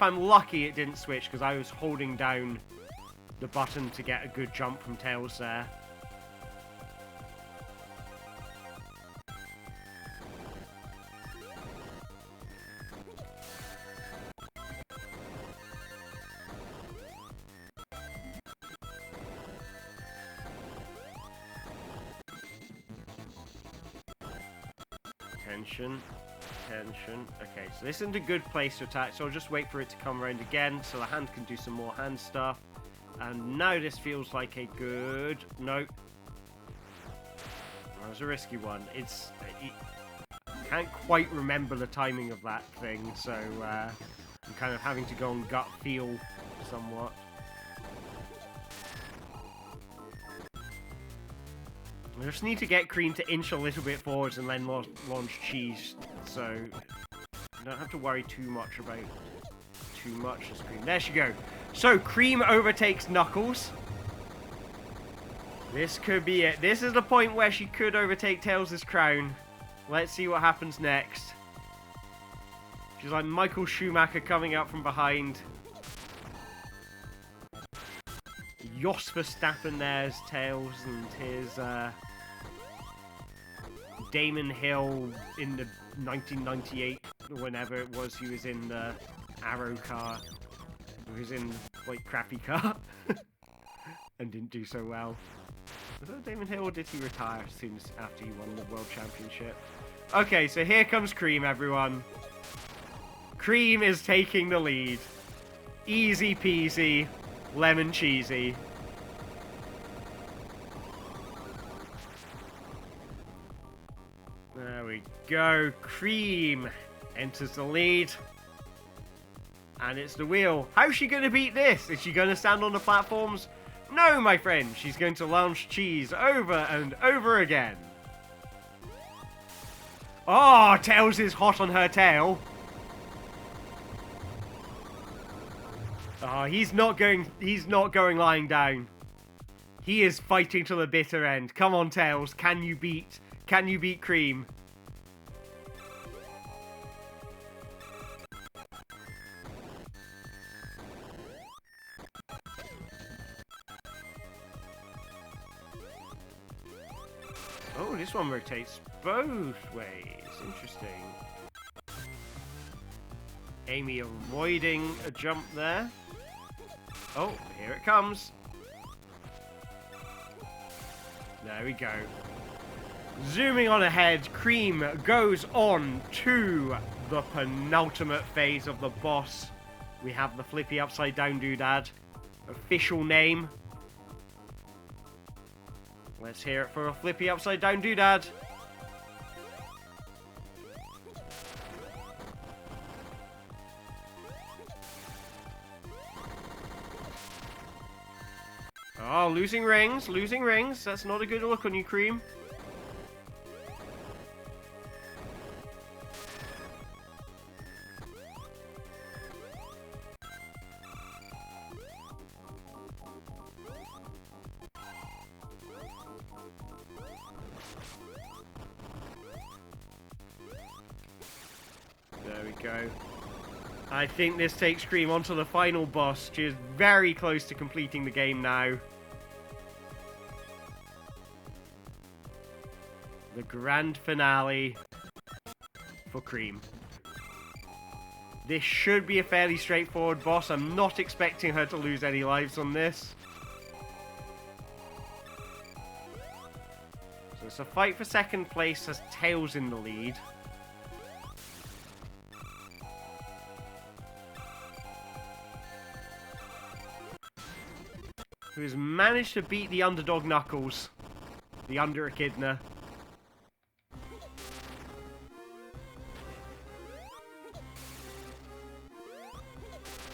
I'm lucky, it didn't switch because I was holding down the button to get a good jump from Tails there. Tension. Okay, so this isn't a good place to attack, so I'll just wait for it to come around again so the hand can do some more hand stuff. And now this feels like a good... Nope. That was a risky one. I can't quite remember the timing of that thing, so I'm kind of having to go on gut feel somewhat. I just need to get Cream to inch a little bit forwards and then launch Cheese, so I don't have to worry too much about too much to Cream. There she go. So, Cream overtakes Knuckles. This could be it. This is the point where she could overtake Tails' crown. Let's see what happens next. She's like Michael Schumacher coming up from behind. Jos Verstappen there's Tails, and his Damon Hill in the 1998, whenever it was, he was in the Arrow car. He was in, like, crappy car. And didn't do so well. Was that Damon Hill, or did he retire as soon as after he won the World Championship? Okay, so here comes Cream, everyone. Cream is taking the lead. Easy peasy, lemon cheesy. There we go. Cream enters the lead. And it's the wheel. How's she going to beat this? Is she going to stand on the platforms? No, my friend. She's going to launch cheese over and over again. Oh, Tails is hot on her tail. Oh, he's not going lying down. He is fighting to the bitter end. Come on, Tails. Can you beat Cream? Oh, this one rotates both ways. Interesting. Amy avoiding a jump there. Oh, here it comes. There we go. Zooming on ahead, Cream goes on to the penultimate phase of the boss. We have the Flippy Upside Down Doodad. Official name. Let's hear it for a Flippy Upside Down Doodad. Oh, losing rings, losing rings. That's not a good look on you, Cream. There we go. I think this takes Cream onto the final boss. She is very close to completing the game now. The grand finale for Cream. This should be a fairly straightforward boss. I'm not expecting her to lose any lives on this. So it's a fight for second place as Tails in the lead. Who has managed to beat the underdog Knuckles. The Under-Echidna.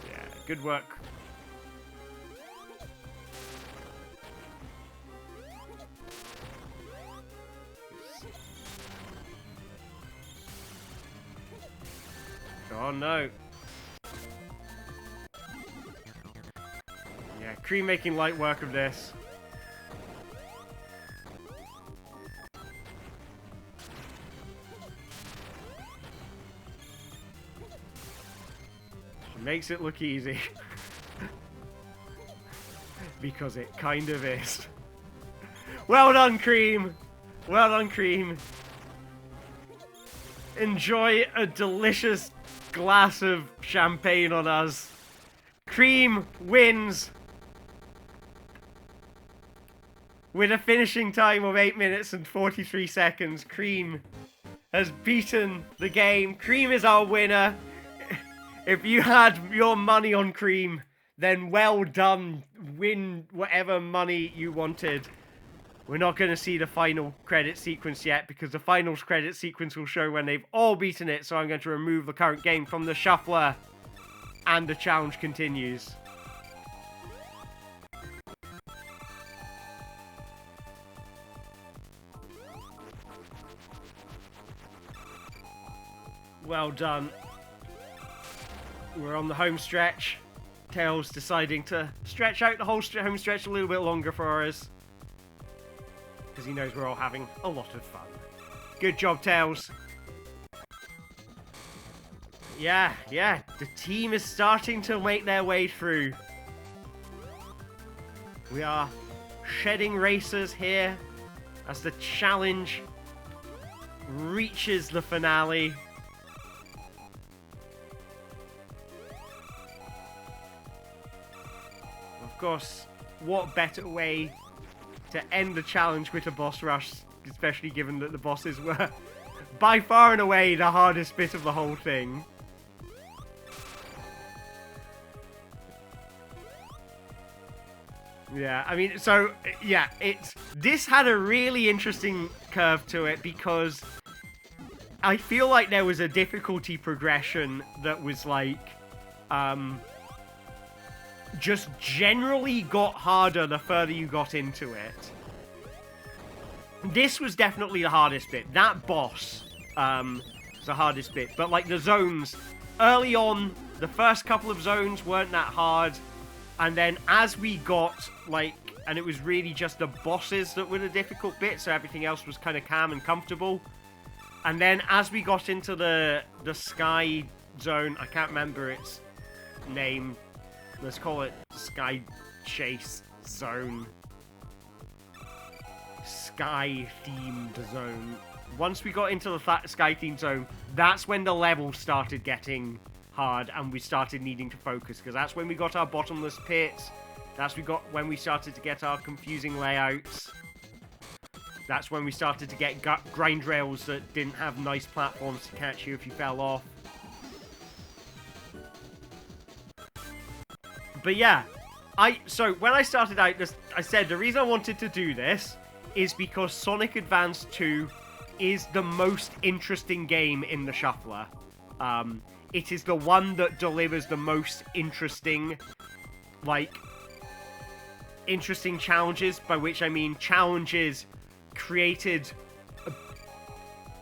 Yeah, good work. Oh no. Yeah, Cream making light work of this. She makes it look easy. Because it kind of is. Well done, Cream! Well done, Cream. Enjoy a delicious glass of champagne on us. Cream wins with a finishing time of 8 minutes and 43 seconds. Cream has beaten the game. Cream is our winner. If you had your money on Cream, then well done. Win whatever money you wanted. We're not going to see the final credit sequence yet, because the final credit sequence will show when they've all beaten it. So I'm going to remove the current game from the shuffler. And the challenge continues. Well done. we're on the home stretch. Tails deciding to stretch out the whole home stretch a little bit longer for us. Because he knows we're all having a lot of fun. Good job, Tails. Yeah, the team is starting to make their way through. We are shedding racers here as the challenge reaches the finale. Of course, what better way to end the challenge with a boss rush, especially given that the bosses were by far and away the hardest bit of the whole thing. Yeah, I mean, so, yeah, this had a really interesting curve to it because I feel like there was a difficulty progression that was like, just generally got harder the further you got into it. This was definitely the hardest bit. That boss, was the hardest bit. But, like, the zones, early on, the first couple of zones weren't that hard. And then as we got, like, and it was really just the bosses that were the difficult bit, so everything else was kind of calm and comfortable. And then as we got into the sky zone, I can't remember its name. Let's call it Sky Chase Zone. Sky-themed zone. Once we got into the sky-themed zone, that's when the levels started getting hard and we started needing to focus, because that's when we got our bottomless pits. That's when we started to get our confusing layouts. That's when we started to get grind rails that didn't have nice platforms to catch you if you fell off. But yeah, so when I started out this, I said the reason I wanted to do this is because Sonic Advance 2 is the most interesting game in the Shuffler. It is the one that delivers the most interesting, like, interesting challenges, by which I mean challenges created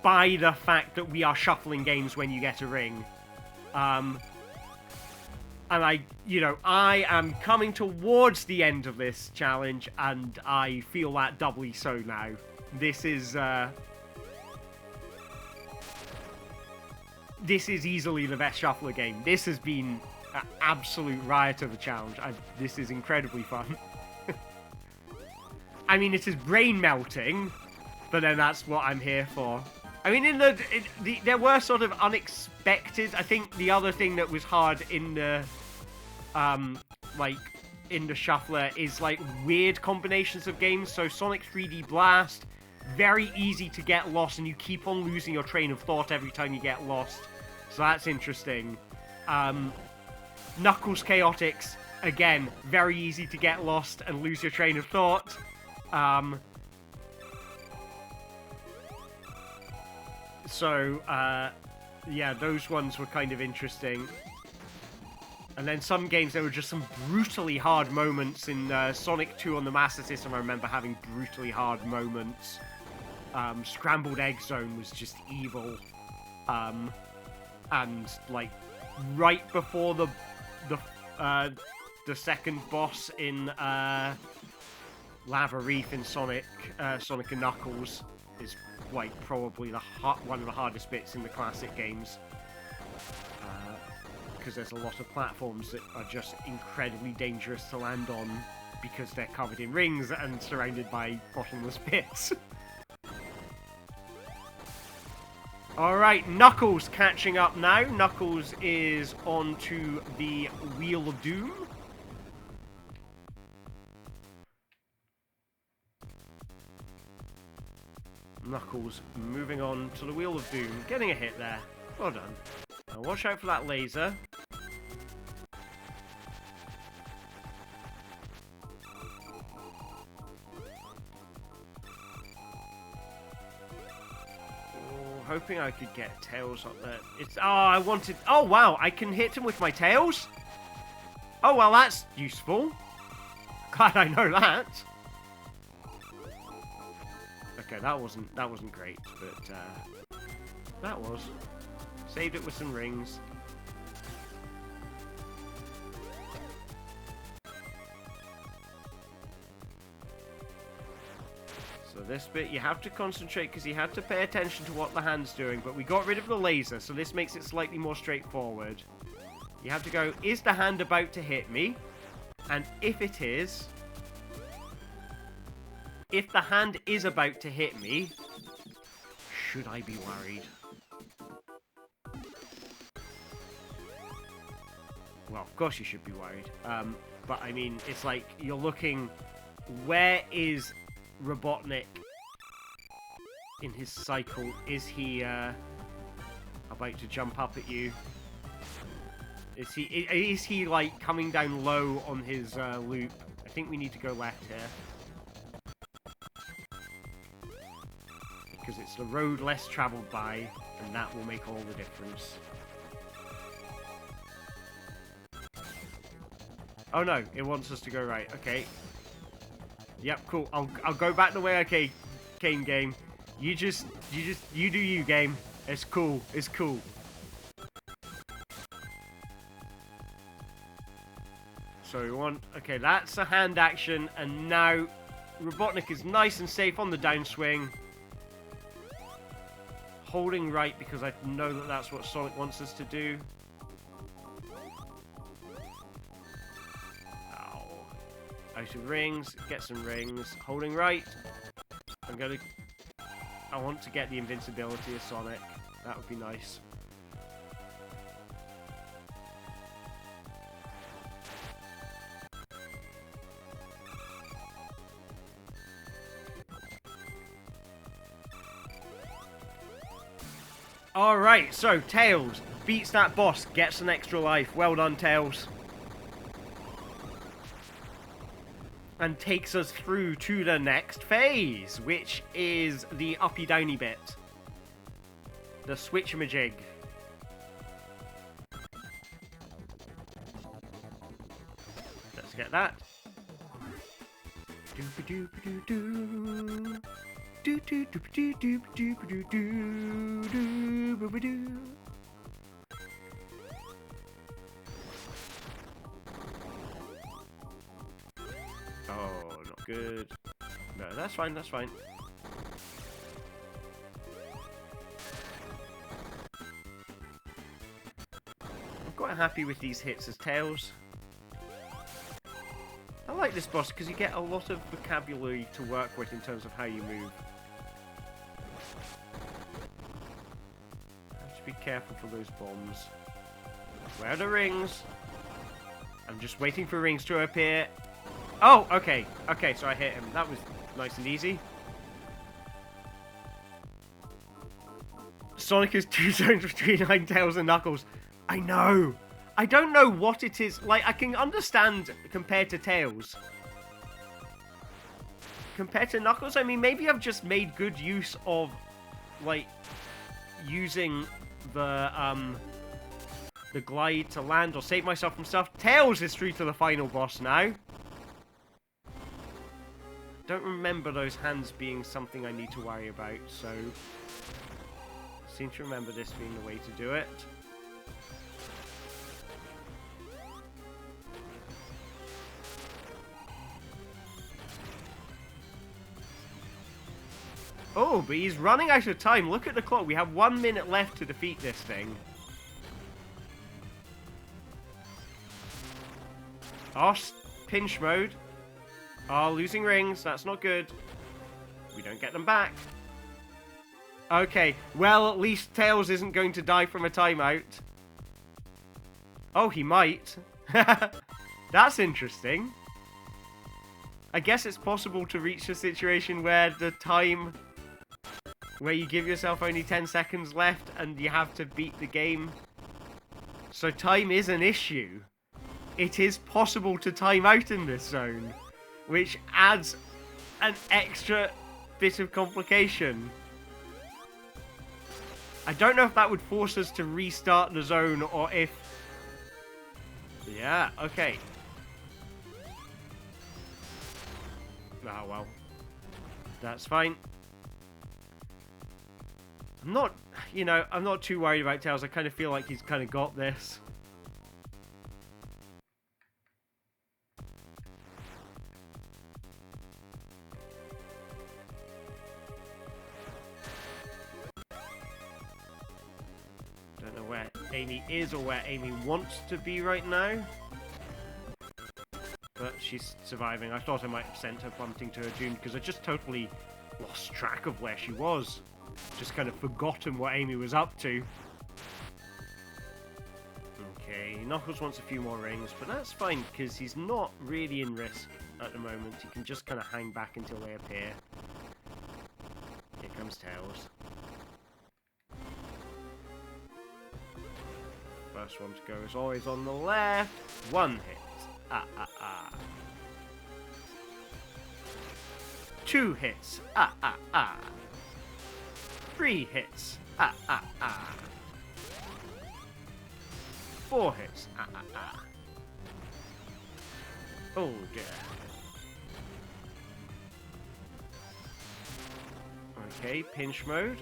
by the fact that we are shuffling games when you get a ring. And I am coming towards the end of this challenge, and I feel that doubly so now. This is easily the best shuffler game. This has been an absolute riot of a challenge. This is incredibly fun. I mean, it is brain-melting, but then that's what I'm here for. I mean, there were sort of unexpected... I think the other thing that was hard in the... in the Shuffler is, like, weird combinations of games. So Sonic 3D Blast, very easy to get lost, and you keep on losing your train of thought every time you get lost. So that's interesting. Knuckles Chaotix, again, very easy to get lost and lose your train of thought. Yeah, those ones were kind of interesting. And then some games, there were just some brutally hard moments. In Sonic 2 on the Master System, I remember having brutally hard moments. Scrambled Egg Zone was just evil. And, like, right before the second boss in Lava Reef in Sonic and Knuckles is, like, probably one of the hardest bits in the classic games. Because there's a lot of platforms that are just incredibly dangerous to land on because they're covered in rings and surrounded by bottomless pits. Alright, Knuckles catching up now. Knuckles is on to the Wheel of Doom. Knuckles moving on to the Wheel of Doom. Getting a hit there. Well done. Now watch out for that laser. Hoping I could get Tails up there. Oh wow, I can hit him with my tails? Oh well, that's useful. Glad I know that. Okay, that wasn't great, but that was. Saved it with some rings. this bit you have to concentrate because you have to pay attention to what the hand's doing, but we got rid of the laser, so this makes it slightly more straightforward. You have to go, is the hand about to hit me? And if it is, if the hand is about to hit me, should I be worried? Well, of course you should be worried. But I mean, it's like you're looking, where is Robotnik in his cycle? Is he about to jump up at you? Is he like coming down low on his loop? I think we need to go left here. Because it's the road less traveled by, and that will make all the difference. Oh no, it wants us to go right. Okay. Yep, cool. I'll go back the way I came, game. You do you, game. It's cool. It's cool. So we want... Okay, that's a hand action, and now Robotnik is nice and safe on the downswing. Holding right because I know that that's what Sonic wants us to do. Ow. Out of rings. Get some rings. Holding right. I want to get the invincibility of Sonic. That would be nice. Alright, so Tails beats that boss, gets an extra life. Well done, Tails. And takes us through to the next phase, which is the uppy-downy bit. The switchamajig. Let's get that. Doop-a-doop-a-doo-doo. Oh, not good. No, that's fine, that's fine. I'm quite happy with these hits as Tails. I like this boss because you get a lot of vocabulary to work with in terms of how you move. Have to be careful for those bombs. Where are the rings? I'm just waiting for rings to appear. Oh, okay. Okay, so I hit him. That was nice and easy. Sonic is 2 zones between Tails and Knuckles. I know. I don't know what it is. Like, I can understand compared to Tails. Compared to Knuckles, I mean, maybe I've just made good use of, like, using the glide to land or save myself from stuff. Tails is through to the final boss now. Don't remember those hands being something I need to worry about, so... seem to remember this being the way to do it. Oh, but he's running out of time. Look at the clock. We have 1 minute left to defeat this thing. Oh, pinch mode. Oh, losing rings. That's not good. We don't get them back. Okay, well, at least Tails isn't going to die from a timeout. Oh, he might. That's interesting. I guess it's possible to reach a situation where the time... where you give yourself only 10 seconds left and you have to beat the game. So time is an issue. It is possible to time out in this zone, which adds an extra bit of complication. I don't know if that would force us to restart the zone or if... yeah, okay. Oh, well. That's fine. I'm not, you know, I'm not too worried about Tails. I kind of feel like he's kind of got this. Amy is or where Amy wants to be right now. But she's surviving. I thought I might have sent her plummeting to her doom because I just totally lost track of where she was. Just kind of forgotten what Amy was up to. Okay, Knuckles wants a few more rings, but that's fine because he's not really in risk at the moment. He can just kind of hang back until they appear. Here comes Tails. First one to go is always on the left. One hit. Ah, ah, ah. 2 hits. Ah, ah, ah. 3 hits. Ah, ah, ah. 4 hits. Ah, ah, ah. Oh, dear. Okay, pinch mode.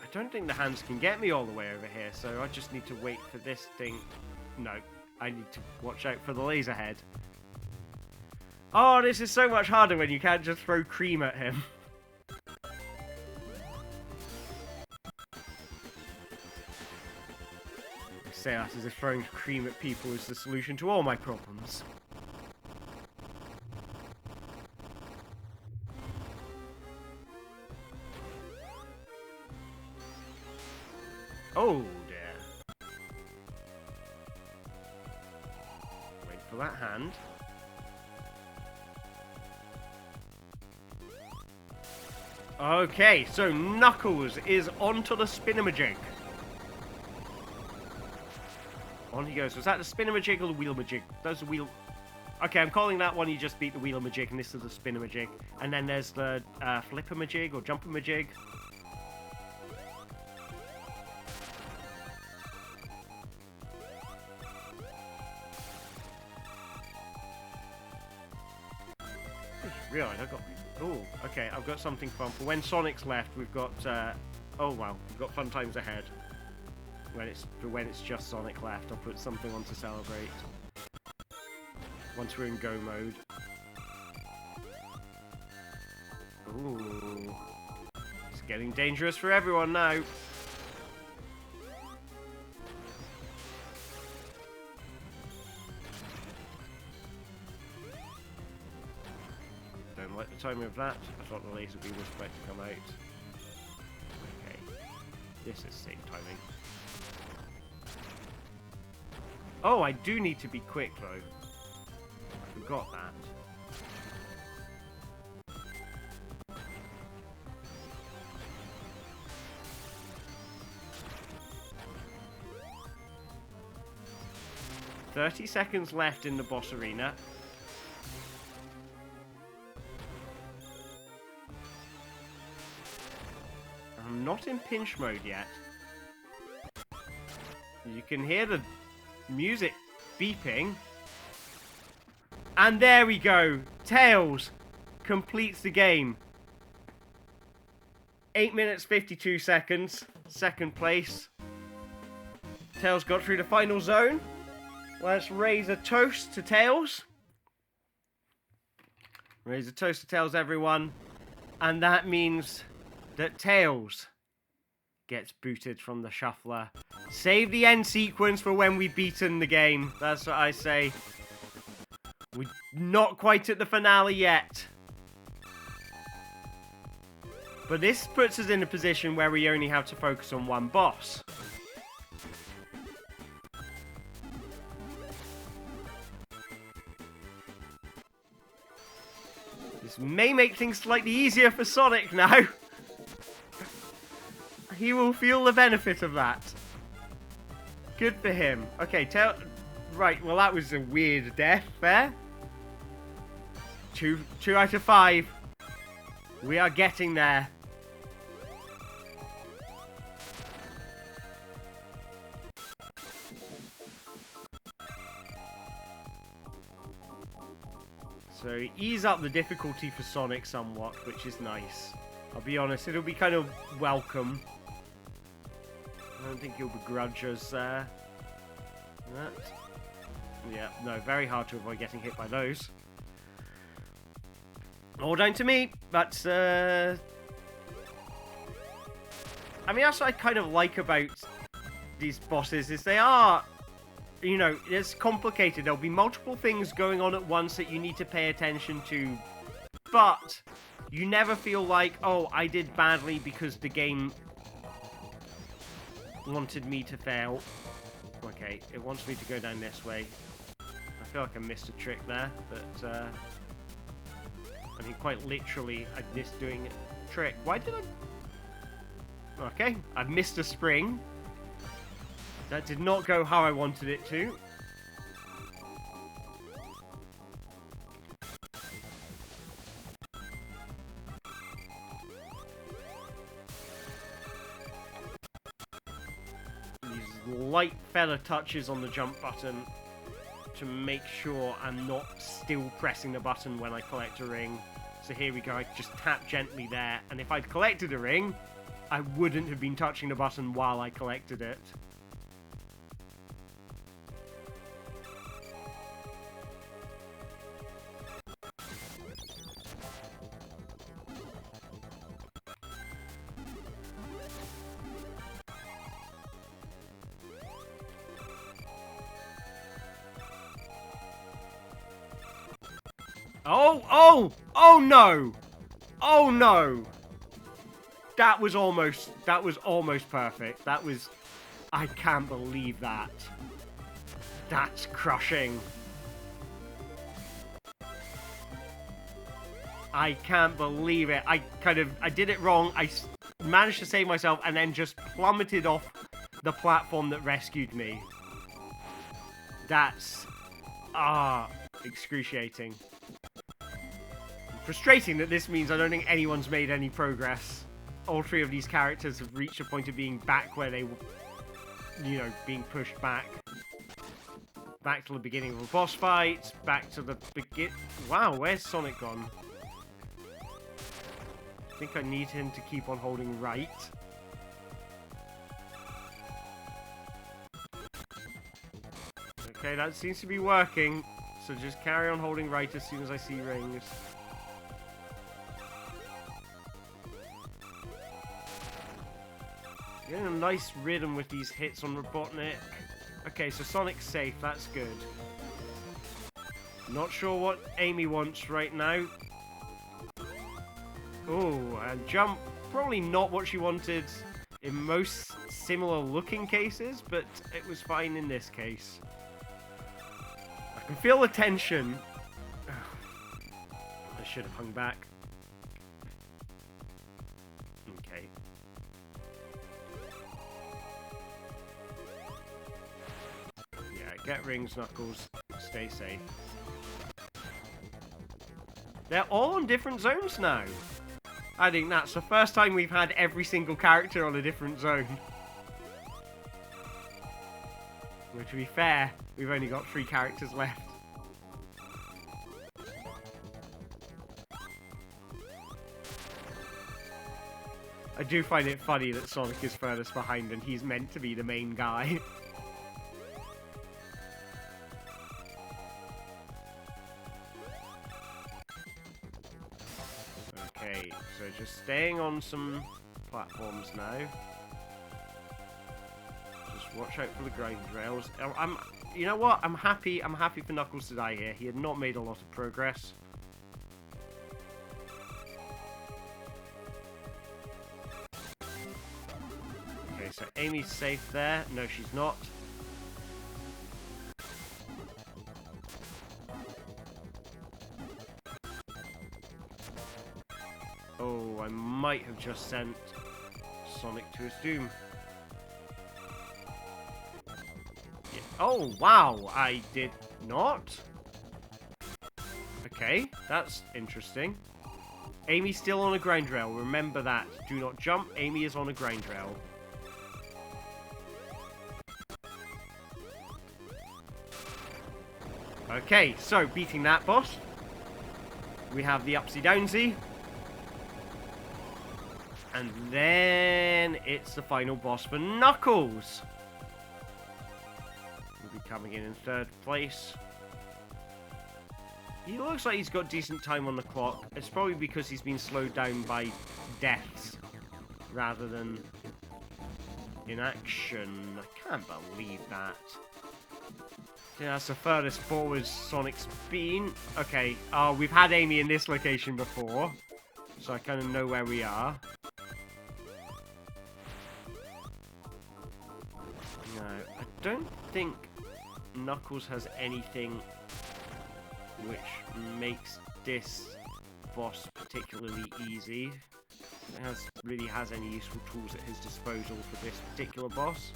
I don't think the hands can get me all the way over here, so I just need to wait for this thing. No, I need to watch out for the laser head. Oh, this is so much harder when you can't just throw cream at him. I say that as if throwing cream at people is the solution to all my problems. Oh dear. Wait for that hand. Okay, so Knuckles is onto the Spinamajig. On he goes. Was that the Spinamajig or the Wheelamajig? Those are wheel... Okay, I'm calling that one you just beat the Wheelamajig, and this is the Spinamajig. And then there's the Flippermajig or Jumpermajig. Realize I've got... Oh, okay, I've got something fun. For when Sonic's left, we've got... oh, wow, we've got fun times ahead. When it's just Sonic left, I'll put something on to celebrate. Once we're in go mode. Ooh. It's getting dangerous for everyone now. Don't like the timing of that. I thought the laser beam was about to come out. Okay. This is safe timing. Oh, I do need to be quick though. I forgot that. "30 seconds left in the boss arena. I'm not in pinch mode yet. You can hear the music beeping. And there we go. Tails completes the game. 8 minutes 52 seconds. Second place. Tails got through the final zone. Let's raise a toast to Tails. Raise a toast to Tails, everyone. And that means that Tails gets booted from the shuffler. Save the end sequence for when we've beaten the game. That's what I say. We're not quite at the finale yet. But this puts us in a position where we only have to focus on one boss. This may make things slightly easier for Sonic now. He will feel the benefit of that. Good for him. Okay, right, well that was a weird death there. 2 out of 5. We are getting there. So ease up the difficulty for Sonic somewhat, which is nice. I'll be honest, it'll be kind of welcome. I don't think he'll begrudge us there. Yeah, no, very hard to avoid getting hit by those. All down to me. That's I mean, that's what I kind of like about these bosses, is they are, you know, it's complicated. There'll be multiple things going on at once that you need to pay attention to, but you never feel like, oh, I did badly because the game wanted me to fail. Okay, it wants me to go down this way. I feel like I missed a trick there, but, I mean, quite literally, I missed doing a trick. Why did I... Okay, I missed a spring. That did not go how I wanted it to. These light feather touches on the jump button to make sure I'm not still pressing the button when I collect a ring. So here we go, I just tap gently there, and if I'd collected a ring, I wouldn't have been touching the button while I collected it. Oh no! Oh no! That was almost perfect. That was, I can't believe that. That's crushing. I can't believe it. I did it wrong. I managed to save myself and then just plummeted off the platform that rescued me. That's, excruciating. Frustrating that this means I don't think anyone's made any progress. All three of these characters have reached a point of being back where they were, you know, being pushed back. Back to the beginning of a boss fight, back to the begin... Wow, where's Sonic gone? I think I need him to keep on holding right. Okay, that seems to be working. So just carry on holding right as soon as I see rings. Getting a nice rhythm with these hits on Robotnik. Okay, so Sonic's safe, that's good. Not sure what Amy wants right now. Oh, and jump. Probably not what she wanted in most similar looking cases, but it was fine in this case. I can feel the tension. I should have hung back. Okay. Get rings, Knuckles. Stay safe. They're all on different zones now. I think that's the first time we've had every single character on a different zone. Which, to be fair, we've only got 3 characters left. I do find it funny that Sonic is furthest behind and he's meant to be the main guy. Okay, so just staying on some platforms now. Just watch out for the grind rails. You know what? I'm happy for Knuckles to die here. He had not made a lot of progress. Okay, so Amy's safe there. No, she's not. Oh, I might have just sent Sonic to his doom. Yeah. Oh, wow, I did not? Okay, that's interesting. Amy's still on a grind rail, remember that. Do not jump, Amy is on a grind rail. Okay, so beating that boss, we have the Upsy Downsy. And then it's the final boss for Knuckles. He'll be coming in 3rd place. He looks like he's got decent time on the clock. It's probably because he's been slowed down by deaths rather than in action. I can't believe that. Yeah, that's the furthest forward Sonic's been. Okay, we've had Amy in this location before, so I kind of know where we are. No, I don't think Knuckles has anything which makes this boss particularly easy. It really has any useful tools at his disposal for this particular boss.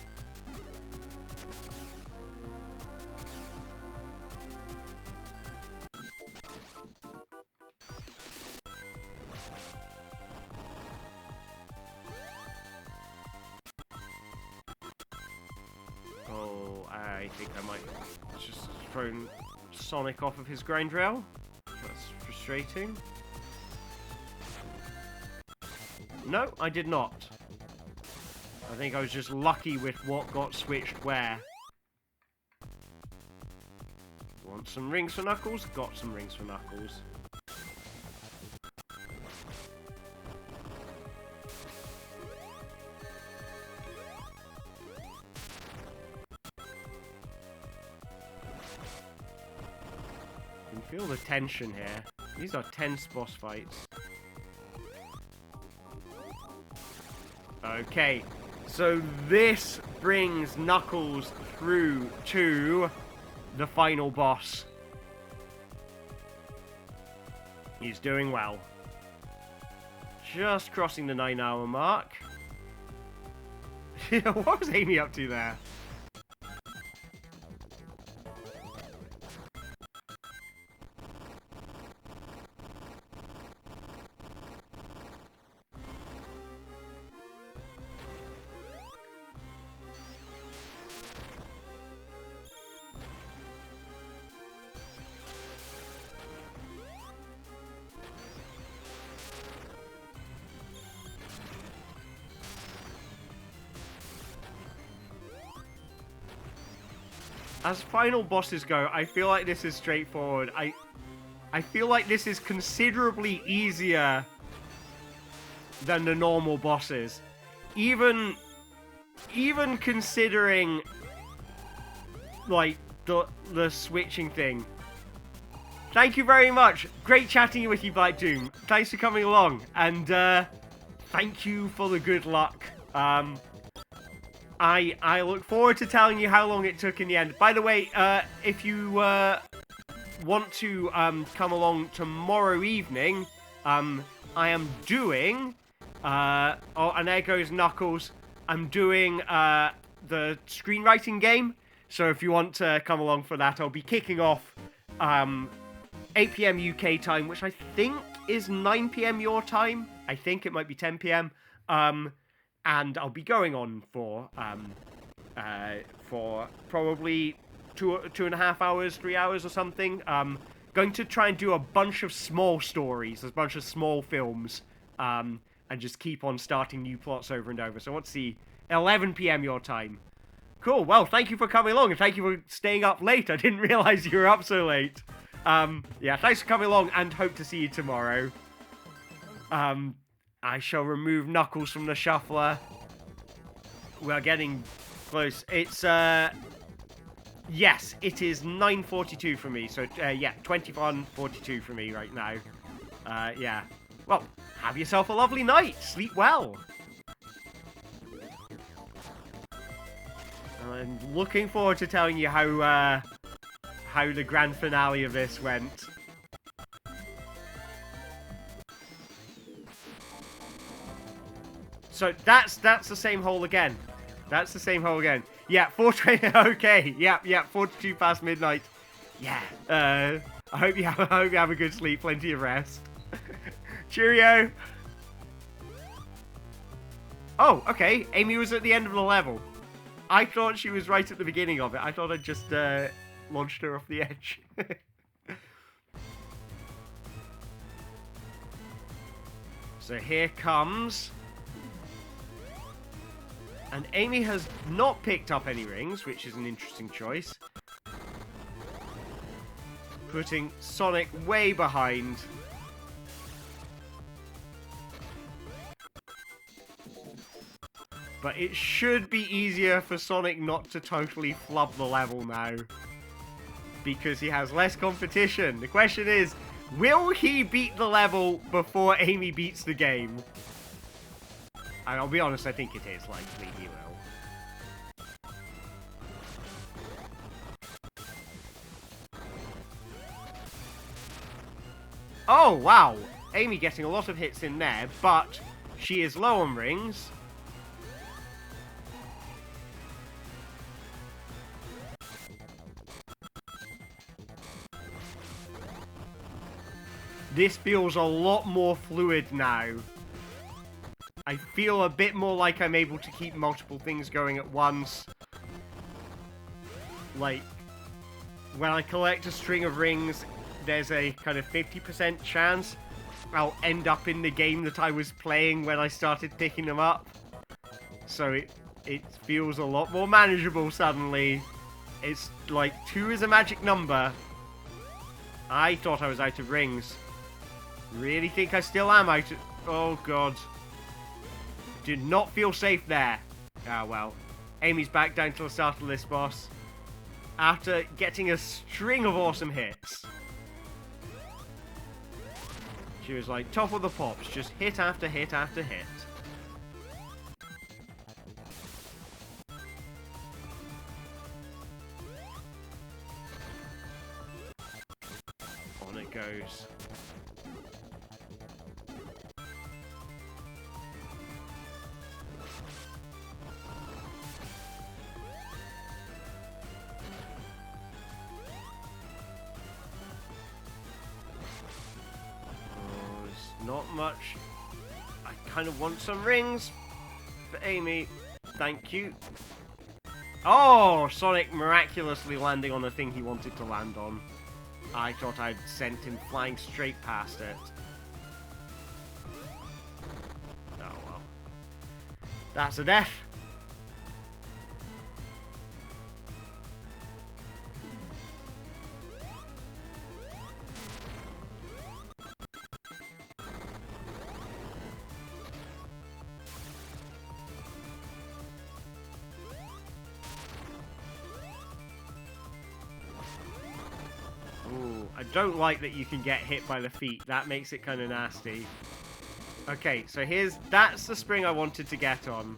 Oh, I think I might just thrown Sonic off of his grind rail. That's frustrating. No, I did not. I think I was just lucky with what got switched where. Want some rings for Knuckles? Got some rings for Knuckles. You can feel the tension here. These are tense boss fights. Okay, so this brings Knuckles through to the final boss. He's doing well. Just crossing the 9-hour mark. What was Amy up to there? As final bosses go, I feel like this is straightforward. I feel like this is considerably easier than the normal bosses. Even considering like the switching thing. Thank you very much. Great chatting with you, Black Doom. Thanks for coming along, and thank you for the good luck. I look forward to telling you how long it took in the end. By the way, if you want to come along tomorrow evening, I am doing... oh, and there goes Knuckles. I'm doing the screenwriting game. So if you want to come along for that, I'll be kicking off 8 PM UK time, which I think is 9 PM your time. I think it might be 10 PM. And I'll be going on for probably 2.5 hours, 3 hours or something. Going to try and do a bunch of small stories, a bunch of small films, and just keep on starting new plots over and over. So let's see, 11 PM your time. Cool, well, thank you for coming along, and thank you for staying up late. I didn't realize you were up so late. Yeah, thanks for coming along, and hope to see you tomorrow. I shall remove Knuckles from the shuffler. We're getting close. It's, yes, it is 9:42 for me. So, yeah, 21:42 for me right now. Yeah. Well, have yourself a lovely night. Sleep well. I'm looking forward to telling you how the grand finale of this went. So that's the same hole again. That's the same hole again. Yeah, 4:20. Okay. Yeah. 42 past midnight. Yeah. I hope you have a good sleep, plenty of rest. Cheerio. Oh, okay. Amy was at the end of the level. I thought she was right at the beginning of it. I thought I'd just launched her off the edge. So here comes... And Amy has not picked up any rings, which is an interesting choice. Putting Sonic way behind. But it should be easier for Sonic not to totally flub the level now. Because he has less competition. The question is, will he beat the level before Amy beats the game? And I'll be honest, I think it is likely he will. Oh, wow! Amy getting a lot of hits in there, but she is low on rings. This feels a lot more fluid now. I feel a bit more like I'm able to keep multiple things going at once. Like, when I collect a string of rings, there's a kind of 50% chance I'll end up in the game that I was playing when I started picking them up. So it feels a lot more manageable suddenly. It's like 2 is a magic number. I thought I was out of rings. Really think I still am out of... Oh, God. Did not feel safe there. Ah, well. Amy's back down to the start of this boss. After getting a string of awesome hits. She was like top of the pops, just hit after hit after hit. On it goes. Not much. I kind of want some rings for Amy. Thank you. Oh, Sonic miraculously landing on the thing he wanted to land on. I thought I'd sent him flying straight past it. Oh well. That's a death. I don't like that you can get hit by the feet. That makes it kind of nasty. Okay, so that's the spring I wanted to get on.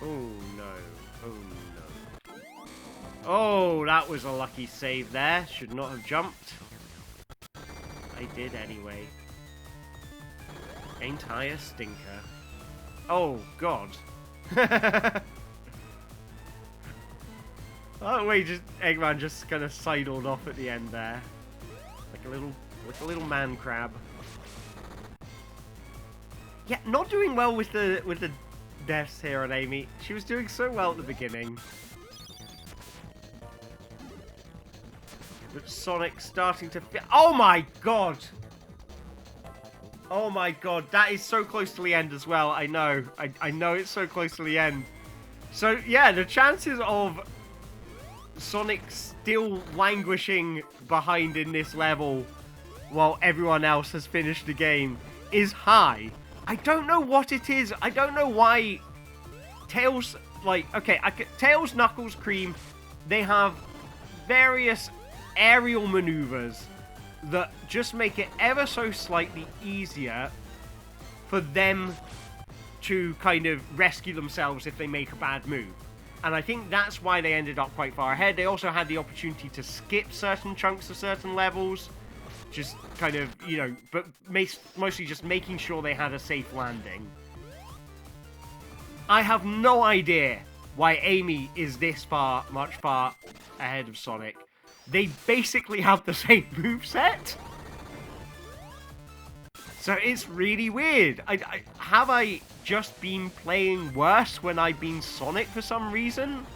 Oh no, oh no. Oh, that was a lucky save there. Should not have jumped. I did anyway. Ain't I a stinker? Oh, God. Oh, wait, Eggman just kind of sidled off at the end there. Like a little man crab. Yeah, not doing well with the deaths here on Amy. She was doing so well at the beginning. But Sonic starting to... Oh my God! Oh my God, that is so close to the end as well. I know. I know it's so close to the end. So, yeah, the chances of Sonic still languishing behind in this level while everyone else has finished the game is high. I don't know what it is. I don't know why Tails, like, okay, Tails, Knuckles, Cream, they have various aerial maneuvers that just make it ever so slightly easier for them to kind of rescue themselves if they make a bad move. And I think that's why they ended up quite far ahead. They also had the opportunity to skip certain chunks of certain levels, just kind of, you know, but mostly just making sure they had a safe landing. I have no idea why Amy is this much far ahead of Sonic. They basically have the same moveset. So it's really weird. Have I just been playing worse when I've been Sonic for some reason?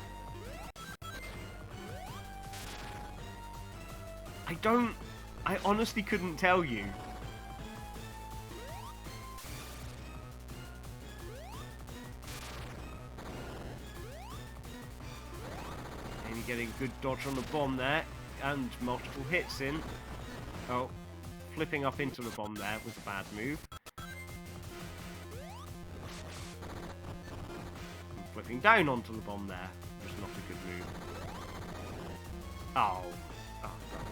I honestly couldn't tell you. Amy getting a good dodge on the bomb there, and multiple hits in. Oh, flipping up into the bomb there was a bad move. And flipping down onto the bomb there was not a good move. Oh,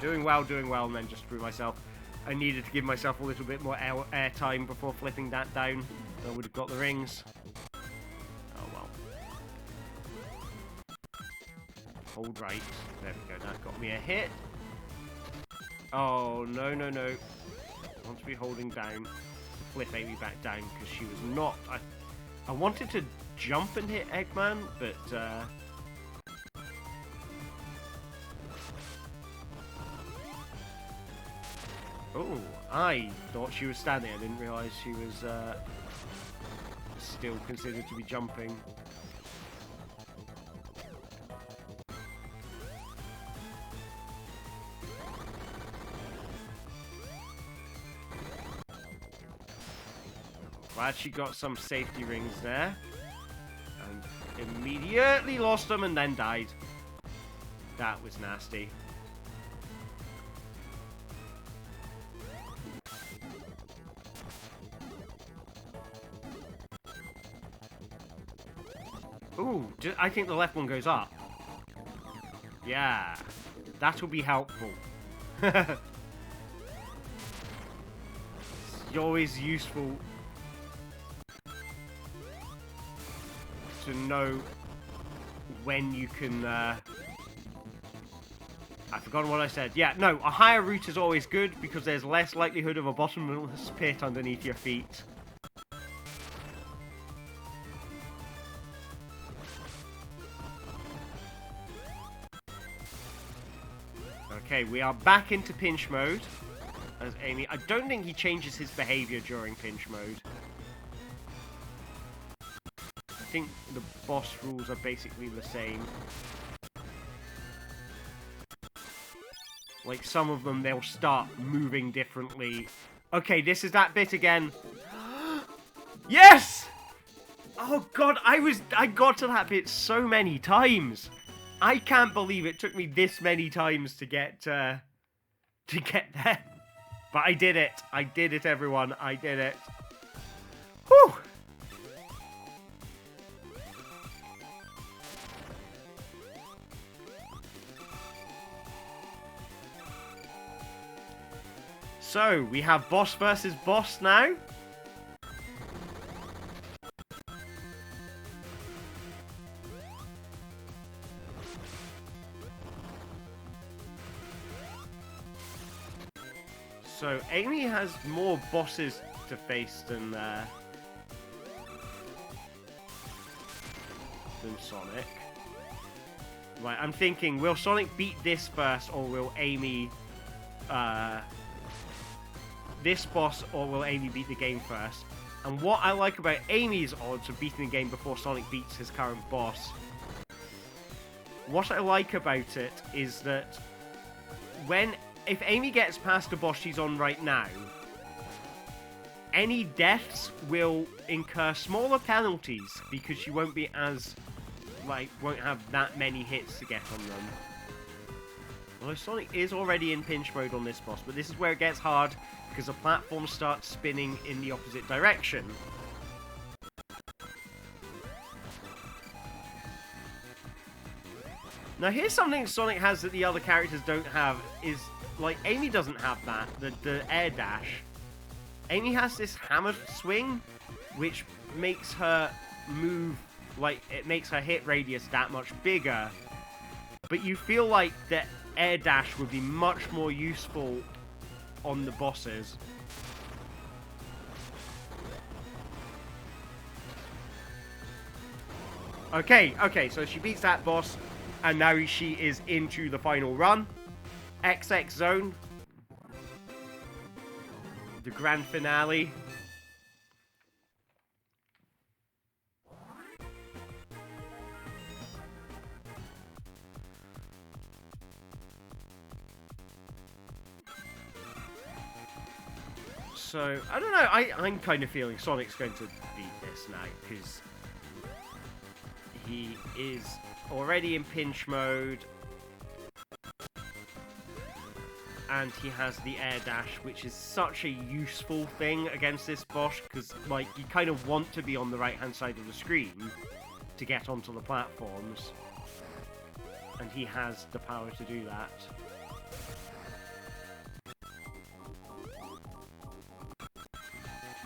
doing well, and then just threw myself. I needed to give myself a little bit more air time before flipping that down. I would have got the rings. Oh well. Hold right. There we go. That got me a hit. Oh, no. I want to be holding down. Flip Amy back down because she was not... I wanted to jump and hit Eggman, but... Oh, I thought she was standing. I didn't realise she was still considered to be jumping. Glad she got some safety rings there. And immediately lost them and then died. That was nasty. Ooh, I think the left one goes up. Yeah, that will be helpful. It's always useful to know when you can... I've forgotten what I said. Yeah, no, a higher route is always good because there's less likelihood of a bottomless pit underneath your feet. Okay, we are back into pinch mode as Amy. I don't think he changes his behavior during pinch mode. I think the boss rules are basically the same. Like, some of them, they'll start moving differently. Okay, this is that bit again. Yes! Oh god, I got to that bit so many times. I can't believe it took me this many times to get there. But I did it. I did it, everyone. I did it. Whew! So, we have boss versus boss now. So, Amy has more bosses to face than Sonic. Right, I'm thinking, will Sonic beat this first, or will Amy... this boss, or will Amy beat the game first? And what I like about Amy's odds of beating the game before Sonic beats his current boss... What I like about it is that if Amy gets past the boss she's on right now, any deaths will incur smaller penalties because she won't be as, won't have that many hits to get on them. Although Sonic is already in pinch mode on this boss, but this is where it gets hard because the platform starts spinning in the opposite direction. Now here's something Sonic has that the other characters don't have, is, like, Amy doesn't have that, the air dash. Amy has this hammer swing, which makes her move, like, it makes her hit radius that much bigger. But you feel like the air dash would be much more useful on the bosses. Okay, so she beats that boss, and now she is into the final run. XX Zone. The grand finale. So, I don't know, I'm kind of feeling Sonic's going to beat this now, because he is already in pinch mode. and he has the air dash, which is such a useful thing against this boss, because, like, you kind of want to be on the right-hand side of the screen to get onto the platforms. And he has the power to do that.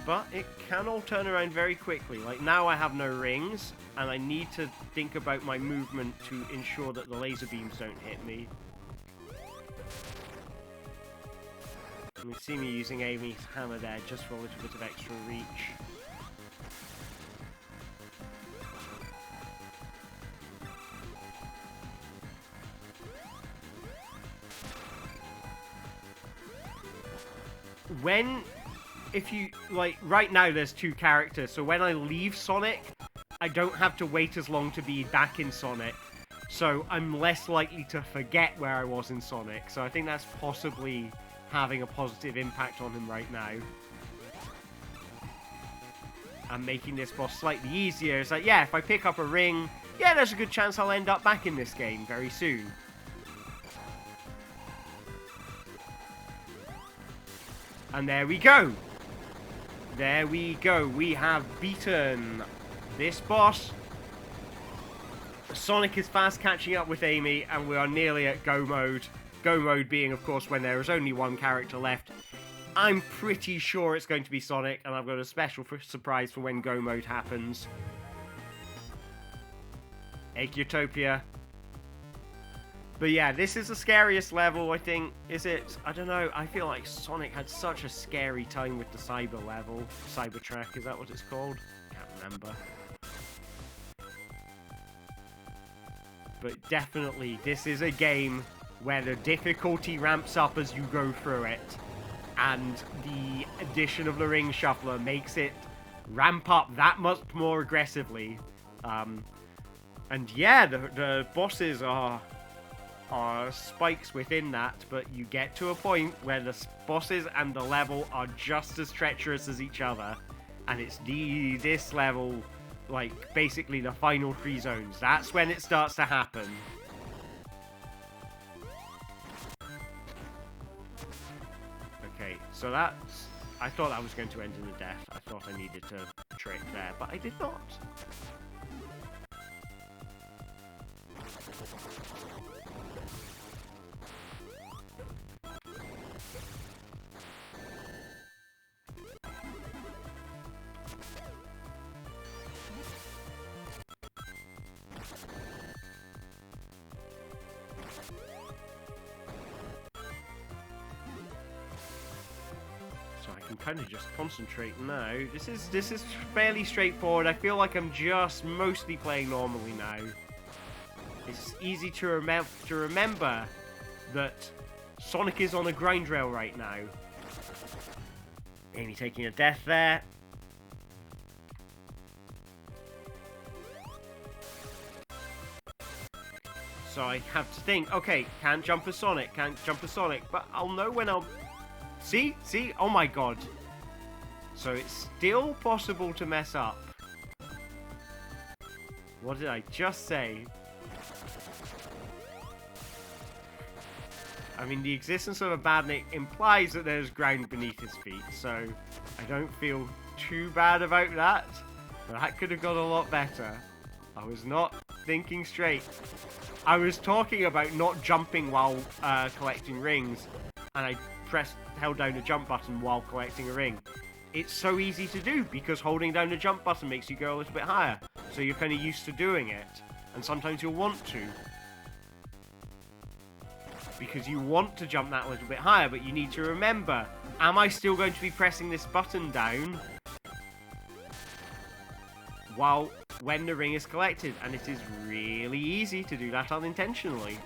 But it can all turn around very quickly. Like, now I have no rings, and I need to think about my movement to ensure that the laser beams don't hit me. And you see me using Amy's hammer there just for a little bit of extra reach. If you, like, right now there's two characters, so when I leave Sonic, I don't have to wait as long to be back in Sonic. So I'm less likely to forget where I was in Sonic, so I think that's possibly having a positive impact on him right now. And making this boss slightly easier. It's like, yeah, if I pick up a ring, yeah, there's a good chance I'll end up back in this game very soon. And there we go. There we go. We have beaten this boss. Sonic is fast catching up with Amy, and we are nearly at Go Mode. Go Mode being, of course, when there is only one character left. I'm pretty sure it's going to be Sonic, and I've got a special surprise for when Go Mode happens. Egg-utopia. But yeah, this is the scariest level, I think. Is it? I don't know. I feel like Sonic had such a scary time with the Cyber level. Cyber Track, is that what it's called? Can't remember. But definitely, this is a game where the difficulty ramps up as you go through it. And the addition of the Ring Shuffler makes it ramp up that much more aggressively. And yeah, the bosses are spikes within that, but you get to a point where the bosses and the level are just as treacherous as each other, and it's this level, like, basically the final 3 zones. That's when it starts to happen. Okay, so that's... I thought that was going to end in a death. I thought I needed to trick there, but I did not. Kind of just concentrate now. This is fairly straightforward. I feel like I'm just mostly playing normally now. It's easy to remember that Sonic is on a grind rail right now. Amy taking a death there. So I have to think, okay, can't jump as Sonic, but I'll know when I'll... See? Oh my god. So it's still possible to mess up. What did I just say? I mean, the existence of a Badnik implies that there's ground beneath his feet, so I don't feel too bad about that. But that could have got a lot better. I was not thinking straight. I was talking about not jumping while collecting rings, and I held down the jump button while collecting a ring. It's so easy to do because holding down the jump button makes you go a little bit higher. So you're kind of used to doing it. And sometimes you'll want to. Because you want to jump that little bit higher, but you need to remember, am I still going to be pressing this button down when the ring is collected? And it is really easy to do that unintentionally.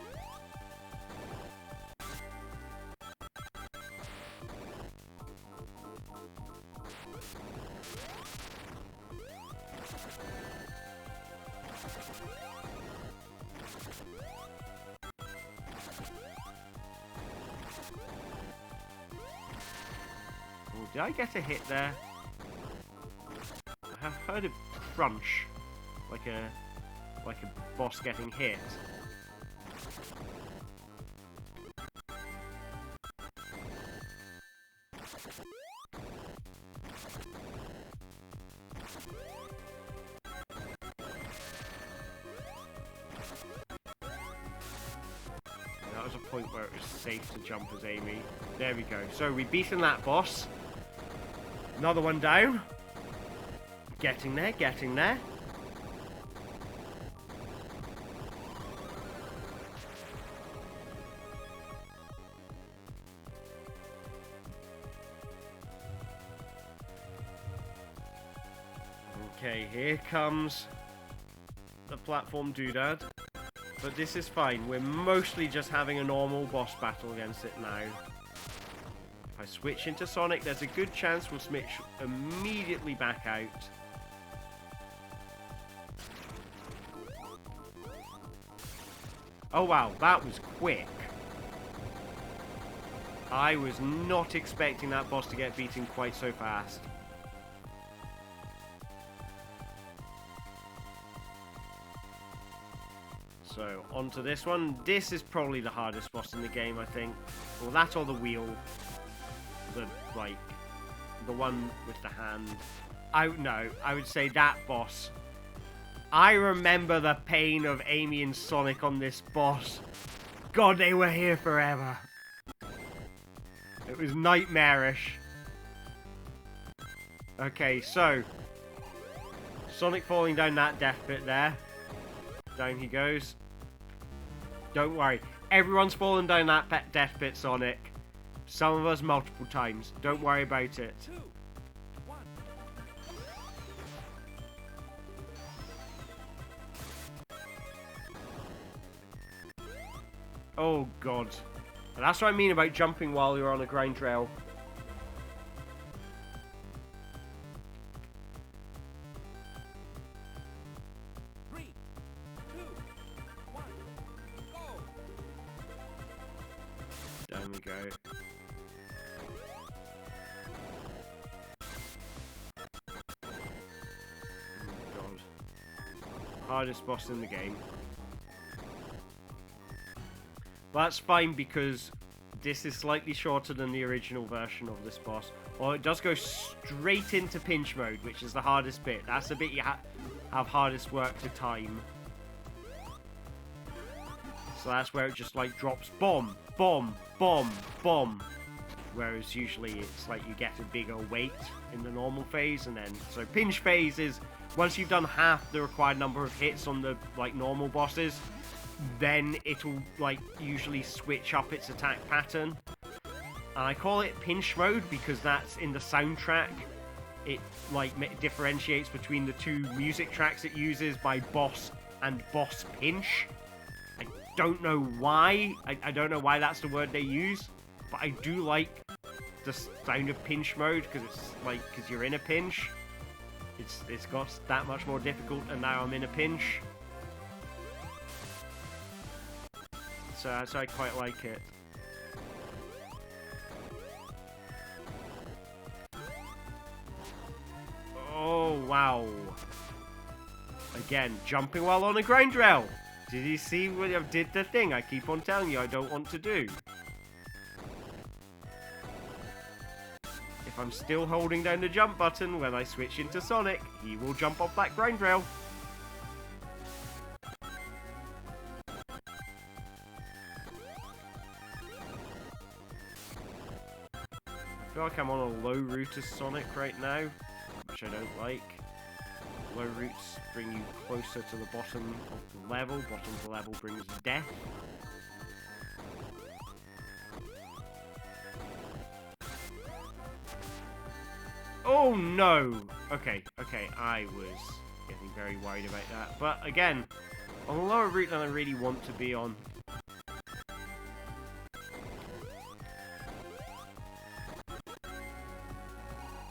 Did I get a hit there? I have heard a crunch, like a boss getting hit. was a point where it was safe to jump as Amy. There we go. So we've beaten that boss. Another one down. Getting there, getting there. Okay, here comes the platform doodad. But this is fine. We're mostly just having a normal boss battle against it now. If I switch into Sonic, there's a good chance we'll switch immediately back out. Oh wow, that was quick. I was not expecting that boss to get beaten quite so fast. So, onto this one. This is probably the hardest boss in the game, I think. Well, that or the wheel. The one with the hand. No, I would say that boss. I remember the pain of Amy and Sonic on this boss. God, they were here forever. It was nightmarish. Okay, so. Sonic falling down that death pit there. Down he goes. Don't worry. Everyone's fallen down that death pit, Sonic. Some of us multiple times. Don't worry about it. 2, 1. Oh, God. And that's what I mean about jumping while you're on a grind rail. Down we go. Oh God. Hardest boss in the game. But that's fine because this is slightly shorter than the original version of this boss. Well, it does go straight into pinch mode, which is the hardest bit. That's the bit you have hardest work to time. So that's where it just like drops bomb, bomb, bomb, bomb. Whereas usually it's like you get a bigger weight in the normal phase, and then so pinch phase is once you've done half the required number of hits on the like normal bosses, then it'll like usually switch up its attack pattern. And I call it pinch mode because that's in the soundtrack. It like differentiates between the two music tracks it uses by boss and boss pinch. I don't know why. I don't know why that's the word they use, but I do like the sound of pinch mode because it's like because you're in a pinch. It's got that much more difficult, and now I'm in a pinch. So I quite like it. Oh wow! Again, jumping while on a grind rail. Did you see what I did the thing I keep on telling you I don't want to do? If I'm still holding down the jump button when I switch into Sonic, he will jump off that grind rail. I feel like I'm on a low route as Sonic right now, which I don't like. Low routes bring you closer to the bottom of the level. Bottom of the level brings death. Oh no! Okay, I was getting very worried about that. But again, on a lower route than I really want to be on.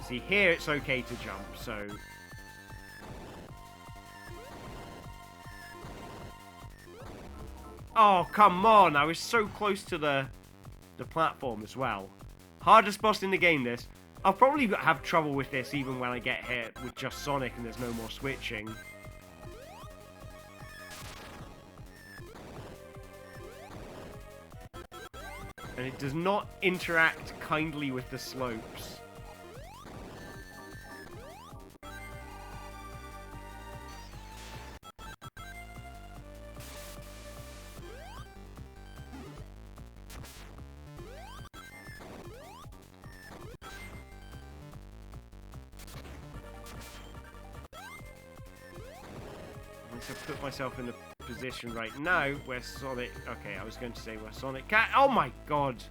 See, here it's okay to jump, so... Oh, come on! I was so close to the platform as well. Hardest boss in the game, this. I'll probably have trouble with this even when I get hit with just Sonic and there's no more switching. And it does not interact kindly with the slopes. to put myself in a position right now where Sonic... Okay, I was going to say where Sonic can... Oh my god!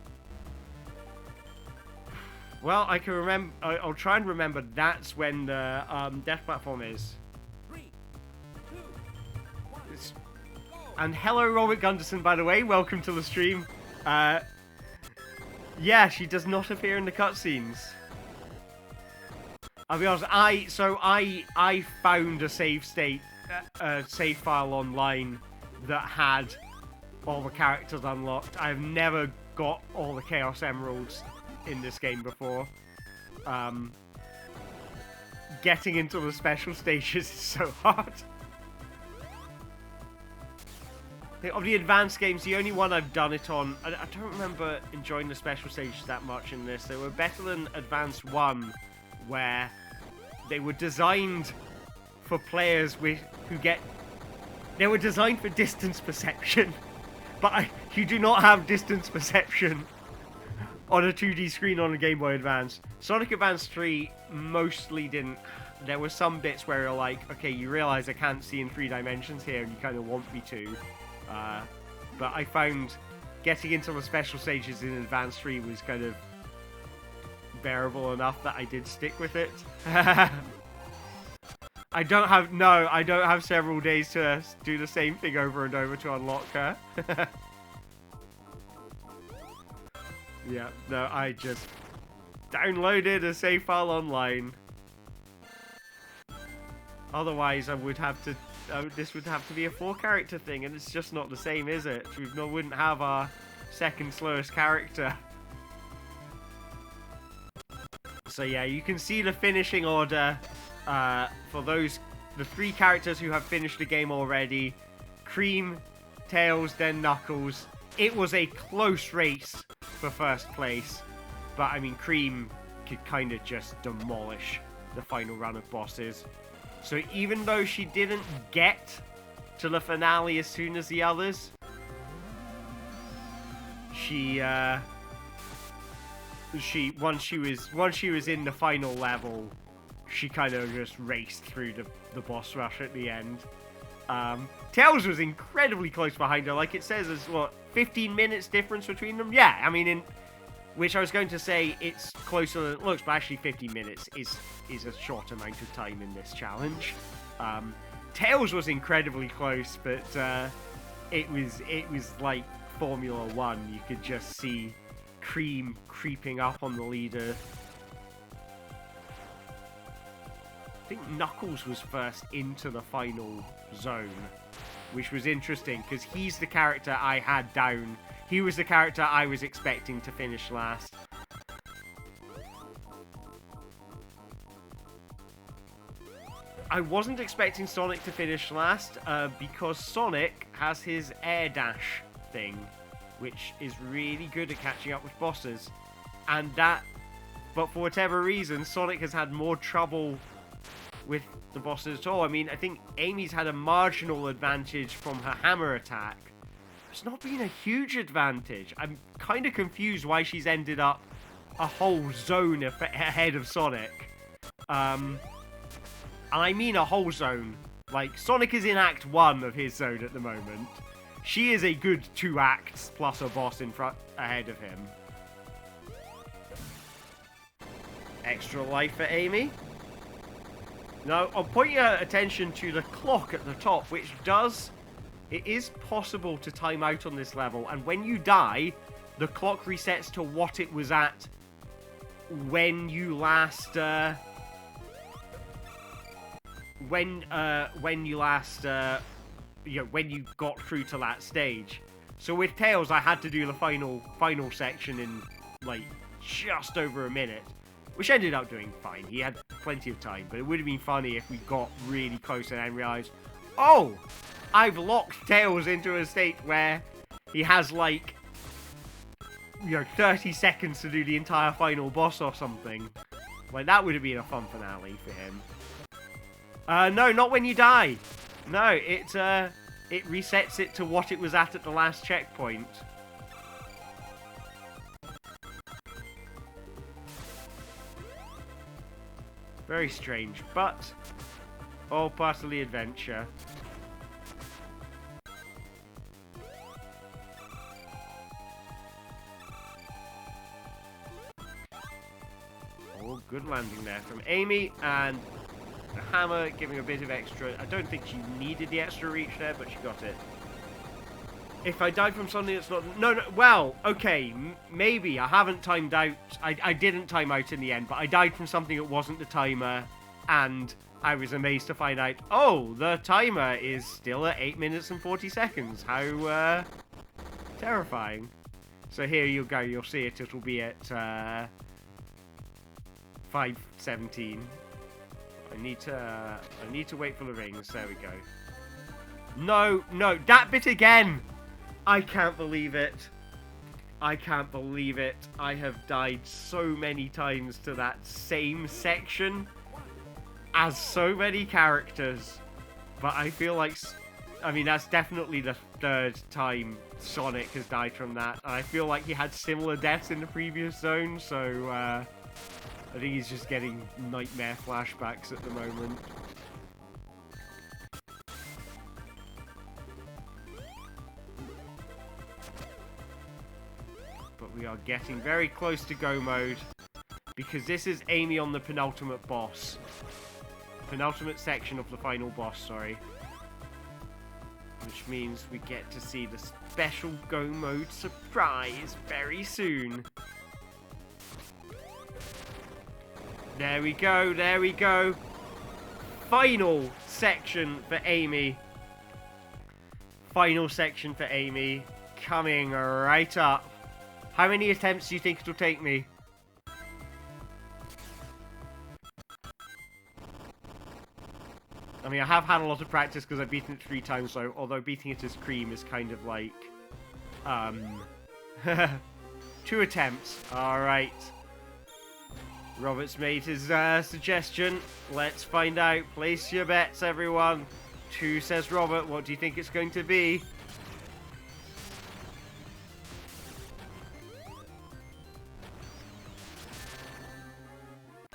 Well, I can remember... I'll try and remember that's when the death platform is. 3, 2, 1, It's... go! And hello, Robert Gunderson, by the way. Welcome to the stream. Yeah, she does not appear in the cutscenes. I'll be honest, I found a save state, save file online that had all the characters unlocked. I've never got all the Chaos Emeralds in this game before. Getting into the special stages is so hard. Of the advanced games, the only one I've done it on, I don't remember enjoying the special stages that much in this. They were better than Advanced 1, where they were designed for players who get... They were designed for distance perception, but you do not have distance perception on a 2D screen on a Game Boy Advance. Sonic Advance 3 mostly didn't. There were some bits where you're like, okay, you realize I can't see in 3 dimensions here, and you kind of want me to. But I found getting into the special stages in Advance 3 was kind of bearable enough that I did stick with it. I don't have several days to do the same thing over and over to unlock her. Yeah, no, I just downloaded a save file online. Otherwise, I would have to. This would have to be a 4-character thing, and it's just not the same, is it? Wouldn't have our second slowest character. So yeah, you can see the finishing order for the 3 characters who have finished the game already. Cream, Tails, then Knuckles. It was a close race for first place, but I mean, Cream could kind of just demolish the final run of bosses. So even though she didn't get to the finale as soon as the others, once she was in the final level, she kind of just raced through the boss rush at the end. Tails was incredibly close behind her. Like it says, there's what, 15 minutes difference between them? Yeah, I mean, which I was going to say it's closer than it looks, but actually 15 minutes is a short amount of time in this challenge. Tails was incredibly close, but it was like Formula 1. You could just see Cream creeping up on the leader. I think Knuckles was first into the final zone, which was interesting because he's the character I had down. He was the character I was expecting to finish last. I wasn't expecting Sonic to finish last because Sonic has his air dash thing, which is really good at catching up with bosses. But for whatever reason, Sonic has had more trouble with the bosses at all. I mean, I think Amy's had a marginal advantage from her hammer attack. It's not been a huge advantage. I'm kind of confused why she's ended up a whole zone ahead of Sonic. And I mean a whole zone. Like, Sonic is in Act 1 of his zone at the moment. She is a good 2 acts plus a boss ahead of him. Extra life for Amy. Now, I'll point your attention to the clock at the top, which it is possible to time out on this level, and when you die, the clock resets to what it was at when you last, when you got through to that stage. So with Tails, I had to do the final section in, like, just over a minute, which ended up doing fine. He had plenty of time, but it would have been funny if we got really close and then realized, oh, I've locked Tails into a state where he has, like, 30 seconds to do the entire final boss or something. Like, that would have been a fun finale for him. No, not when you die. No, it resets it to what it was at the last checkpoint. Very strange, but all part of the adventure. good landing there from Amy, and the hammer giving a bit of extra. I don't think she needed the extra reach there, but she got it. If I died from something that's not... No, well, okay, maybe. I haven't timed out. I didn't time out in the end, but I died from something that wasn't the timer, and I was amazed to find out, oh, the timer is still at 8 minutes and 40 seconds. How terrifying. So here you go. You'll see it. It'll be at 5:17. I need to wait for the rings. There we go. No, that bit again. I can't believe it. I can't believe it. I have died so many times to that same section as so many characters. But I feel like, I mean, that's definitely the third time Sonic has died from that. And I feel like he had similar deaths in the previous zone, so I think he's just getting nightmare flashbacks at the moment. But we are getting very close to go mode, because this is Amy on the penultimate boss. Penultimate section of the final boss, sorry. Which means we get to see the special go mode surprise very soon. There we go, there we go. Final section for Amy. Final section for Amy. Coming right up. How many attempts do you think it'll take me? I mean, I have had a lot of practice because I've beaten it 3 times, so although beating it as Cream is kind of like, 2 attempts. Alright. Robert's made his suggestion. Let's find out. Place your bets, everyone. 2 says Robert. What do you think it's going to be?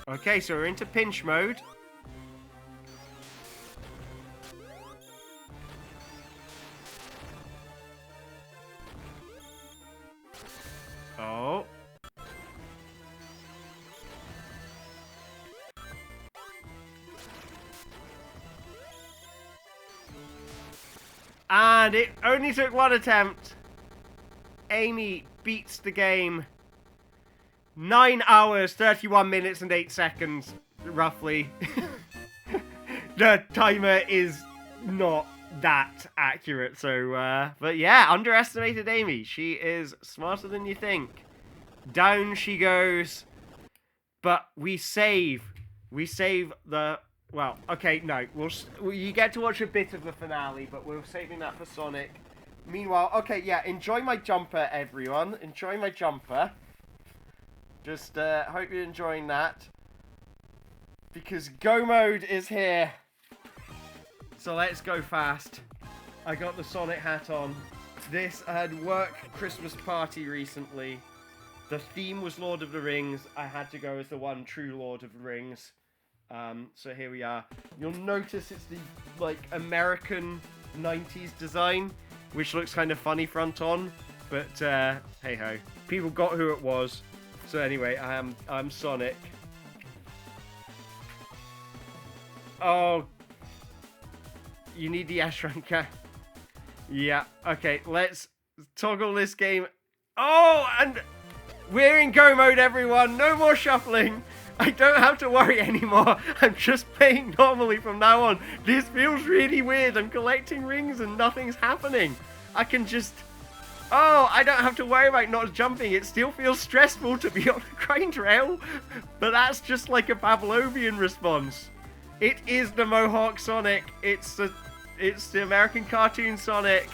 Okay, so we're into pinch mode. Oh. And it only took 1 attempt. Amy beats the game. 9 hours, 31 minutes, and 8 seconds, roughly. The timer is not that accurate, so, but yeah, underestimated Amy. She is smarter than you think. Down she goes. But we save the... Well, okay, no, you get to watch a bit of the finale, but we're saving that for Sonic. Meanwhile, okay, yeah, enjoy my jumper, everyone. Enjoy my jumper. Just, hope you're enjoying that. Because Go Mode is here. So let's go fast. I got the Sonic hat on. This, I had work Christmas party recently. The theme was Lord of the Rings. I had to go as the one true Lord of the Rings. So here we are. You'll notice it's the, like, American 90s design, which looks kind of funny front on. But, hey-ho. People got who it was. So anyway, I'm Sonic. Oh, you need the Ashranker. Yeah, okay, let's toggle this game. Oh, and we're in Go Mode, everyone. No more shuffling. I don't have to worry anymore. I'm just playing normally from now on. This feels really weird. I'm collecting rings and nothing's happening. I can just... Oh, I don't have to worry about not jumping. It still feels stressful to be on a grind rail, but that's just like a Pavlovian response. It is the Mohawk Sonic. It's the American cartoon Sonic.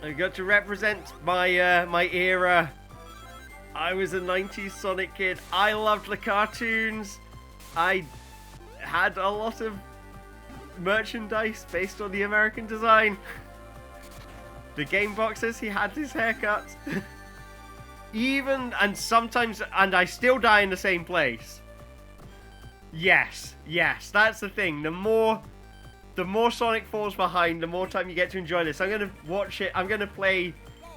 I got to represent my my era. I was a 90s Sonic kid. I loved the cartoons. I had a lot of merchandise based on the American design. The game boxes, he had his haircut. And sometimes, and I still die in the same place. Yes, that's the thing. The more Sonic falls behind, the more time you get to enjoy this. I'm going to watch it, I'm going to play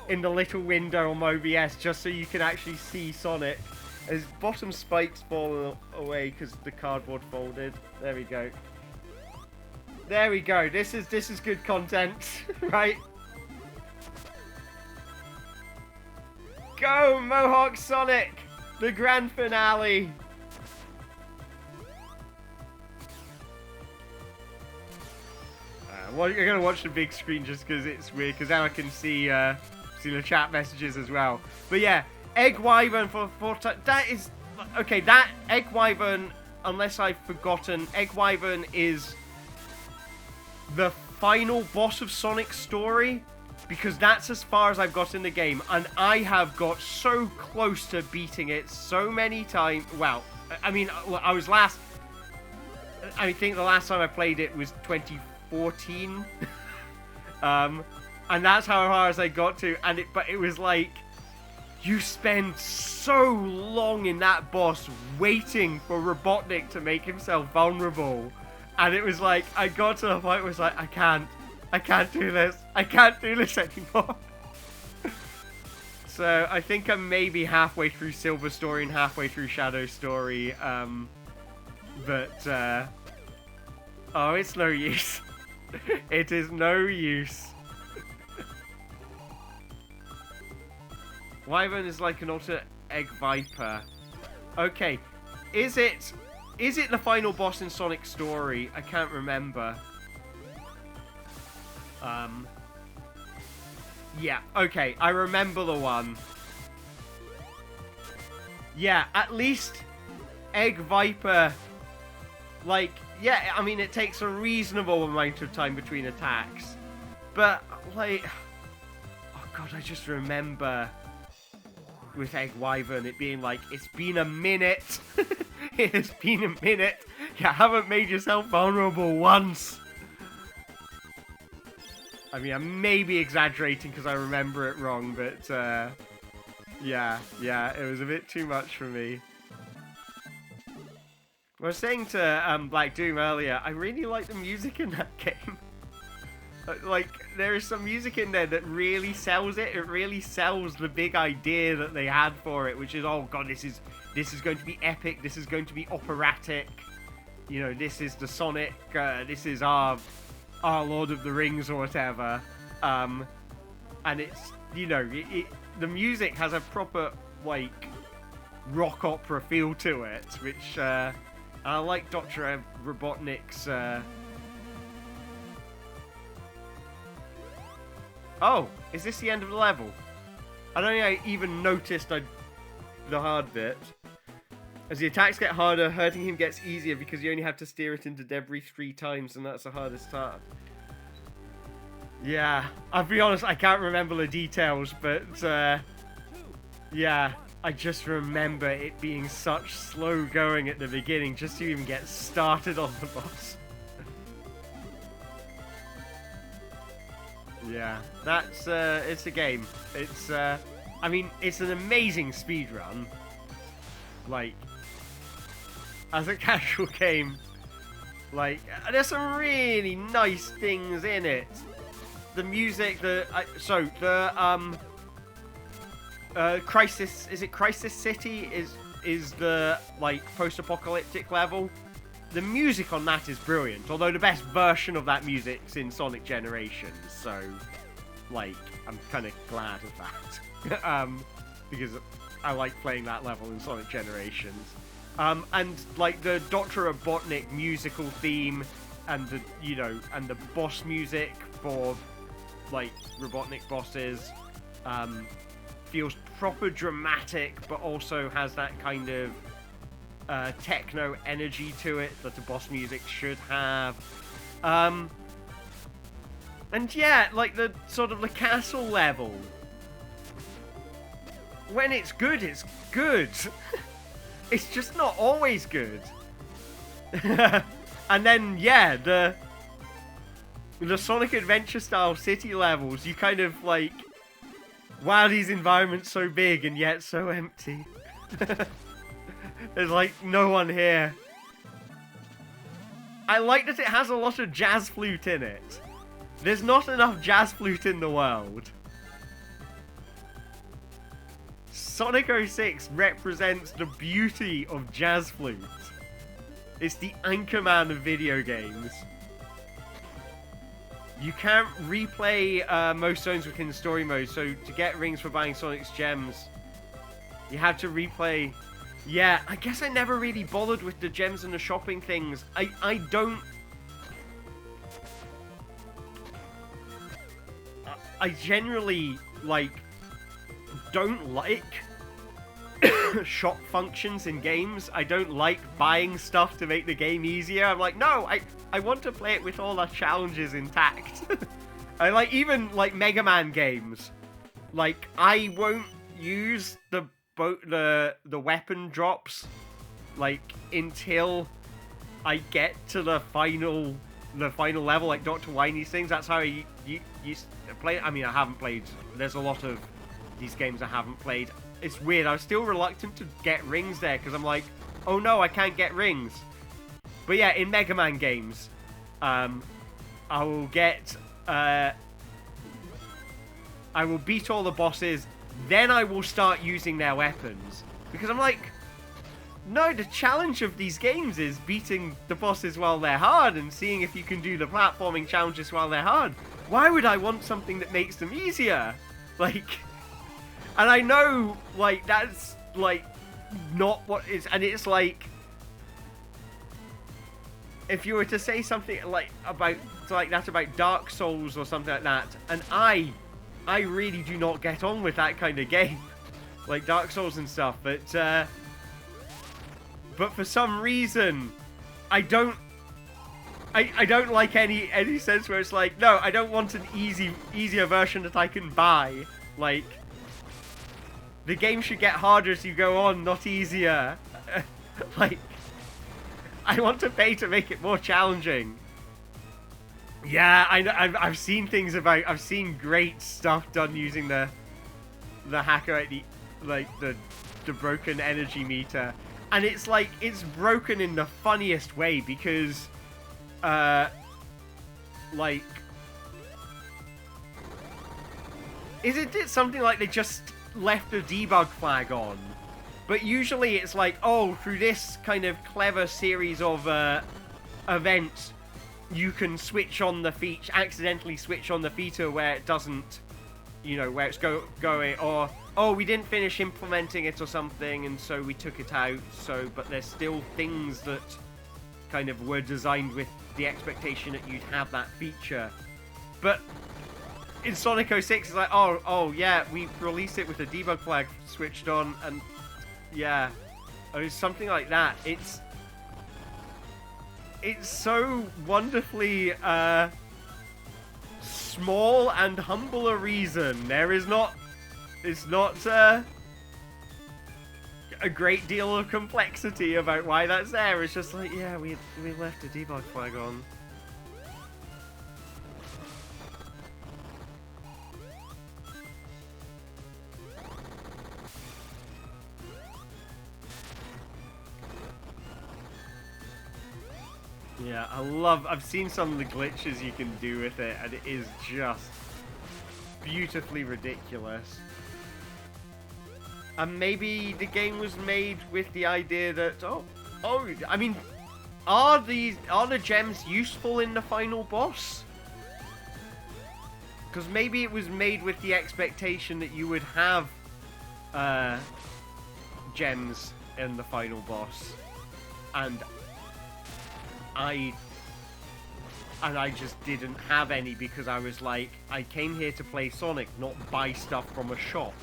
in the little window on my OBS just so you can actually see Sonic. His bottom spike's fallen away because the cardboard folded. There we go. There we go. This is good content, right? Go, Mohawk Sonic! The grand finale! Well, you're gonna watch the big screen just because it's weird, because now I can see the chat messages as well. But yeah, Egg Wyvern for that is okay. That Egg Wyvern, unless I've forgotten, Egg Wyvern is the final boss of Sonic's story, because that's as far as I've got in the game, and I have got so close to beating it so many times. Well, I mean, I think the last time I played it was 2014, and that's how far as I got to. But it was like, you spend so long in that boss waiting for Robotnik to make himself vulnerable, and it was like I got to the point where it was like, I can't do this. I can't do this anymore. So I think I'm maybe halfway through Silver Story and halfway through Shadow Story. Oh, it's no use. It is no use. Wyvern is like an alternate Egg Viper. Okay, is it the final boss in Sonic's story? I can't remember. Yeah, okay, I remember the one. Yeah, at least Egg Viper, like, yeah, I mean, it takes a reasonable amount of time between attacks. But, like, oh god, I just remember with Egg Wyvern it being like, it's been a minute. It has been a minute. You haven't made yourself vulnerable once. I mean, I may be exaggerating because I remember it wrong, but yeah, it was a bit too much for me. I was saying to Black Doom earlier, I really like the music in that game. Like, there is some music in there that really sells it. It really sells the big idea that they had for it, which is, oh god, this is going to be epic. This is going to be operatic. You know, this is the Sonic. This is our Lord of the Rings or whatever. And it's, you know, the music has a proper, like, rock opera feel to it, which I like Dr. Robotnik's. Oh, is this the end of the level? I don't think I even noticed the hard bit. As the attacks get harder, hurting him gets easier because you only have to steer it into debris 3 times, and that's the hardest part. Yeah, I'll be honest, I can't remember the details, but yeah, I just remember it being such slow going at the beginning just to even get started on the boss. Yeah, that's, it's a game. It's, I mean, it's an amazing speedrun. Like, as a casual game, like, there's some really nice things in it. The music, Crisis, is it Crisis City is the, like, post-apocalyptic level? The music on that is brilliant, although the best version of that music's in Sonic Generations, so, like, I'm kind of glad of that. Because I like playing that level in Sonic Generations. And, like, the Dr. Robotnik musical theme, and the, you know, and the boss music for, like, Robotnik bosses, feels proper dramatic, but also has that kind of techno energy to it that the boss music should have. And yeah, like the sort of the castle level, when it's good, it's good. It's just not always good. And then yeah, the Sonic Adventure style city levels, you kind of like, wow, these environments so big and yet so empty. There's like no one here. I like that it has a lot of jazz flute in it. There's not enough jazz flute in the world. Sonic 06 represents the beauty of Jazz Flute. It's the Anchorman of video games. You can't replay most zones within story mode, so to get rings for buying Sonic's gems, you have to replay. Yeah, I guess I never really bothered with the gems and the shopping things. I don't... I generally, like, don't like shop functions in games. I don't like buying stuff to make the game easier. I'm like, no, I want to play it with all the challenges intact. I like, even like Mega Man games, like I won't use the weapon drops like until I get to the final level, like Dr. Winey's things. That's how you play. I mean, I haven't played. There's a lot of these games I haven't played. It's weird. I was still reluctant to get rings there because I'm like, oh no, I can't get rings. But yeah, in Mega Man games, I will get, I will beat all the bosses, then I will start using their weapons. Because I'm like, no, the challenge of these games is beating the bosses while they're hard and seeing if you can do the platforming challenges while they're hard. Why would I want something that makes them easier? Like... And I know, like, that's, like, not what is... And it's like... If you were to say something, like, that about Dark Souls or something like that, and I really do not get on with that kind of game. Like, Dark Souls and stuff, but for some reason, I don't like any sense where it's like, no, I don't want an easier version that I can buy. Like... The game should get harder as you go on, not easier. Like, I want to pay to make it more challenging. Yeah, I've seen things about... I've seen great stuff done using the hacker, the broken energy meter. And it's like, it's broken in the funniest way because, like... Isn't it something like they just... left a debug flag on, but usually it's like, oh, through this kind of clever series of events, you can switch on the feature, accidentally switch on the feature where it doesn't, you know, where it's going, or oh, we didn't finish implementing it or something, and so we took it out. So, but there's still things that kind of were designed with the expectation that you'd have that feature, but. In Sonic 06, it's like, oh yeah, we released it with the debug flag switched on, and yeah, it was something like that. It's so wonderfully small and humble a reason. There is not, it's not a great deal of complexity about why that's there. It's just like, yeah, we left a debug flag on. Yeah, I've seen some of the glitches you can do with it, and it is just beautifully ridiculous. And maybe the game was made with the idea that, I mean, are the gems useful in the final boss? Because maybe it was made with the expectation that you would have gems in the final boss, and I just didn't have any because I was like, I came here to play Sonic, not buy stuff from a shop.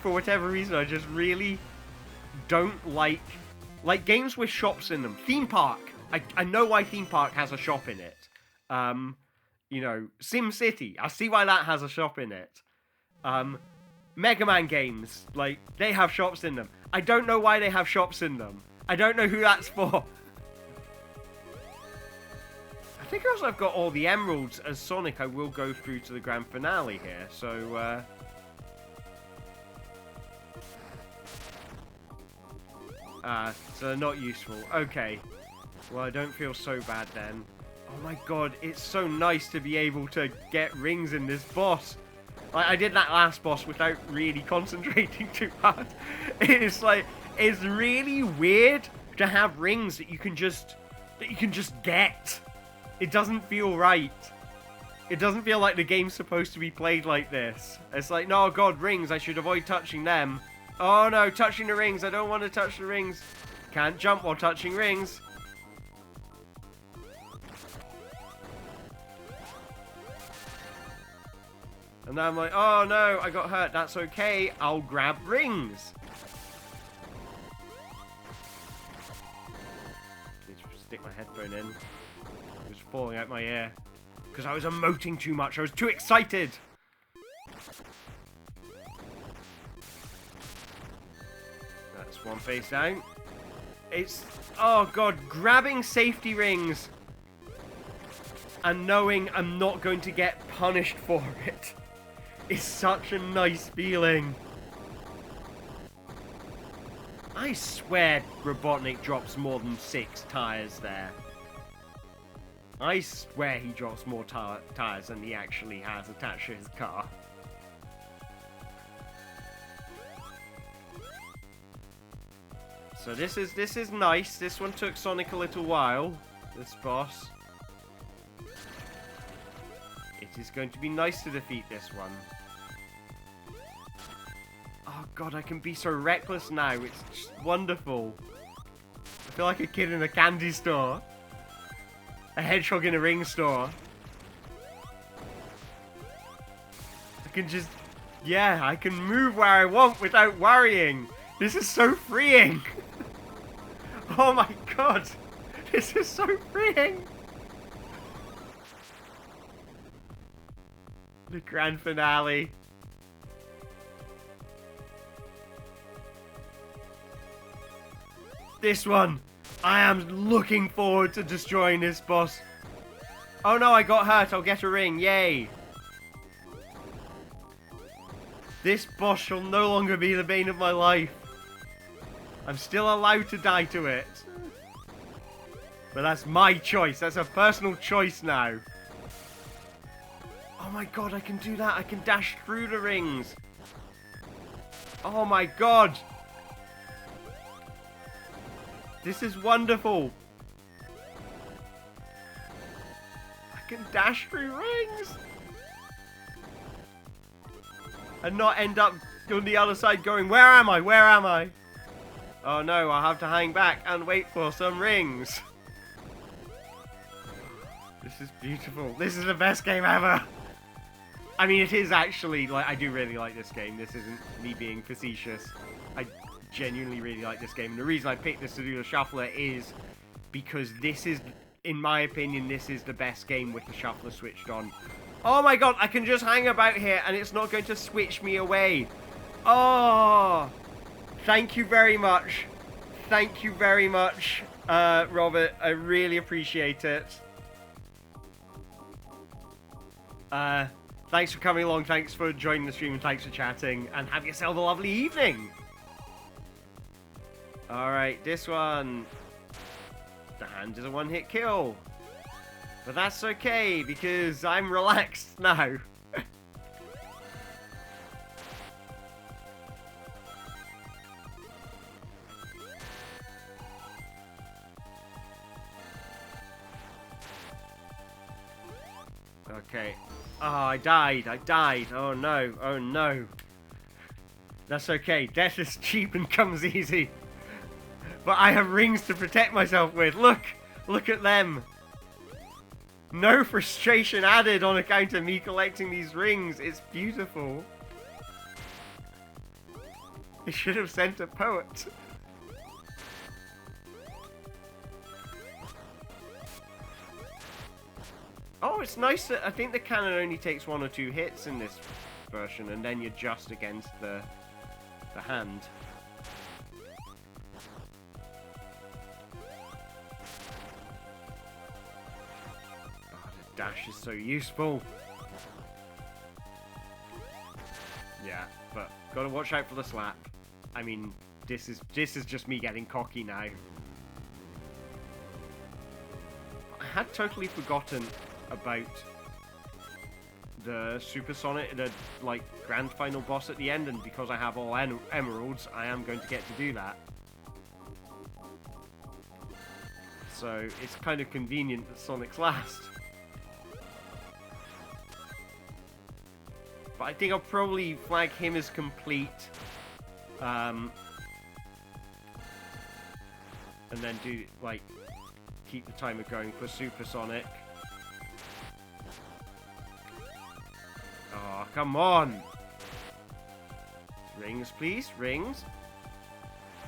For whatever reason, I just really don't like games with shops in them. Theme Park, I know why Theme Park has a shop in it. You know, Sim City, I see why that has a shop in it. Mega Man games, like, they have shops in them. I don't know why they have shops in them. I don't know who that's for. I think also I've got all the emeralds as Sonic. I will go through to the grand finale here, so so they're not useful. Okay. Well, I don't feel so bad then. Oh my god, it's so nice to be able to get rings in this boss. I did that last boss without really concentrating too hard. It's like, it's really weird to have rings that you can just get. It doesn't feel right. It doesn't feel like the game's supposed to be played like this. It's like, no, god, rings, I should avoid touching them. Oh no, touching the rings, I don't want to touch the rings. Can't jump while touching rings. And then I'm like, oh no, I got hurt. That's okay. I'll grab rings. Need to stick my headphone in. It was falling out my ear. Because I was emoting too much. I was too excited. That's one face down. It's, oh god, grabbing safety rings and knowing I'm not going to get punished for it. It's such a nice feeling. I swear Robotnik drops more than 6 tires there. I swear he drops more tires than he actually has attached to his car. So this is nice. This one took Sonic a little while. This boss. It is going to be nice to defeat this one. Oh god, I can be so reckless now. It's just wonderful. I feel like a kid in a candy store. A hedgehog in a ring store. I can just... yeah, I can move where I want without worrying. This is so freeing. Oh my god. This is so freeing. The grand finale. This one. I am looking forward to destroying this boss. Oh no, I got hurt. I'll get a ring. Yay. This boss shall no longer be the bane of my life. I'm still allowed to die to it. But that's my choice. That's a personal choice now. Oh my god, I can do that. I can dash through the rings. Oh my god. This is wonderful. I can dash through rings. And not end up on the other side going, where am I? Where am I? Oh no, I'll have to hang back and wait for some rings. This is beautiful. This is the best game ever. I mean, it is actually, like, I do really like this game. This isn't me being facetious. I genuinely really like this game. And the reason I picked this to do the shuffler is because this is, in my opinion, this is the best game with the shuffler switched on. Oh my god, I can just hang about here and it's not going to switch me away. Oh, thank you very much. Thank you very much, Robert. I really appreciate it. Thanks for coming along, thanks for joining the stream, and thanks for chatting, and have yourself a lovely evening! Alright, this one... the hand is a one-hit kill. But that's okay, because I'm relaxed now. Okay. Oh, I died. Oh no, oh no. That's okay, death is cheap and comes easy. But I have rings to protect myself with. Look at them. No frustration added on account of me collecting these rings. It's beautiful. I should have sent a poet. Oh, it's nice that I think the cannon only takes 1 or 2 hits in this version, and then you adjust against the hand. Oh, the dash is so useful. Yeah, but gotta watch out for the slap. I mean, this is just me getting cocky now. I had totally forgotten about the Supersonic, the like grand final boss at the end, and because I have all emeralds, I am going to get to do that. So it's kind of convenient that Sonic's last. But I think I'll probably flag him as complete. And then do, like, keep the timer going for Supersonic. Oh, come on! Rings, please, rings.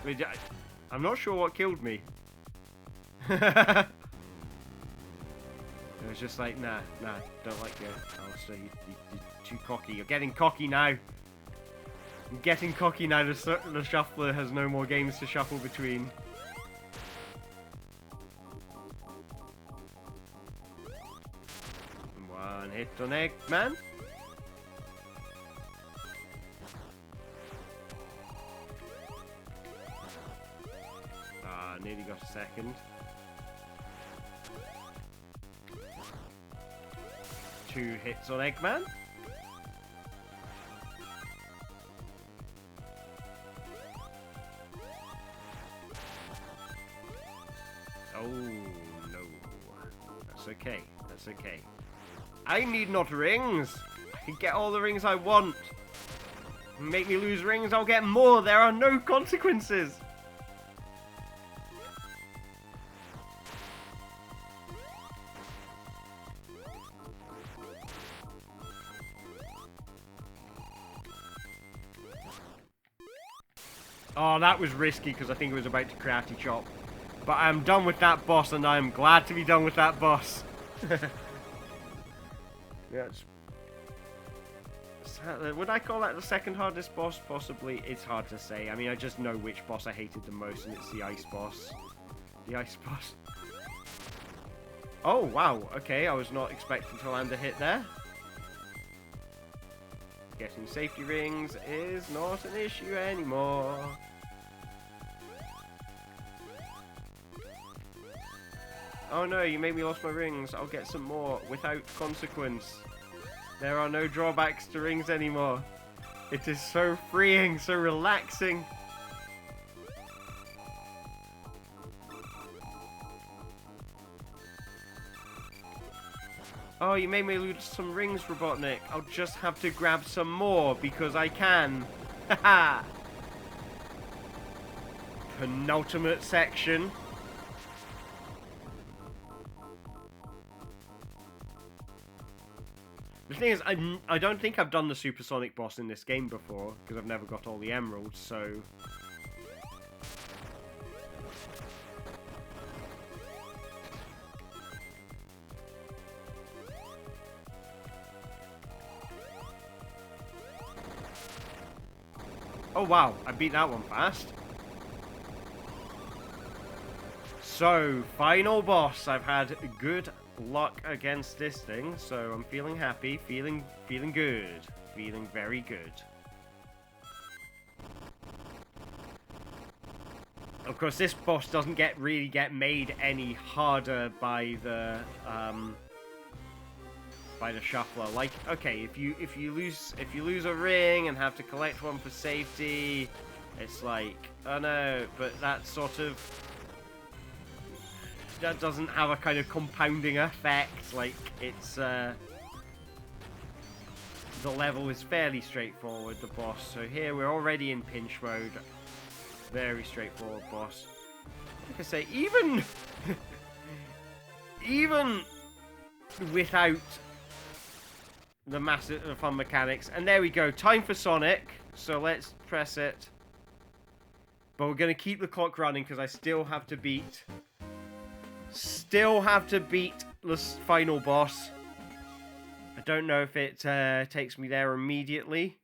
Wait, I'm not sure what killed me. It was just like, nah, don't like you. Oh, so you're too cocky. You're getting cocky now. I'm getting cocky now. The shuffler has no more games to shuffle between. One hit on Eggman. Ah, nearly got a second. Two hits on Eggman. Oh no. That's okay. That's okay. I need not rings. I can get all the rings I want. Make me lose rings, I'll get more. There are no consequences. Oh, that was risky because I think it was about to karate chop. But I'm done with that boss, and I'm glad to be done with that boss. Yeah, would I call that the second hardest boss? Possibly. It's hard to say. I mean, I just know which boss I hated the most, and it's the ice boss. The ice boss. Oh, wow. Okay, I was not expecting to land a hit there. Getting safety rings is not an issue anymore. Oh no, you made me lose my rings. I'll get some more without consequence. There are no drawbacks to rings anymore. It is so freeing, so relaxing. Oh, you made me lose some rings, Robotnik. I'll just have to grab some more because I can. Haha! Penultimate section. The thing is, I don't think I've done the Supersonic boss in this game before, because I've never got all the emeralds, so... Oh wow, I beat that one fast. So, final boss. I've had good luck against this thing, so I'm feeling happy, feeling good, feeling very good. Of course, this boss doesn't really get made any harder by the shuffler. Like, okay, if you lose a ring and have to collect one for safety, it's like, oh no, but that sort of that doesn't have a kind of compounding effect. Like, it's the level is fairly straightforward, the boss. So here we're already in pinch mode. Very straightforward boss. Like I say, even even without the massive fun mechanics. And there we go, time for Sonic. So let's press it. But we're going to keep the clock running because I still have to beat the final boss. I don't know if it takes me there immediately.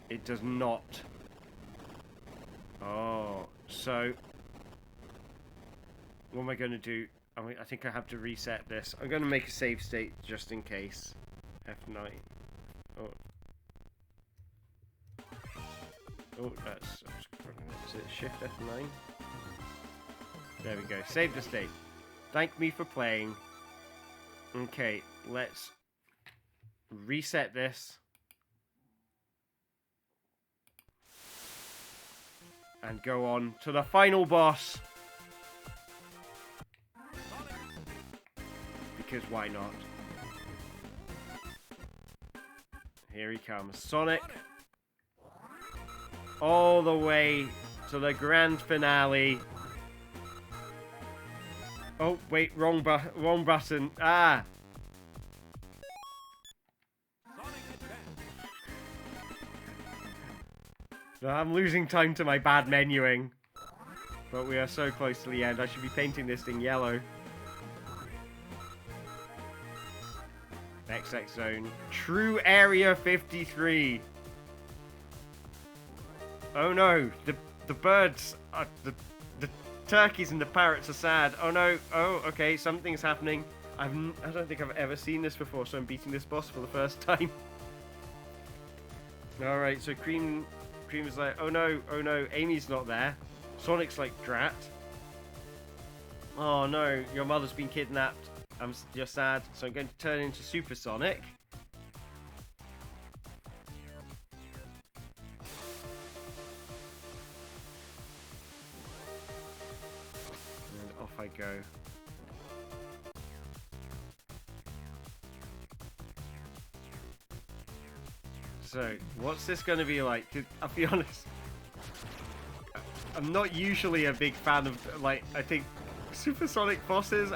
It does not. Oh, so what am I going to do? I think I have to reset this. I'm going to make a save state just in case. F9. Oh, that's Is it Shift F9? There we go. Save the state. Thank me for playing. Okay, let's reset this. And go on to the final boss. Because why not? Here he comes. Sonic. All the way to the grand finale. Oh, wait, wrong button. Ah! No, I'm losing time to my bad menuing. But we are so close to the end. I should be painting this thing yellow. XX Zone. True Area 53. Oh no, the birds, are, the turkeys and the parrots are sad. Oh no, oh okay, something's happening. I don't think I've ever seen this before, so I'm beating this boss for the first time. Alright, so Cream is like, oh no, Amy's not there. Sonic's like, drat. Oh no, your mother's been kidnapped. You're sad, so I'm going to turn into Super Sonic. And off I go. So, what's this going to be like? 'Cause I'll be honest, I'm not usually a big fan of, like, I think Supersonic bosses.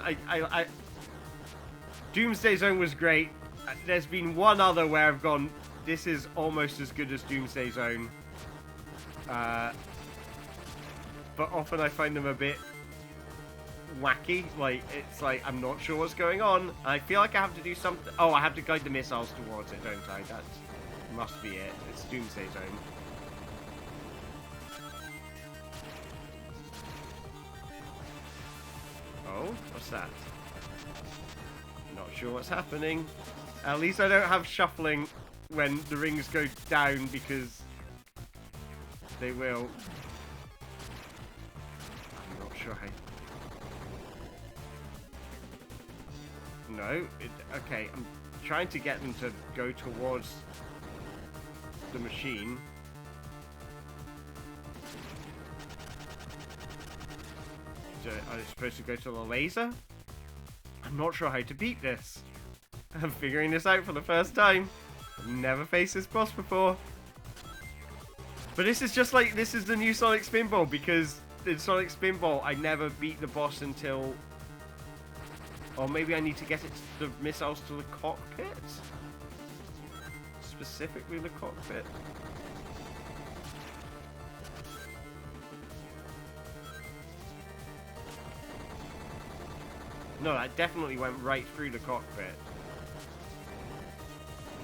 Doomsday Zone was great. There's been one other where I've gone, this is almost as good as Doomsday Zone. But often I find them a bit wacky. Like, it's like, I'm not sure what's going on. I feel like I have to do something. Oh, I have to guide the missiles towards it, don't I? That must be it. It's Doomsday Zone. Oh, what's that? Not sure what's happening. At least I don't have shuffling when the rings go down, because they will. I'm not sure how. No, okay, I'm trying to get them to go towards the machine. Are they supposed to go to the laser? I'm not sure how to beat this. I'm figuring this out for the first time. I've never faced this boss before. But this is just like, this is the new Sonic Spinball, because in Sonic Spinball, I never beat the boss until... Or maybe I need to get it the missiles to the cockpit? Specifically the cockpit? No, that definitely went right through the cockpit.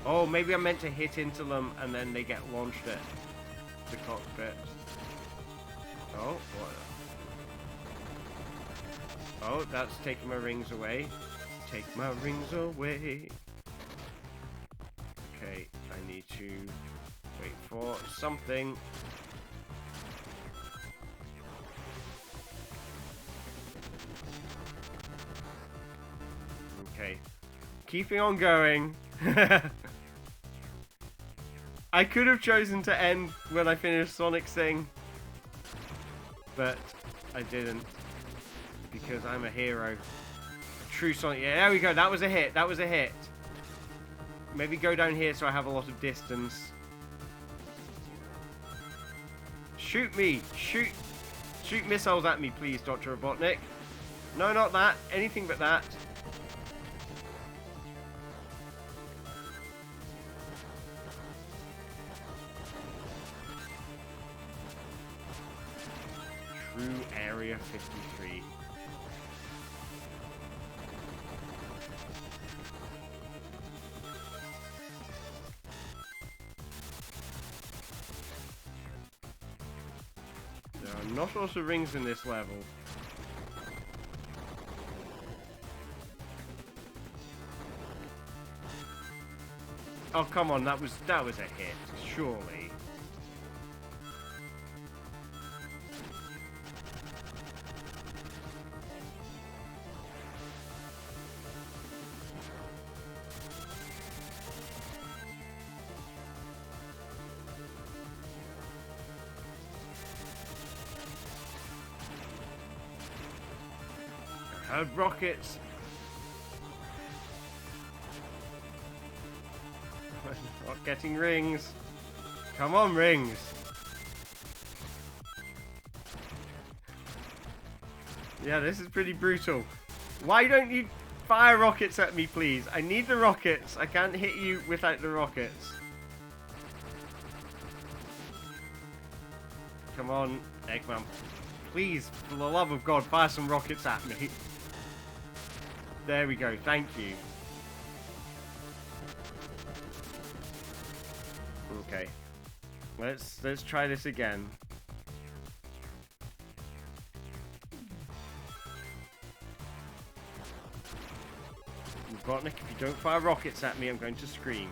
Oh, maybe I meant to hit into them and then they get launched at the cockpit. Oh, what? Oh, that's taking my rings away. Take my rings away. Okay, I need to wait for something. Okay, keeping on going. I could have chosen to end when I finished Sonic Sing, but I didn't, because I'm a hero. True Sonic. Yeah, there we go. That was a hit. That was a hit. Maybe go down here so I have a lot of distance. Shoot me. Shoot missiles at me, please, Dr. Robotnik. No, not that. Anything but that. True Area 53. There are not lots of rings in this level. Oh, come on, that was a hit, surely. Heard rockets. Not getting rings. Come on, rings. Yeah, this is pretty brutal. Why don't you fire rockets at me, please? I need the rockets. I can't hit you without the rockets. Come on, Eggman. Please, for the love of God, fire some rockets at me. There we go. Thank you. Okay. Let's try this again. Robotnik, if you don't fire rockets at me, I'm going to scream.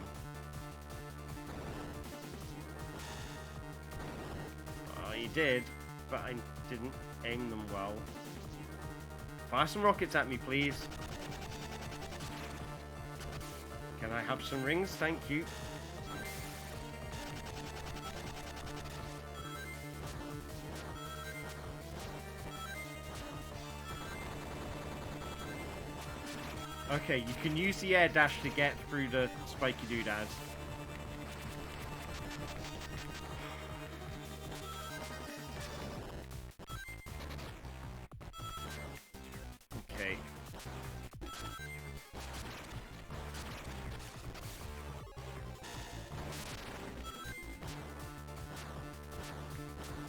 Oh, you did, but I didn't aim them well. Fire some rockets at me, please. Can I have some rings? Thank you. Okay, you can use the air dash to get through the spiky doodads. Okay.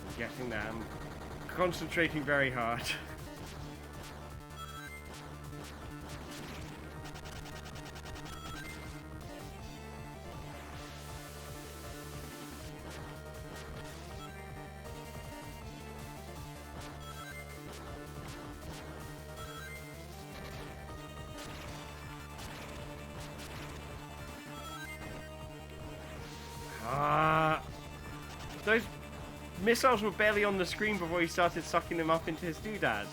I'm getting that. I'm concentrating very hard. Those missiles were barely on the screen before he started sucking them up into his doodad.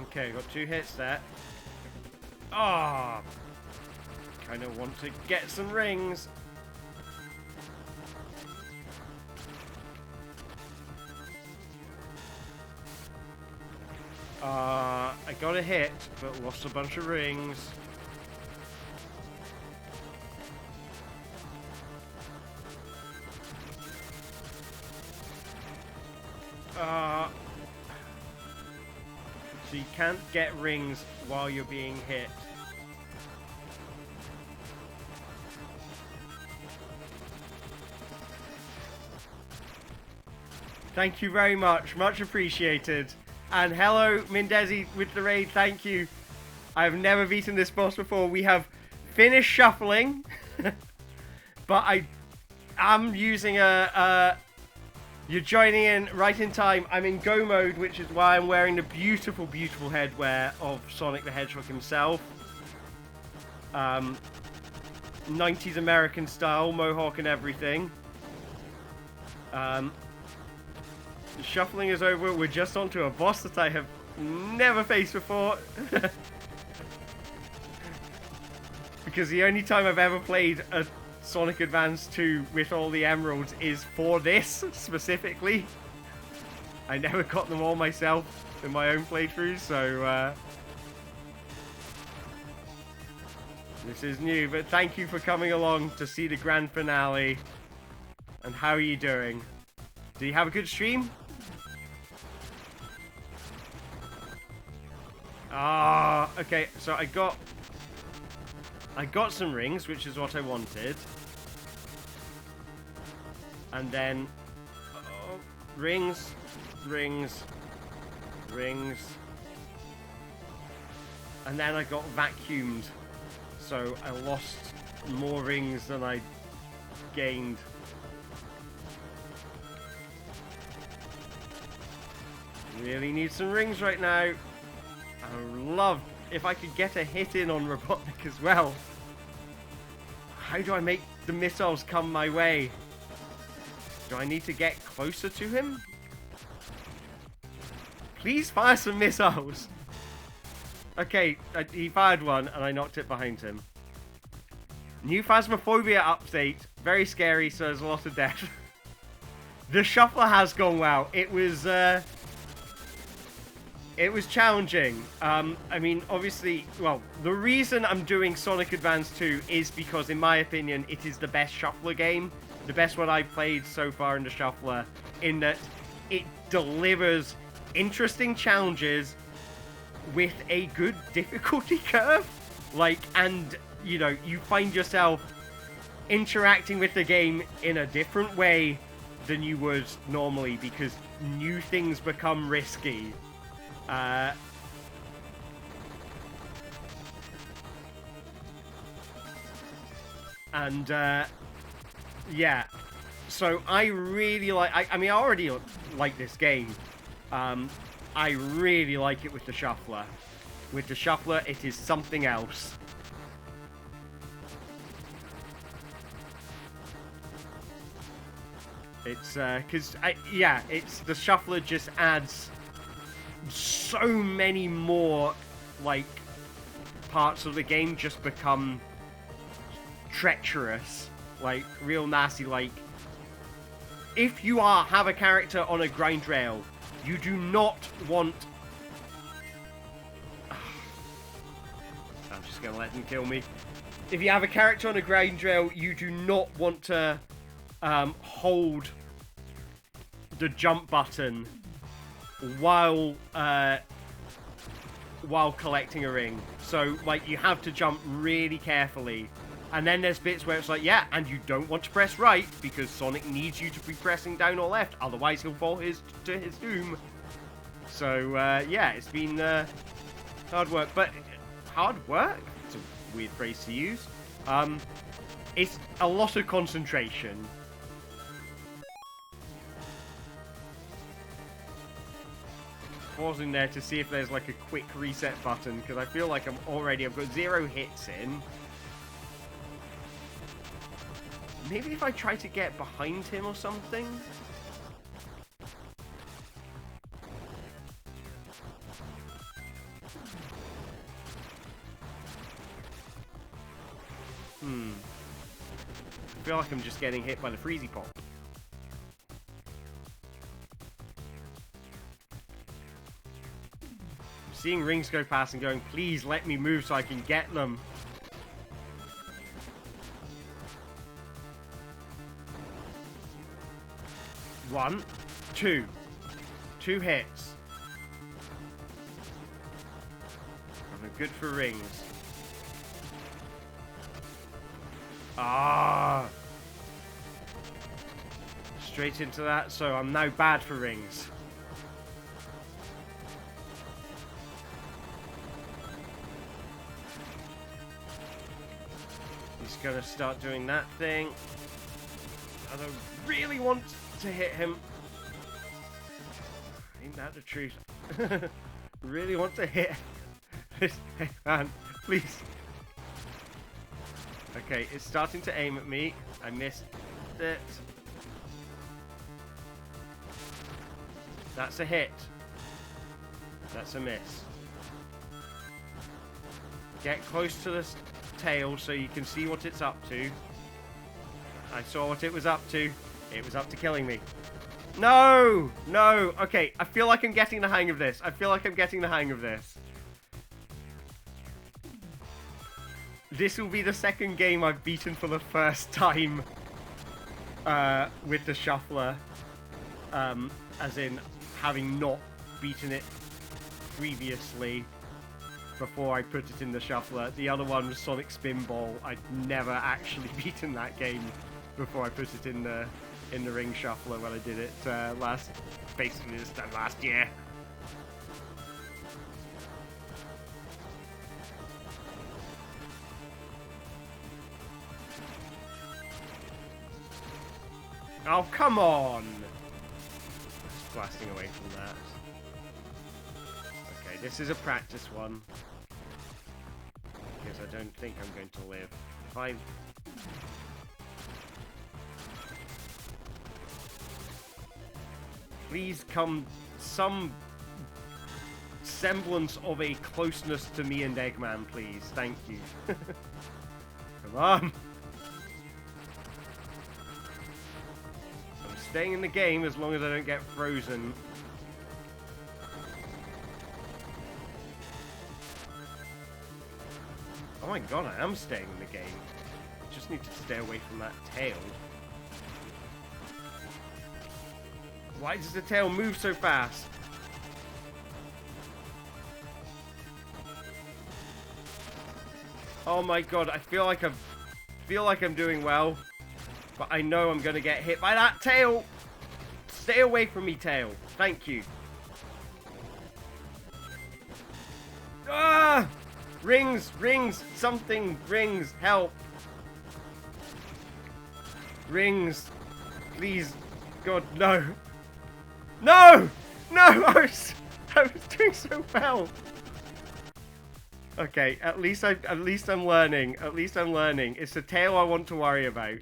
Okay, got 2 hits there. Ah, kind of want to get some rings. I got a hit, but lost a bunch of rings. So you can't get rings while you're being hit. Thank you very much. Much appreciated. And hello, Mindezi with the raid. Thank you. I've never beaten this boss before. We have finished shuffling. But I am using you're joining in right in time. I'm in go mode, which is why I'm wearing the beautiful, beautiful headwear of Sonic the Hedgehog himself. 90s American style, mohawk and everything. The shuffling is over. We're just onto a boss that I have never faced before. Because the only time I've ever played a Sonic Advance 2 with all the emeralds is for this, specifically. I never got them all myself in my own playthroughs, so this is new. But thank you for coming along to see the grand finale. And how are you doing? Did you have a good stream? Okay, so I got some rings, which is what I wanted. And then rings. And then I got vacuumed. So I lost more rings than I gained. Really need some rings right now. I would love if I could get a hit in on Robotnik as well. How do I make the missiles come my way? Do I need to get closer to him? Please fire some missiles. Okay, he fired one and I knocked it behind him. New Phasmophobia update. Very scary, so there's a lot of death. The shuffler has gone well. It was challenging. I mean, obviously, well, the reason I'm doing Sonic Advance 2 is because, in my opinion, it is the best shuffler game. The best one I've played so far in the shuffler, in that it delivers interesting challenges with a good difficulty curve. Like, and, you know, you find yourself interacting with the game in a different way than you would normally, because new things become risky. Yeah, so I really like, I mean, I already like this game. I really like it with the shuffler. With the shuffler, it is something else. It's, it's, the shuffler just adds so many more, like, parts of the game just become treacherous. Like, real nasty. Like, if you have a character on a grind rail, you do not want... I'm just gonna let them kill me. If you have a character on a grind rail, you do not want to hold the jump button while collecting a ring. So, like, you have to jump really carefully. And then there's bits where it's like, yeah, and you don't want to press right, because Sonic needs you to be pressing down or left, otherwise he'll fall to his doom. So, yeah, it's been hard work. But, hard work? It's a weird phrase to use. It's a lot of concentration. Pausing there to see if there's like a quick reset button, because I feel like I've got 0 hits in. Maybe if I try to get behind him or something? I feel like I'm just getting hit by the Freezy Pop. I'm seeing rings go past and going, please let me move so I can get them. One, two. 2 hits. I'm good for rings. Ah! Straight into that, so I'm now bad for rings. He's gonna start doing that thing. I don't really want to hit him. Ain't that the truth? Really want to hit this man, please. Okay, it's starting to aim at me. I missed it. That's a hit. That's a miss. Get close to the tail so you can see what it's up to. I saw what it was up to. It was up to killing me. No! No! Okay, I feel like I'm getting the hang of this. This will be the second game I've beaten for the first time with the shuffler. As in, having not beaten it previously before I put it in the shuffler. The other one was Sonic Spinball. I'd never actually beaten that game before I put it in the ring shuffler when I did it basically this time last year. Oh, come on! Just blasting away from that. Okay, this is a practice one. Because I don't think I'm going to live. Fine. Please come some semblance of a closeness to me and Eggman, please. Thank you. Come on. I'm staying in the game as long as I don't get frozen. Oh my god, I am staying in the game. I just need to stay away from that tail. Why does the tail move so fast? Oh my god, I feel like I'm doing well, but I know I'm gonna get hit by that tail. Stay away from me, tail. Thank you. Ah! Rings, rings, something, rings, help. Rings, please, God, no. No! No! I was doing so well. Okay, at least I'm learning. At least I'm learning. It's the tail I want to worry about.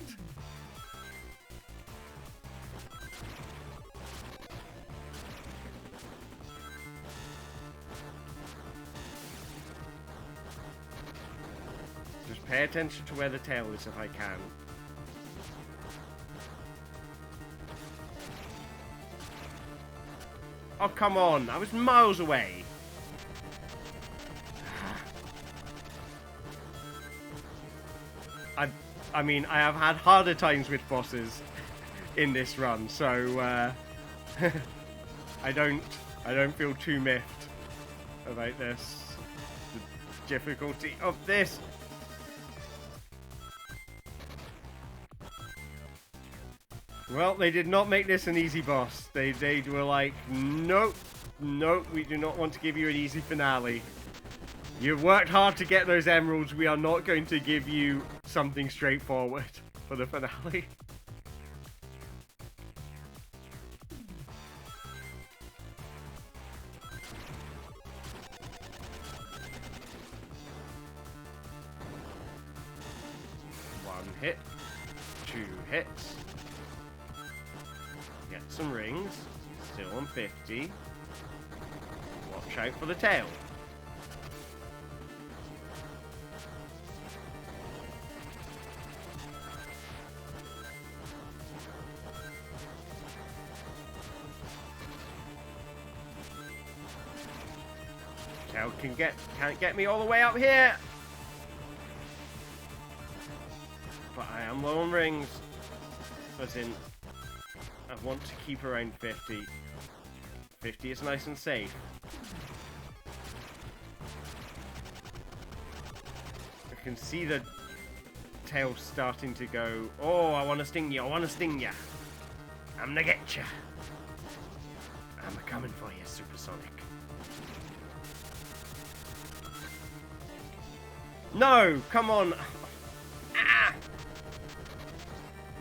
Just pay attention to where the tail is if I can. Oh, come on. I was miles away. I mean, I have had harder times with bosses in this run, so I don't feel too miffed about this. The difficulty of this. Well, they did not make this an easy boss. They were like, nope, nope, we do not want to give you an easy finale. You've worked hard to get those emeralds. We are not going to give you something straightforward for the finale. One hit, 2 hits. Get some rings. Still on 50. Watch out for the tail. Tail can't get me all the way up here. But I am low on rings. As in, I want to keep around 50. 50 is nice and safe. I can see the tail starting to go, oh, I want to sting you, I want to sting you. I'm gonna get you. I'm coming for you, Supersonic. No, come on. Ah!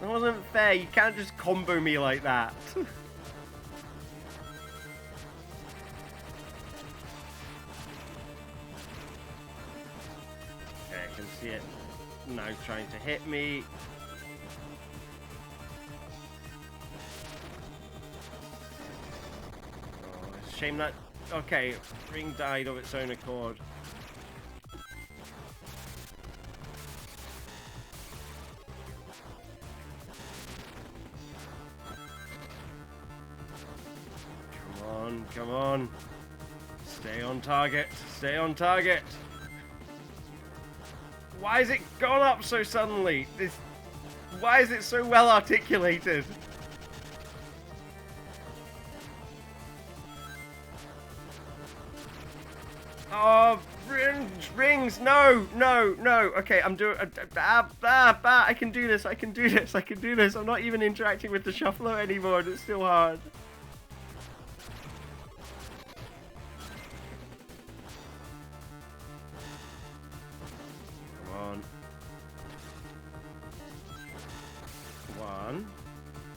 That wasn't fair. You can't just combo me like that. Okay, I can see it now trying to hit me. Oh, it's a shame that... Okay, ring died of its own accord. Come on. Stay on target. Stay on target. Why is it gone up so suddenly? Why is it so well articulated? Oh, rings. No. Okay, I'm doing... I can do this. I can do this. I'm not even interacting with the shuffler anymore. It's still hard.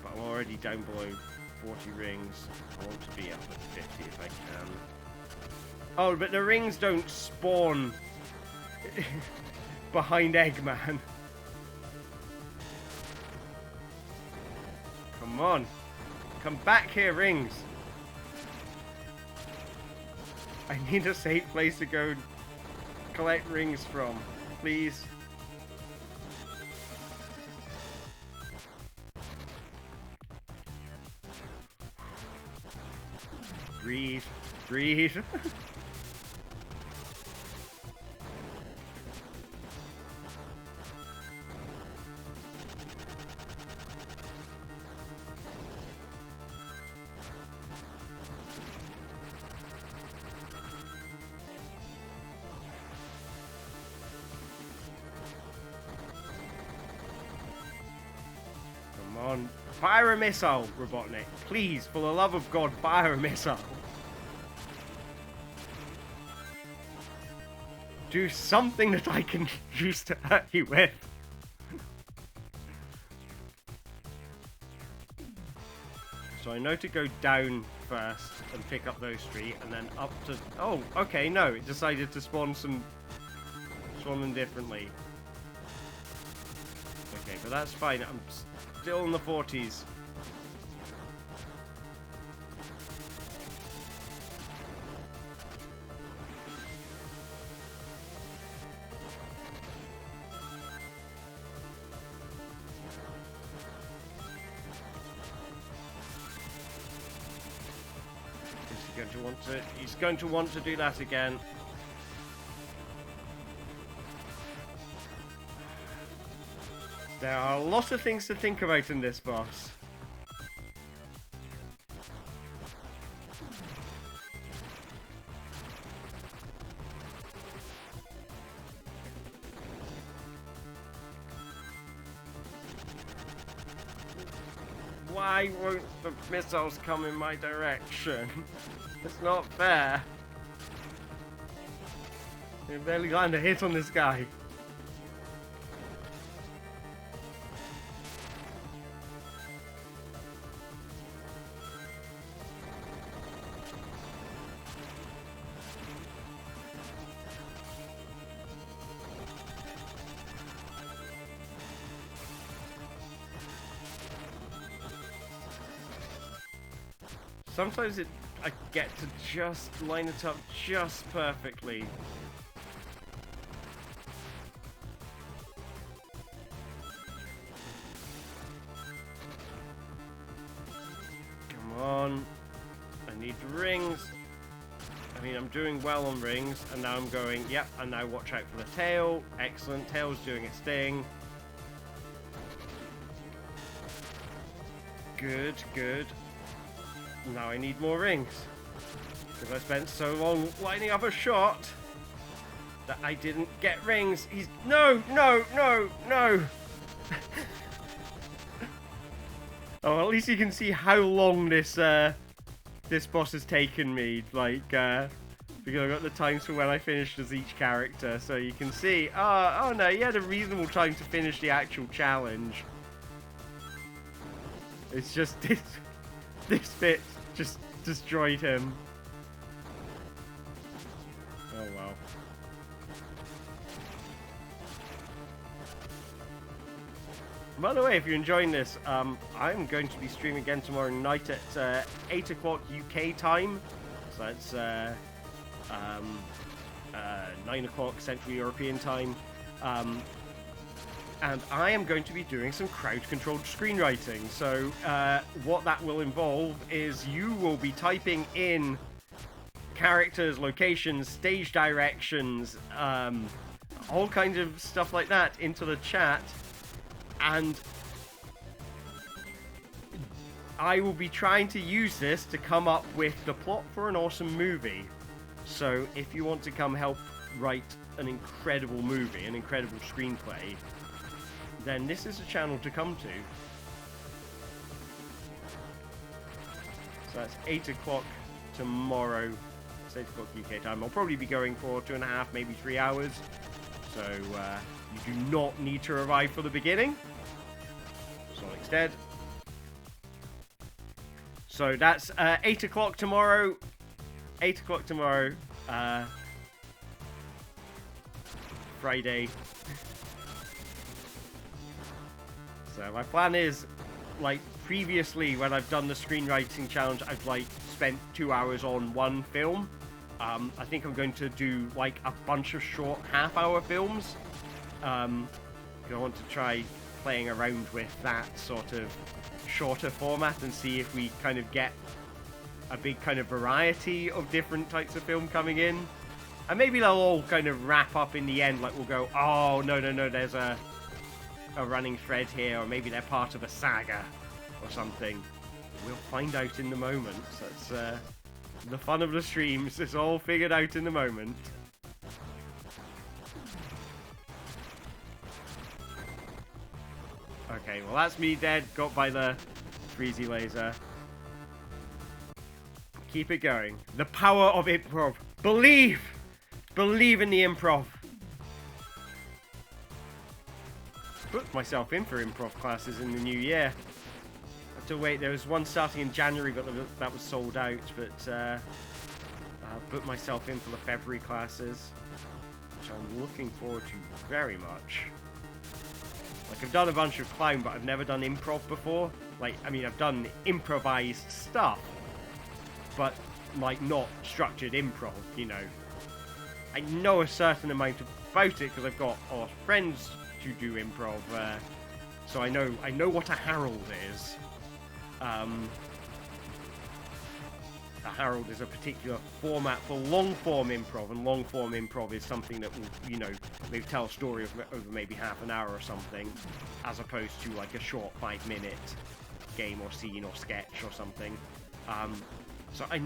But I'm already down below 40 rings. I want to be up at 50 if I can. Oh, but the rings don't spawn behind Eggman. Come on. Come back here, rings. I need a safe place to go collect rings from. Please. Breathe. Breathe. Come on. Fire a missile, Robotnik. Please, for the love of God, fire a missile. Do something that I can use to hurt you with. So I know to go down first and pick up those three, and then up to... Oh, okay, no, it decided to spawn them differently. Okay, but that's fine. I'm still in the 40s. He's going to want to do that again. There are a lot of things to think about in this boss. Why won't the missiles come in my direction? It's not fair. You barely land a hit on this guy. Sometimes I get to just line it up just perfectly. Come on. I need rings. I mean, I'm doing well on rings, and now I'm going, yep, and now watch out for the tail. Excellent. Tail's doing its thing. Good, good. Now I need more rings. Because I spent so long lining up a shot that I didn't get rings. He's... No, no, no, no! Oh, at least you can see how long this this boss has taken me. Like, because I got the times for when I finished as each character. So you can see... Oh no, he had a reasonable time to finish the actual challenge. It's just... This bit just destroyed him. Oh well. By the way, if you're enjoying this, I'm going to be streaming again tomorrow night at 8 o'clock UK time. So that's 9 o'clock Central European time. And I am going to be doing some crowd-controlled screenwriting. So what that will involve is you will be typing in characters, locations, stage directions, all kinds of stuff like that into the chat. And I will be trying to use this to come up with the plot for an awesome movie. So if you want to come help write an incredible movie, an incredible screenplay, then this is a channel to come to. So that's 8 o'clock tomorrow. It's 8 o'clock UK time. I'll probably be going for 2.5, maybe 3 hours. So you do not need to revive for the beginning. Sonic's dead. So that's 8 o'clock tomorrow. 8 o'clock tomorrow. Friday. So my plan is, like, previously when I've done the screenwriting challenge, I've, like, spent 2 hours on one film. I think I'm going to do, like, a bunch of short half-hour films. I want to try playing around with that sort of shorter format and see if we kind of get a big kind of variety of different types of film coming in. And maybe they'll all kind of wrap up in the end, like we'll go, oh, no, there's a running thread here, or maybe they're part of a saga or something. We'll find out in the moment. That's the fun of the streams. It's all figured out in the moment. Okay, well that's me dead, got by the Freezy laser. Keep it going. The power of improv. Believe! Believe in the improv. Booked myself in for improv classes in the new year. I have to wait, there was one starting in January, but that was sold out. But I booked myself in for the February classes, which I'm looking forward to very much. Like, I've done a bunch of clown, but I've never done improv before. Like, I mean, I've done improvised stuff, but, like, not structured improv, you know. I know a certain amount about it, because I've got friends who do improv, so I know what a herald is. A herald is a particular format for long-form improv, and long-form improv is something that will, you know, maybe tell a story over maybe half an hour or something, as opposed to like a short 5-minute game or scene or sketch or something. So I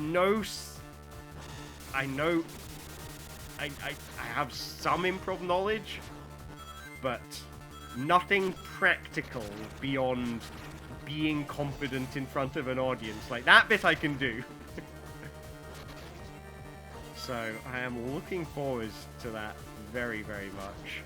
have some improv knowledge, but nothing practical beyond being confident in front of an audience. Like, that bit I can do. So I am looking forward to that very, very much.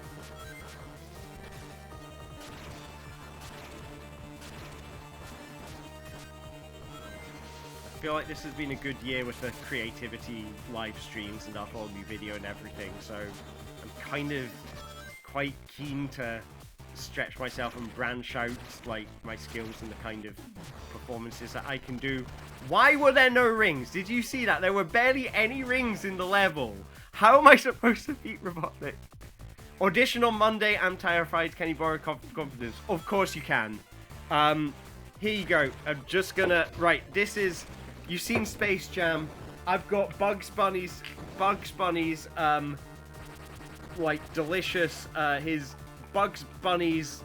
I feel like this has been a good year with the creativity live streams and our whole new video and everything, so I'm kind of quite keen to stretch myself and branch out like my skills and the kind of performances that I can do. Why were there no rings? Did you see that? There were barely any rings in the level. How am I supposed to beat Robotnik? Audition on Monday. I'm terrified. Can you borrow confidence? Of course you can. Here you go. I'm just gonna... Right, this is... You've seen Space Jam. I've got Bugs Bunny's, like, delicious, his Bugs Bunny's,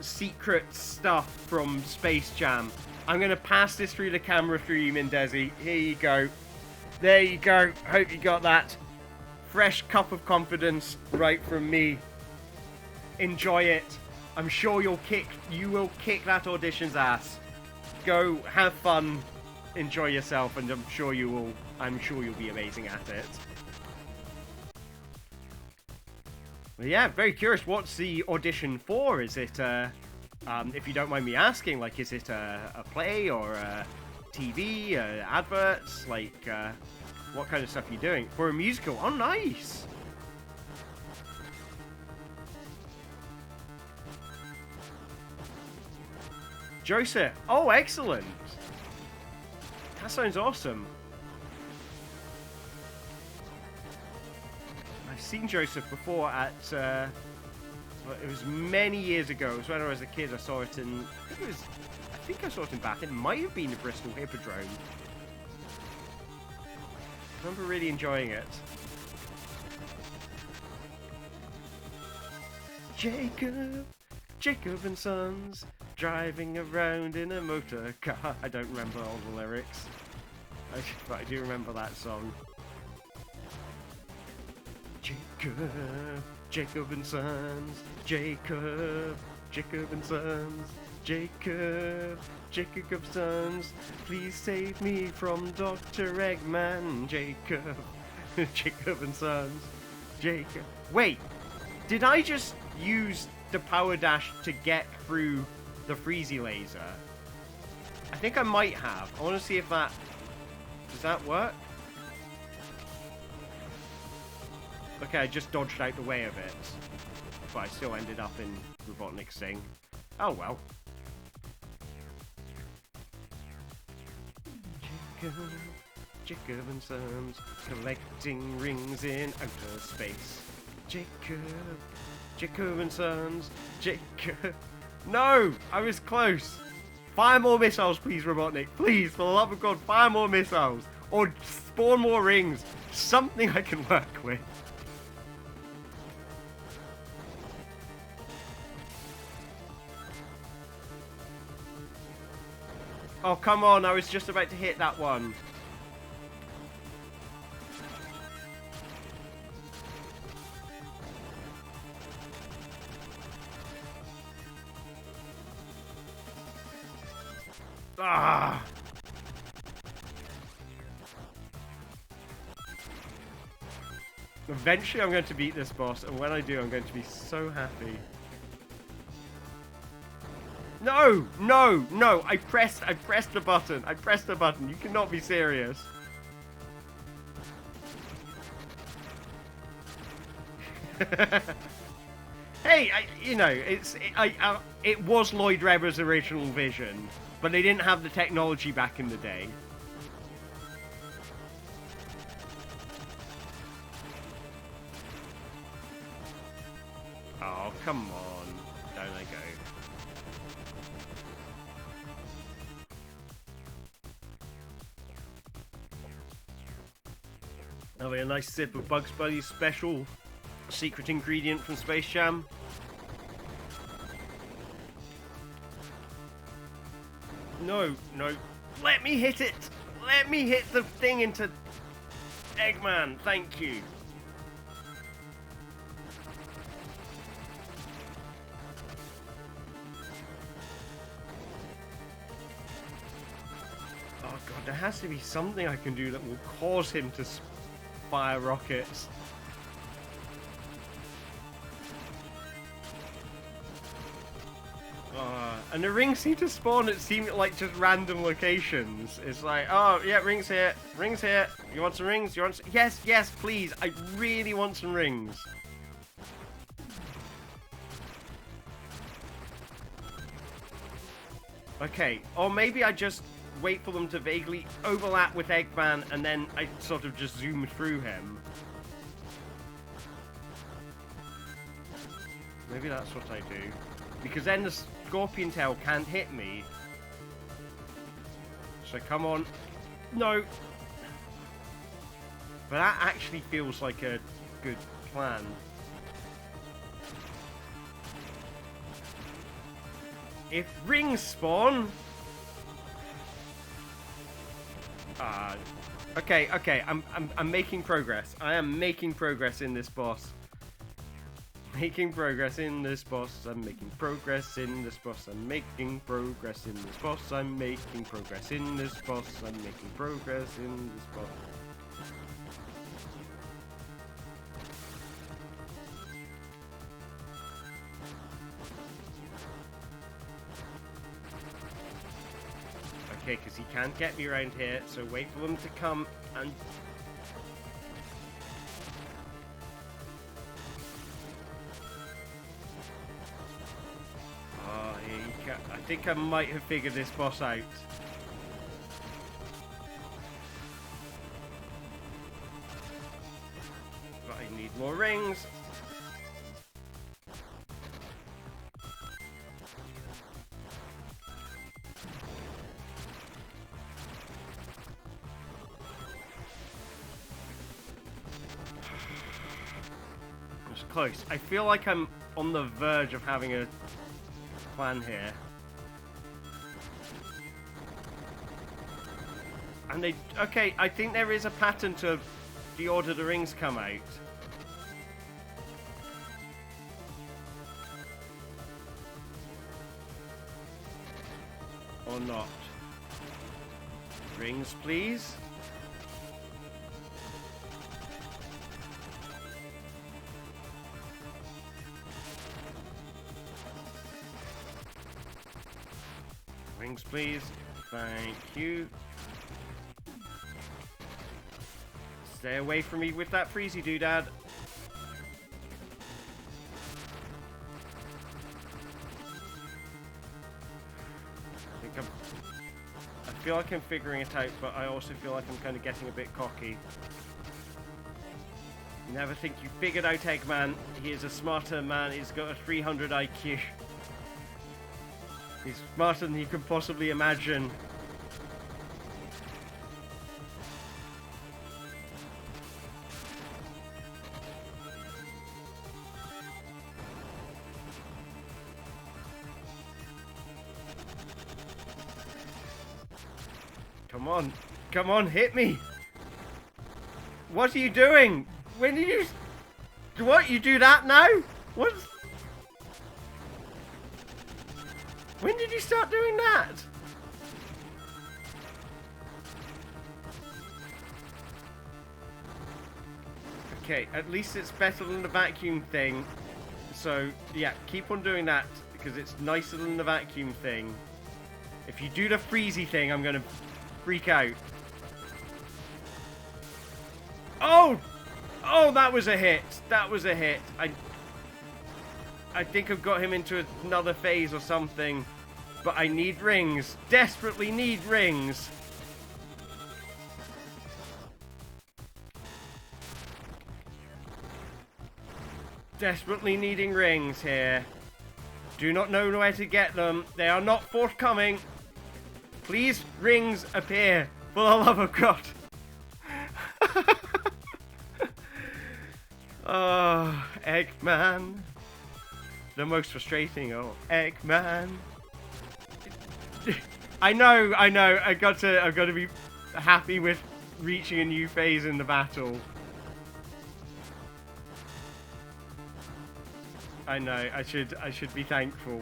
secret stuff from Space Jam. I'm gonna pass this through the camera for you, Mindezi. Here you go. There you go. Hope you got that. Fresh cup of confidence right from me. Enjoy it. I'm sure you will kick that audition's ass. Go, have fun, enjoy yourself, and I'm sure you'll be amazing at it. Well, yeah, very curious. What's the audition for? Is it, if you don't mind me asking, like, is it a play or a TV, adverts? Like, what kind of stuff are you doing? For a musical? Oh, nice! Joseph. Oh, excellent. That sounds awesome. I've seen Joseph before at, it was many years ago. It was when I was a kid. I saw it in, I think I saw it in Bath. It might have been the Bristol Hippodrome. I remember really enjoying it. Jacob and Sons, driving around in a motor car. I don't remember all the lyrics, but I do remember that song. Jacob and Sons, Jacob and Sons, Jacob Sons, please save me from Dr. Eggman, Jacob and Sons, Jacob. Wait, did I just use the power dash to get through the Freezy laser? I think I might have. I want to see if that... Does that work? Okay, I just dodged out the way of it. But I still ended up in Robotnik's thing. Oh well. Jacob and Sons, collecting rings in outer space. Jacob and Sons, Jacob. No! I was close. Fire more missiles, please, Robotnik. Please, for the love of God, fire more missiles. Or spawn more rings. Something I can work with. Oh, come on. I was just about to hit that one. Ah! Eventually I'm going to beat this boss, and when I do, I'm going to be so happy. No! No! No! I pressed the button. I pressed the button. You cannot be serious. Hey, it was Lloyd Webber's original vision, but they didn't have the technology back in the day. Oh, come on. Down I go. Having a nice sip of Bugs Bunny's special secret ingredient from Space Jam. No, no. Let me hit it! Let me hit the thing into Eggman. Thank you. Oh god, there has to be something I can do that will cause him to fire rockets. And the rings seem to spawn at like just random locations. It's like, oh yeah, rings here, rings here. You want some rings? You want some? Yes, yes, please. I really want some rings. Okay, or maybe I just wait for them to vaguely overlap with Eggman, and then I sort of just zoom through him. Maybe that's what I do. Because then the Scorpion Tail can't hit me. So come on. No. But that actually feels like a good plan. If rings spawn... okay, okay, I'm making progress. I am making progress in this boss. Making progress in this boss. I'm making progress in this boss. I'm making progress in this boss. I'm making progress in this boss. I'm making progress in this boss. Okay, because he can't get me around here, so wait for them to come and... I think I might have figured this boss out. But I need more rings. It's close. I feel like I'm on the verge of having a plan here. And they... Okay, I think there is a pattern to the order the rings come out. Or not. Rings, please. Rings, please. Thank you. Stay away from me with that freezy doodad. I feel like I'm figuring it out, but I also feel like I'm kind of getting a bit cocky. Never think you figured out Eggman. He is a smarter man. He's got a 300 IQ. He's smarter than you could possibly imagine. Come on. Come on, hit me. What are you doing? When did you... What? You do that now? What? When did you start doing that? Okay, at least it's better than the vacuum thing. So, yeah, keep on doing that because it's nicer than the vacuum thing. If you do the freezy thing, I'm gonna freak out. Oh! Oh, that was a hit. That was a hit. I think I've got him into another phase or something. But I need rings. Desperately need rings. Desperately needing rings here. Do not know where to get them. They are not forthcoming. Please, rings appear. For the love of God. Oh, Eggman. The most frustrating. Oh, Eggman. I know. I've got to be happy with reaching a new phase in the battle. I know. I should be thankful.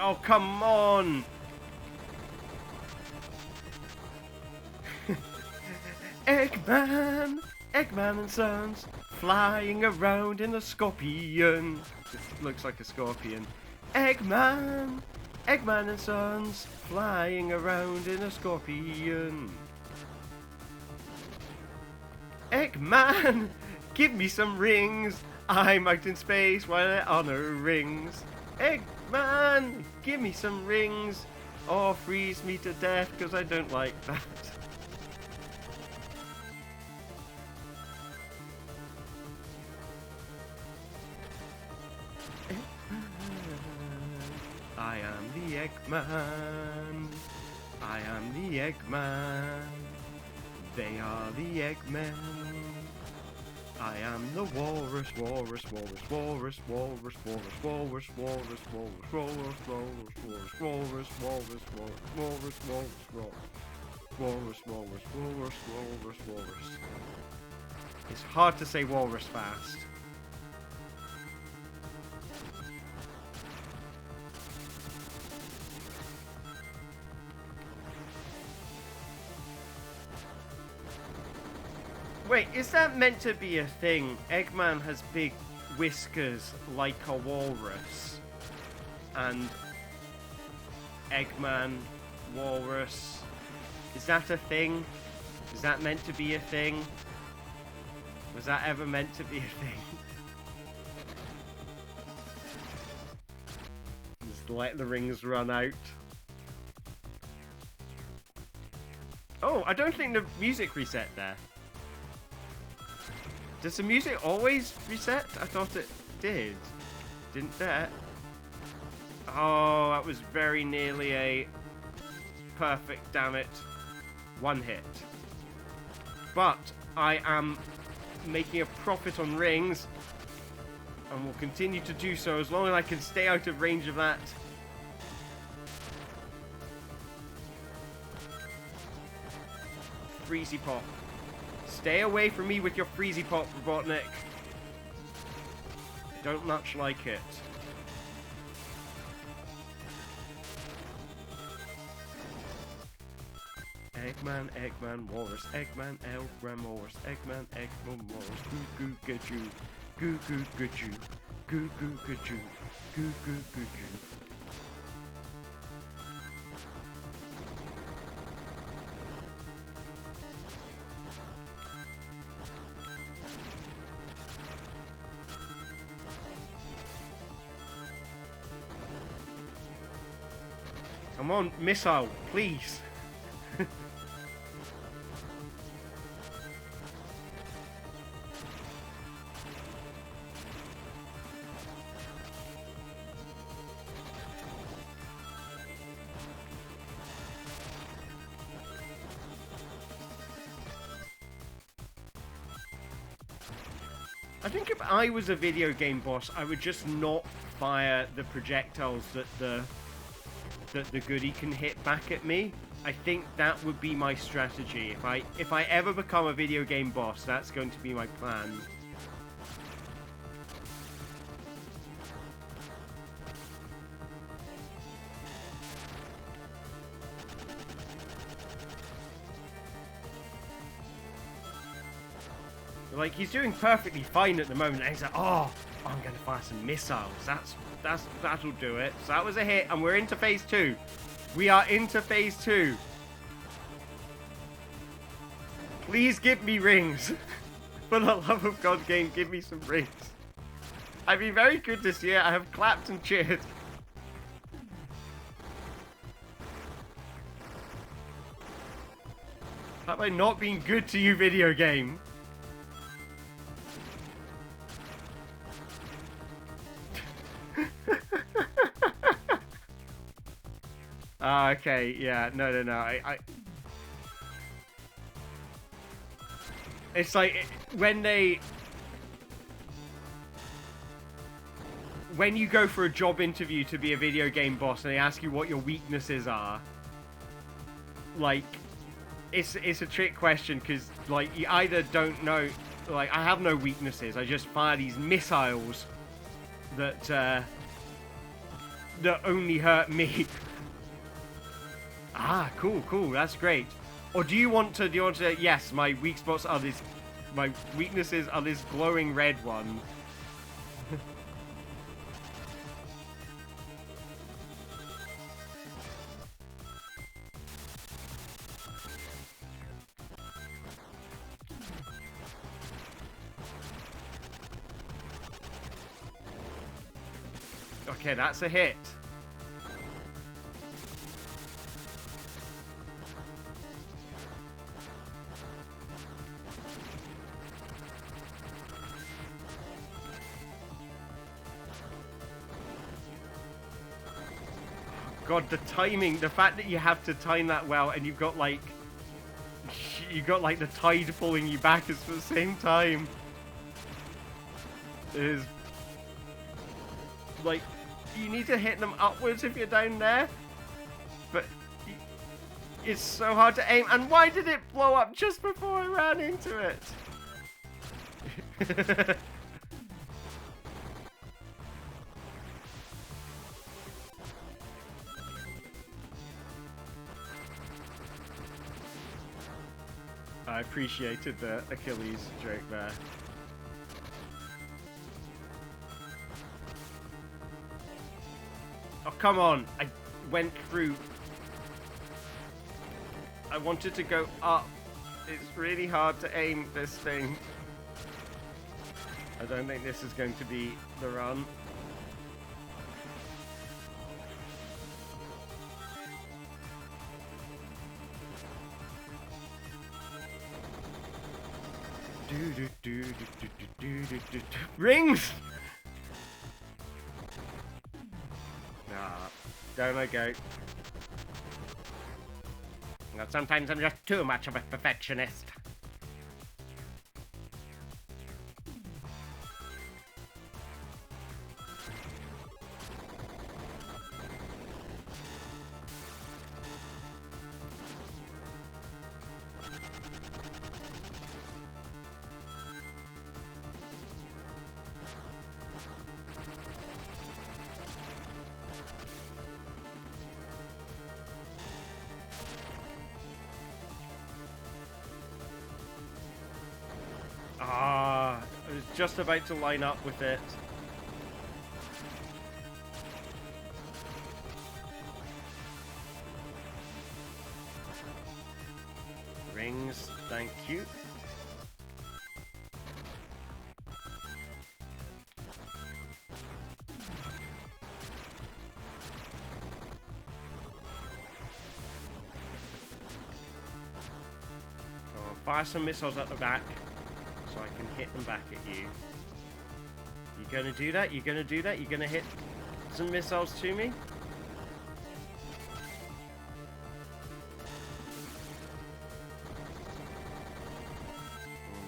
Oh, come on! Eggman! Eggman and Sons flying around in a scorpion. It looks like a scorpion. Eggman! Eggman and Sons flying around in a scorpion. Eggman! Give me some rings! I'm out in space while I honor rings. Eggman! Give me some rings! Or freeze me to death because I don't like that. I am the Eggman. I am the Eggman. They are the Eggmen. I am the walrus, walrus, walrus, walrus, walrus, walrus, walrus, walrus, walrus, walrus, walrus, walrus, walrus, walrus, walrus, walrus, walrus, walrus, walrus, walrus. It's hard to say walrus fast. Wait, is that meant to be a thing? Eggman has big whiskers like a walrus. And Eggman, walrus. Is that a thing? Is that meant to be a thing? Was that ever meant to be a thing? Just let the rings run out. Oh, I don't think the music reset there. Does the music always reset? I thought it did. Didn't that? Oh, that was very nearly a perfect, damn it. One hit. But I am making a profit on rings and will continue to do so as long as I can stay out of range of that. Freezy Pop. Stay away from me with your Freezy Pop, Robotnik. I don't much like it. Eggman, Eggman, Walrus, Eggman, Eggman, Walrus, Eggman, Eggman, Walrus, goo goo get you, goo goo get you, goo goo get you, goo goo get you. Come on, missile, please. I think if I was a video game boss, I would just not fire the projectiles that the goodie can hit back at me. I think that would be my strategy. If I ever become a video game boss, that's going to be my plan. Like, he's doing perfectly fine at the moment, and he's like, oh, I'm gonna fire some missiles. That'll do it. So that was a hit, and we're into phase 2. We are into phase 2. Please give me rings. For the love of God, game, give me some rings. I've been very good this year. I have clapped and cheered. Have I not been good to you, video game? Okay, yeah, no, it's like, when you go for a job interview to be a video game boss and they ask you what your weaknesses are, like, it's a trick question, because, like, you either don't know, like, I have no weaknesses, I just fire these missiles that only hurt me. Ah, cool, that's great. Or do you want to, yes, my weak spots are this, my weaknesses are this glowing red one. Okay, that's a hit. God, the timing, the fact that you have to time that well, and you've got like the tide pulling you back at the same time, is like, you need to hit them upwards if you're down there, but it's so hard to aim. And why did it blow up just before I ran into it? I appreciated the Achilles joke there. Oh, come on. I went through. I wanted to go up. It's really hard to aim this thing. I don't think this is going to be the run. Rings! Nah, down I go. Now, sometimes I'm just too much of a perfectionist. Ah, I was just about to line up with it. Rings, thank you. fire some missiles at the back so I can hit them back at you. You gonna do that? You gonna do that? You gonna hit some missiles to me?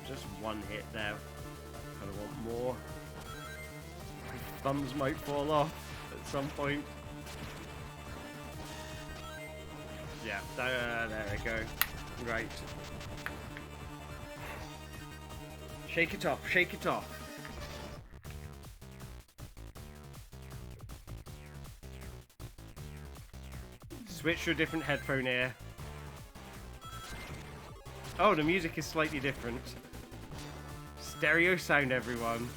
Just one hit there. Kinda want more. My thumbs might fall off at some point. Yeah, there we go. Right. Shake it off, shake it off. Switch to a different headphone ear. Oh, the music is slightly different. Stereo sound, everyone.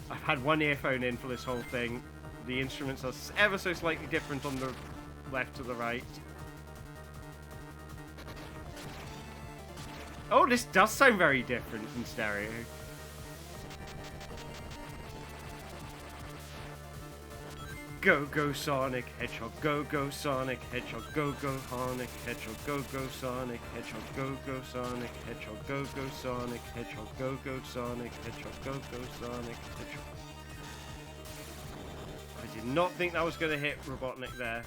I've had one earphone in for this whole thing. The instruments are ever so slightly different on the left to the right. Oh, this does sound very different in stereo. Go, go, Sonic, Hedgehog, go, go, Sonic, Hedgehog, go, go, Sonic, Hedgehog, go, go, Sonic, Hedgehog, go, go, Sonic, Hedgehog, go, go, Sonic, Hedgehog, go, go, Sonic, Hedgehog, go, go, Sonic, Hedgehog. I did not think that was going to hit Robotnik there.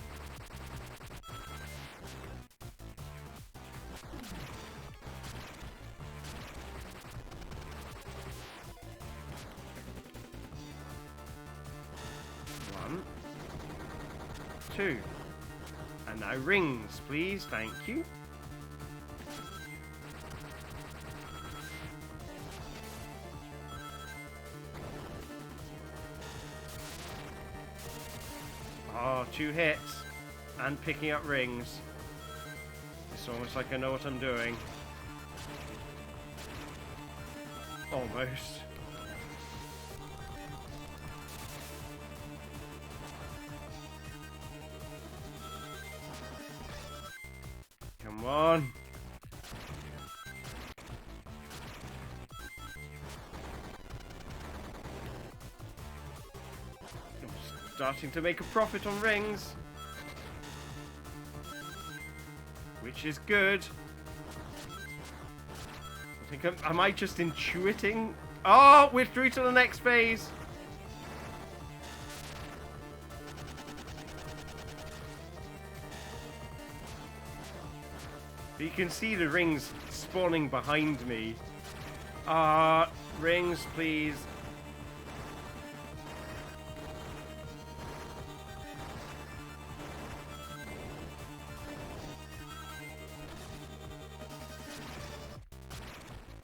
One. Two. And now rings, please. Thank you. Oh, 2 hits. And picking up rings. It's almost like I know what I'm doing. Almost. Come on. I'm starting to make a profit on rings. Which is good. I think am I just intuiting? Oh, we're through to the next phase. You can see the rings spawning behind me. Rings, please.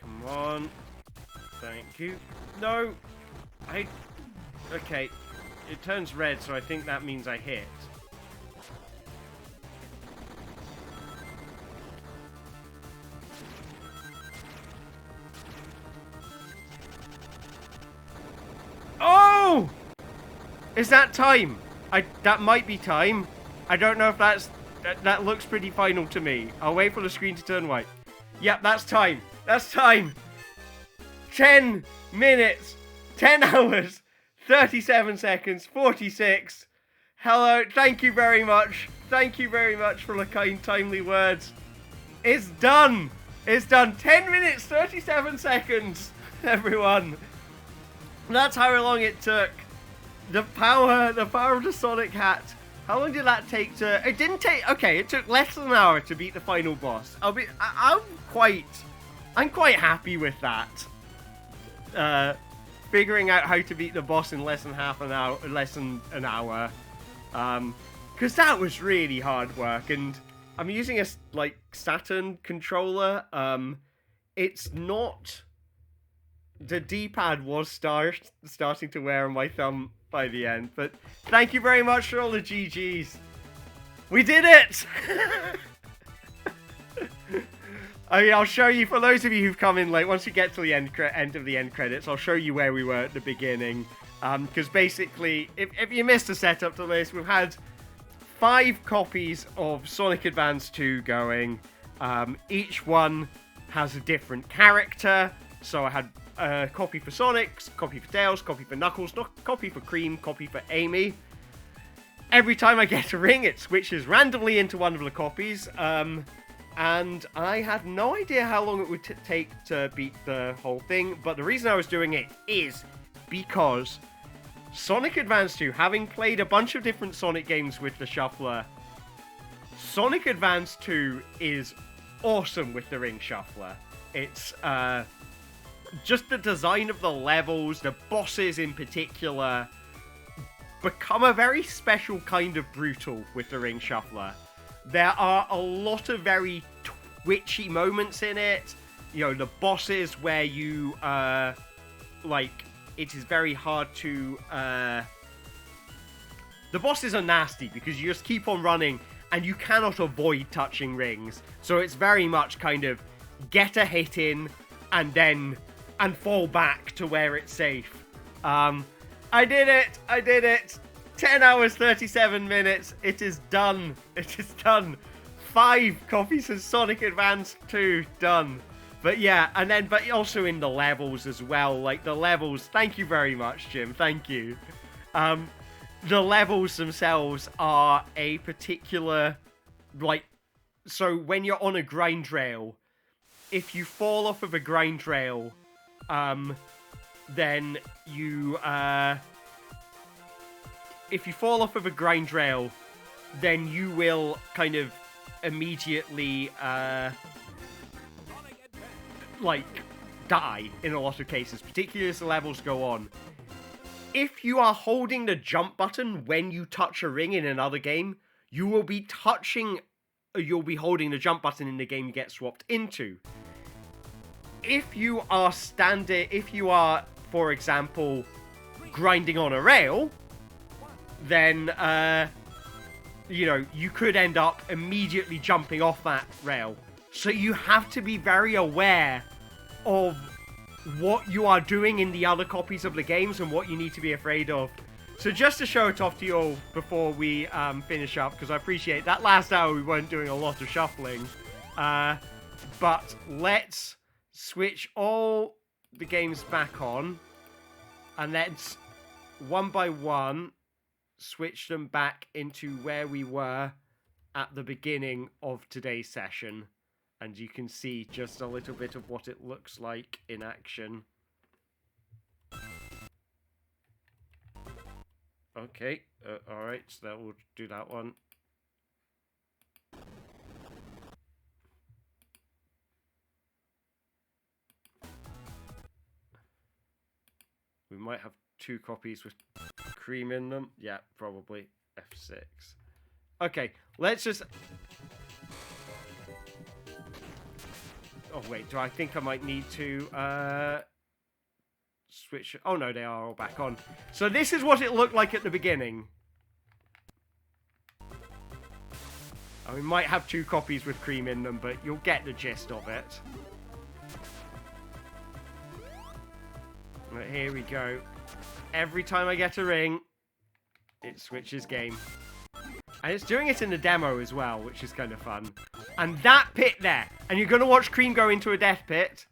Come on. Thank you. No! Okay. It turns red, so I think that means I hit. Oh! Is that time? That might be time. I don't know if that looks pretty final to me. I'll wait for the screen to turn white. Yep, that's time. That's time. 10 minutes, 10 hours, 37 seconds, 46. Hello, thank you very much. Thank you very much for the kind, timely words. It's done. It's done. 10 minutes, 37 seconds, everyone. That's how long it took. The power of the Sonic Hat. How long did that take to... It didn't take... Okay, it took less than an hour to beat the final boss. I'm quite happy with that. Figuring out how to beat the boss in less than an hour. Because that was really hard work, and I'm using a, Saturn controller. It's not... The D-pad was starting to wear on my thumb by the end, but thank you very much for all the GGs. We did it! I mean, I'll show you, for those of you who've come in late, once we get to the end of the end credits, I'll show you where we were at the beginning. Because basically, if you missed the setup to this, we've had 5 copies of Sonic Advance 2 going. Each one has a different character. So I had a copy for Sonic, copy for Tails, copy for Knuckles, copy for Cream, copy for Amy. Every time I get a ring, it switches randomly into one of the copies. and I had no idea how long it would take to beat the whole thing, but the reason I was doing it is because Sonic Advance 2, having played a bunch of different Sonic games with the shuffler, Sonic Advance 2 is awesome with the ring shuffler. It's just the design of the levels, the bosses in particular, become a very special kind of brutal with the ring shuffler. There are a lot of very twitchy moments in it. You know, the bosses where you, like, it is very hard to, the bosses are nasty because you just keep on running and you cannot avoid touching rings. So it's very much kind of get a hit in and fall back to where it's safe. I did it! 10 hours, 37 minutes. It is done. 5 copies of Sonic Advance 2 done. But yeah, but also in the levels as well. Like, the levels, thank you very much, Jim. Thank you. The levels themselves are a particular, like, so when you're on a grind rail, if you fall off of a grind rail, then you, if you fall off of a grind rail, then you will kind of immediately, like, die in a lot of cases, particularly as the levels go on. If you are holding the jump button when you touch a ring in another game, you will be holding the jump button in the game you get swapped into. If you are, for example, grinding on a rail, then, you know, you could end up immediately jumping off that rail. So you have to be very aware of what you are doing in the other copies of the games and what you need to be afraid of. So just to show it off to you all before we finish up, because I appreciate that last hour we weren't doing a lot of shuffling. But let's switch all the games back on, and let's, one by one, switch them back into where we were at the beginning of today's session. And you can see just a little bit of what it looks like in action. Okay, alright, so that will do that one. We might have 2 copies with cream in them. Yeah, probably. F6. Okay, let's just... Oh, wait, do I think I might need to, switch... Oh, no, they are all back on. So this is what it looked like at the beginning. We might have 2 copies with cream in them, but you'll get the gist of it. Right, here we go. Every time I get a ring, it switches game. And it's doing it in the demo as well, which is kind of fun. And that pit there. And you're going to watch Cream go into a death pit.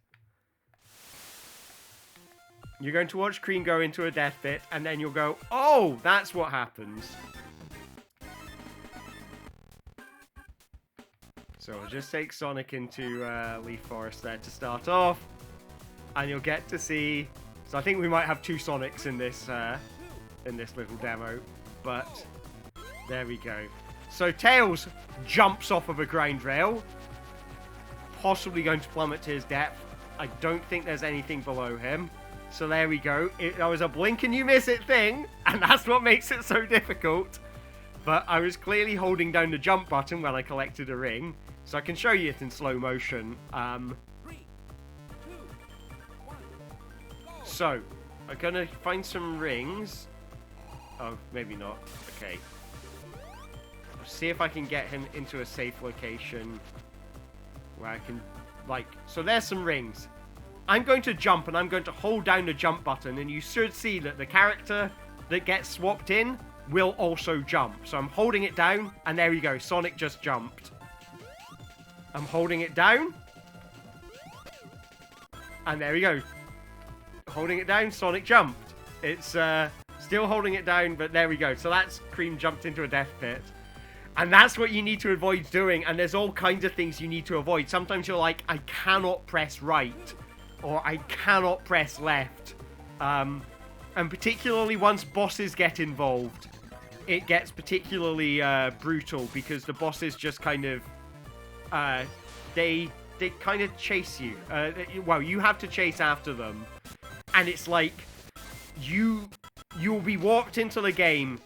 You're going to watch Cream go into a death pit. And then you'll go, oh, that's what happens. So I'll just take Sonic into Leaf Forest there to start off. And you'll get to see... So I think we might have 2 Sonics in this little demo. But... there we go. So Tails jumps off of a grind rail. Possibly going to plummet to his death. I don't think there's anything below him. So there we go. That was a blink and you miss it thing. And that's what makes it so difficult. But I was clearly holding down the jump button when I collected a ring. So I can show you it in slow motion. 3, 2, 1, go! So, I'm going to find some rings. Oh, maybe not. Okay. See if I can get him into a safe location where I can, like, so there's some rings. I'm going to jump and I'm going to hold down the jump button, and you should see that the character that gets swapped in will also jump. So I'm holding it down, and there we go. Sonic just jumped. I'm holding it down. And there we go. Holding it down, Sonic jumped. It's still holding it down, but there we go. So that's Cream jumped into a death pit. And that's what you need to avoid doing, and there's all kinds of things you need to avoid. Sometimes you're like, I cannot press right, or I cannot press left. And particularly once bosses get involved, it gets particularly brutal, because the bosses just kind of, they kind of chase you. Well, you have to chase after them, and it's like, you'll be warped into the game,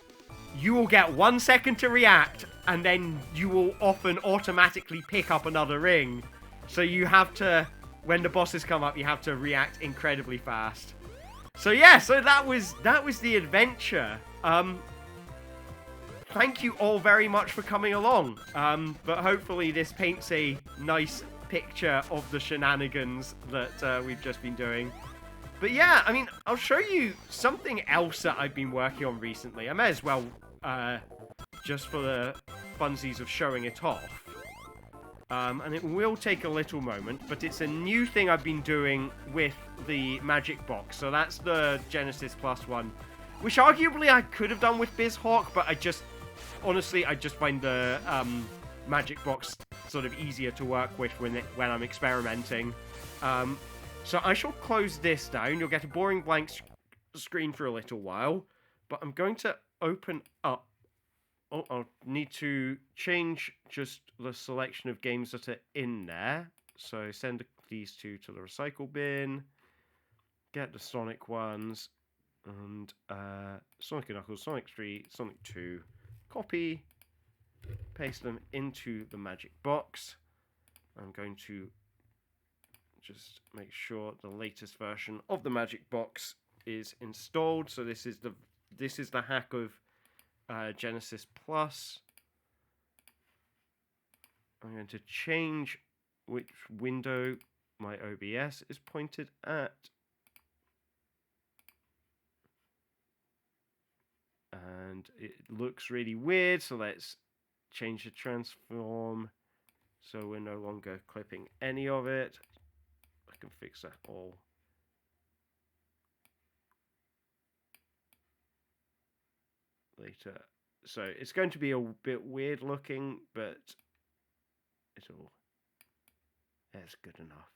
you will get 1 second to react, and then you will often automatically pick up another ring. So you have to, when the bosses come up, you have to react incredibly fast. So yeah, so that was the adventure. Thank you all very much for coming along. But hopefully this paints a nice picture of the shenanigans that we've just been doing. But yeah, I mean, I'll show you something else that I've been working on recently. I may as well, just for the funsies of showing it off. And it will take a little moment, but it's a new thing I've been doing with the Magic Box. So that's the Genesis Plus one, which arguably I could have done with BizHawk, but honestly, I just find the Magic Box sort of easier to work with when I'm experimenting. So I shall close this down. You'll get a boring blank screen for a little while, but I'm going to open up. Oh, I'll need to change just the selection of games that are in there. So send these two to the recycle bin. Get the Sonic ones. And Sonic & Knuckles, Sonic 3, Sonic 2. Copy. Paste them into the Magic Box. I'm going to just make sure the latest version of the Magic Box is installed. So this is the hack of Genesis Plus. I'm going to change which window my OBS is pointed at. And it looks really weird, so let's change the transform so we're no longer clipping any of it. I can fix that all. Later. So it's going to be a bit weird looking, but it's good enough.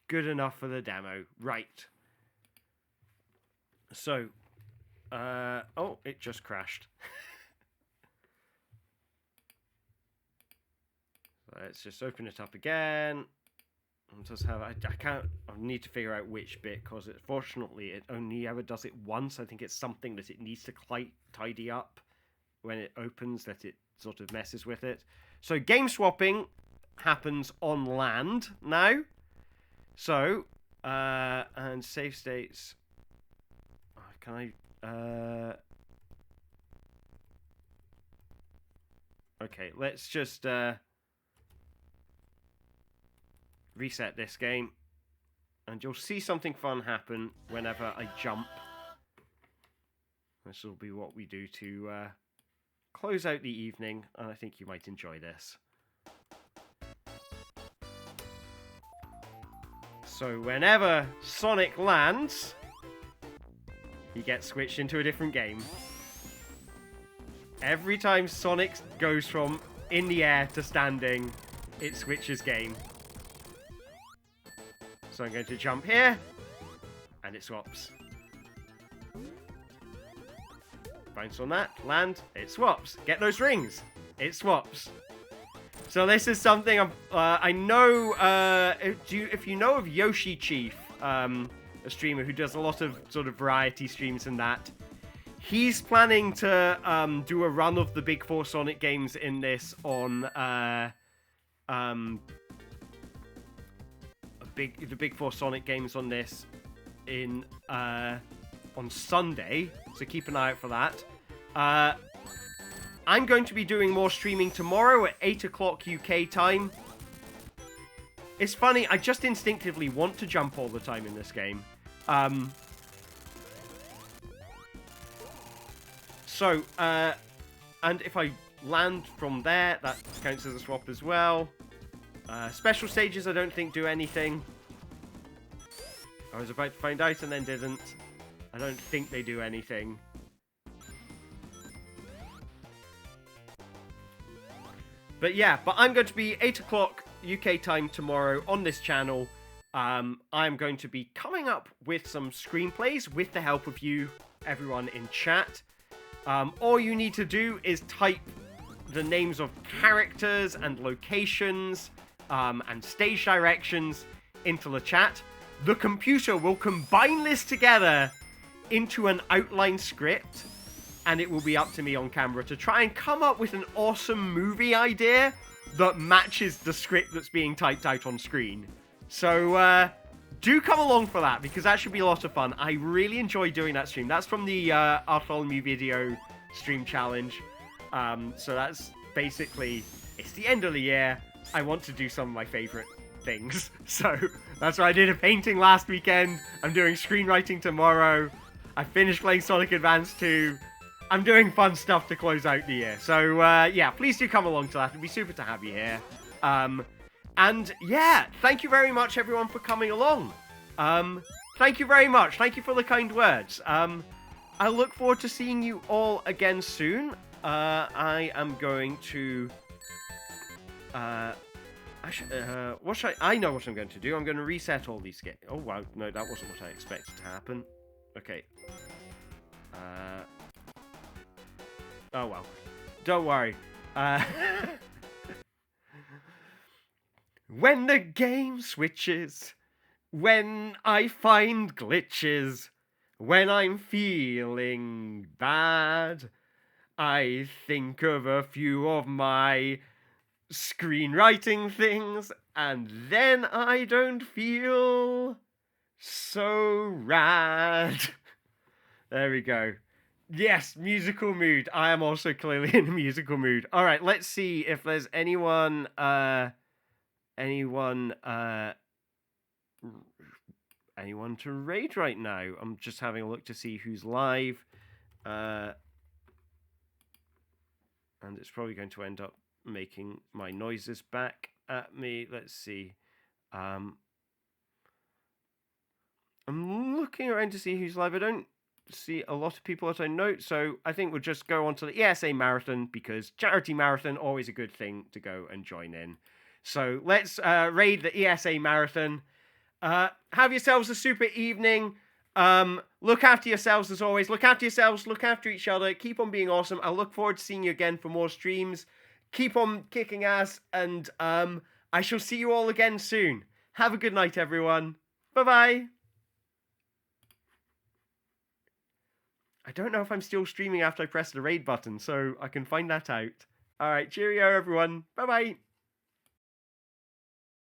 Good enough for the demo. Right. So, oh, it just crashed. Let's just open it up again. And just have I need to figure out which bit, because fortunately it only ever does it once. I think it's something that it needs to tidy up when it opens, that it sort of messes with it. So game swapping happens on land now. So and save states. Can I? Okay, let's just reset this game, and you'll see something fun happen whenever I jump. This will be what we do to close out the evening, and I think you might enjoy this. So whenever Sonic lands, he gets switched into a different game. Every time Sonic goes from in the air to standing, it switches game. So I'm going to jump here, and it swaps. Bounce on that, land, it swaps. Get those rings, it swaps. So this is something I know. If you know of Yoshi Chief, a streamer who does a lot of sort of variety streams and that, he's planning to do a run of the Big Four Sonic games in this on the Big Four Sonic games on this on Sunday, so keep an eye out for that. I'm going to be doing more streaming tomorrow at 8 o'clock UK time. It's funny, I just instinctively want to jump all the time in this game. So, and if I land from there, that counts as a swap as well. Special stages I don't think do anything. I was about to find out and then didn't. I don't think they do anything. But yeah, but I'm going to be 8 o'clock UK time tomorrow on this channel. I'm going to be coming up with some screenplays with the help of you, everyone in chat. All you need to do is type the names of characters and locations and stage directions into the chat. The computer will combine this together into an outline script, and it will be up to me on camera to try and come up with an awesome movie idea that matches the script that's being typed out on screen. So, do come along for that, because that should be a lot of fun. I really enjoy doing that stream. That's from the Artholomew Video Stream Challenge. So that's basically, it's the end of the year. I want to do some of my favorite things. So, that's why I did a painting last weekend. I'm doing screenwriting tomorrow. I finished playing Sonic Advance 2. I'm doing fun stuff to close out the year. So, yeah, please do come along to that. It'd be super to have you here. And yeah, thank you very much, everyone, for coming along. Thank you very much. Thank you for the kind words. I look forward to seeing you all again soon. I am going to... what should I know what I'm going to do. I'm going to reset all these games. Oh, wow. No, that wasn't what I expected to happen. Okay. Oh, well. Don't worry. When the game switches, when I find glitches, when I'm feeling bad, I think of a few of my screenwriting things, and then I don't feel so rad. There we go. Yes, musical mood. I am also clearly in a musical mood. All right, let's see if there's anyone to raid right now. I'm just having a look to see who's live. And it's probably going to end up making my noises back at me. Let's see. I'm looking around to see who's live. I don't see a lot of people that I note, so I think we'll just go on to the ESA Marathon, because charity marathon, always a good thing to go and join in. So let's raid the ESA Marathon. Have yourselves a super evening. Look after yourselves as always. Look after yourselves. Look after each other. Keep on being awesome. I look forward to seeing you again for more streams. Keep on kicking ass, and I shall see you all again soon. Have a good night, everyone. Bye-bye. I don't know if I'm still streaming after I press the raid button, so I can find that out. Alright, cheerio, everyone. Bye-bye.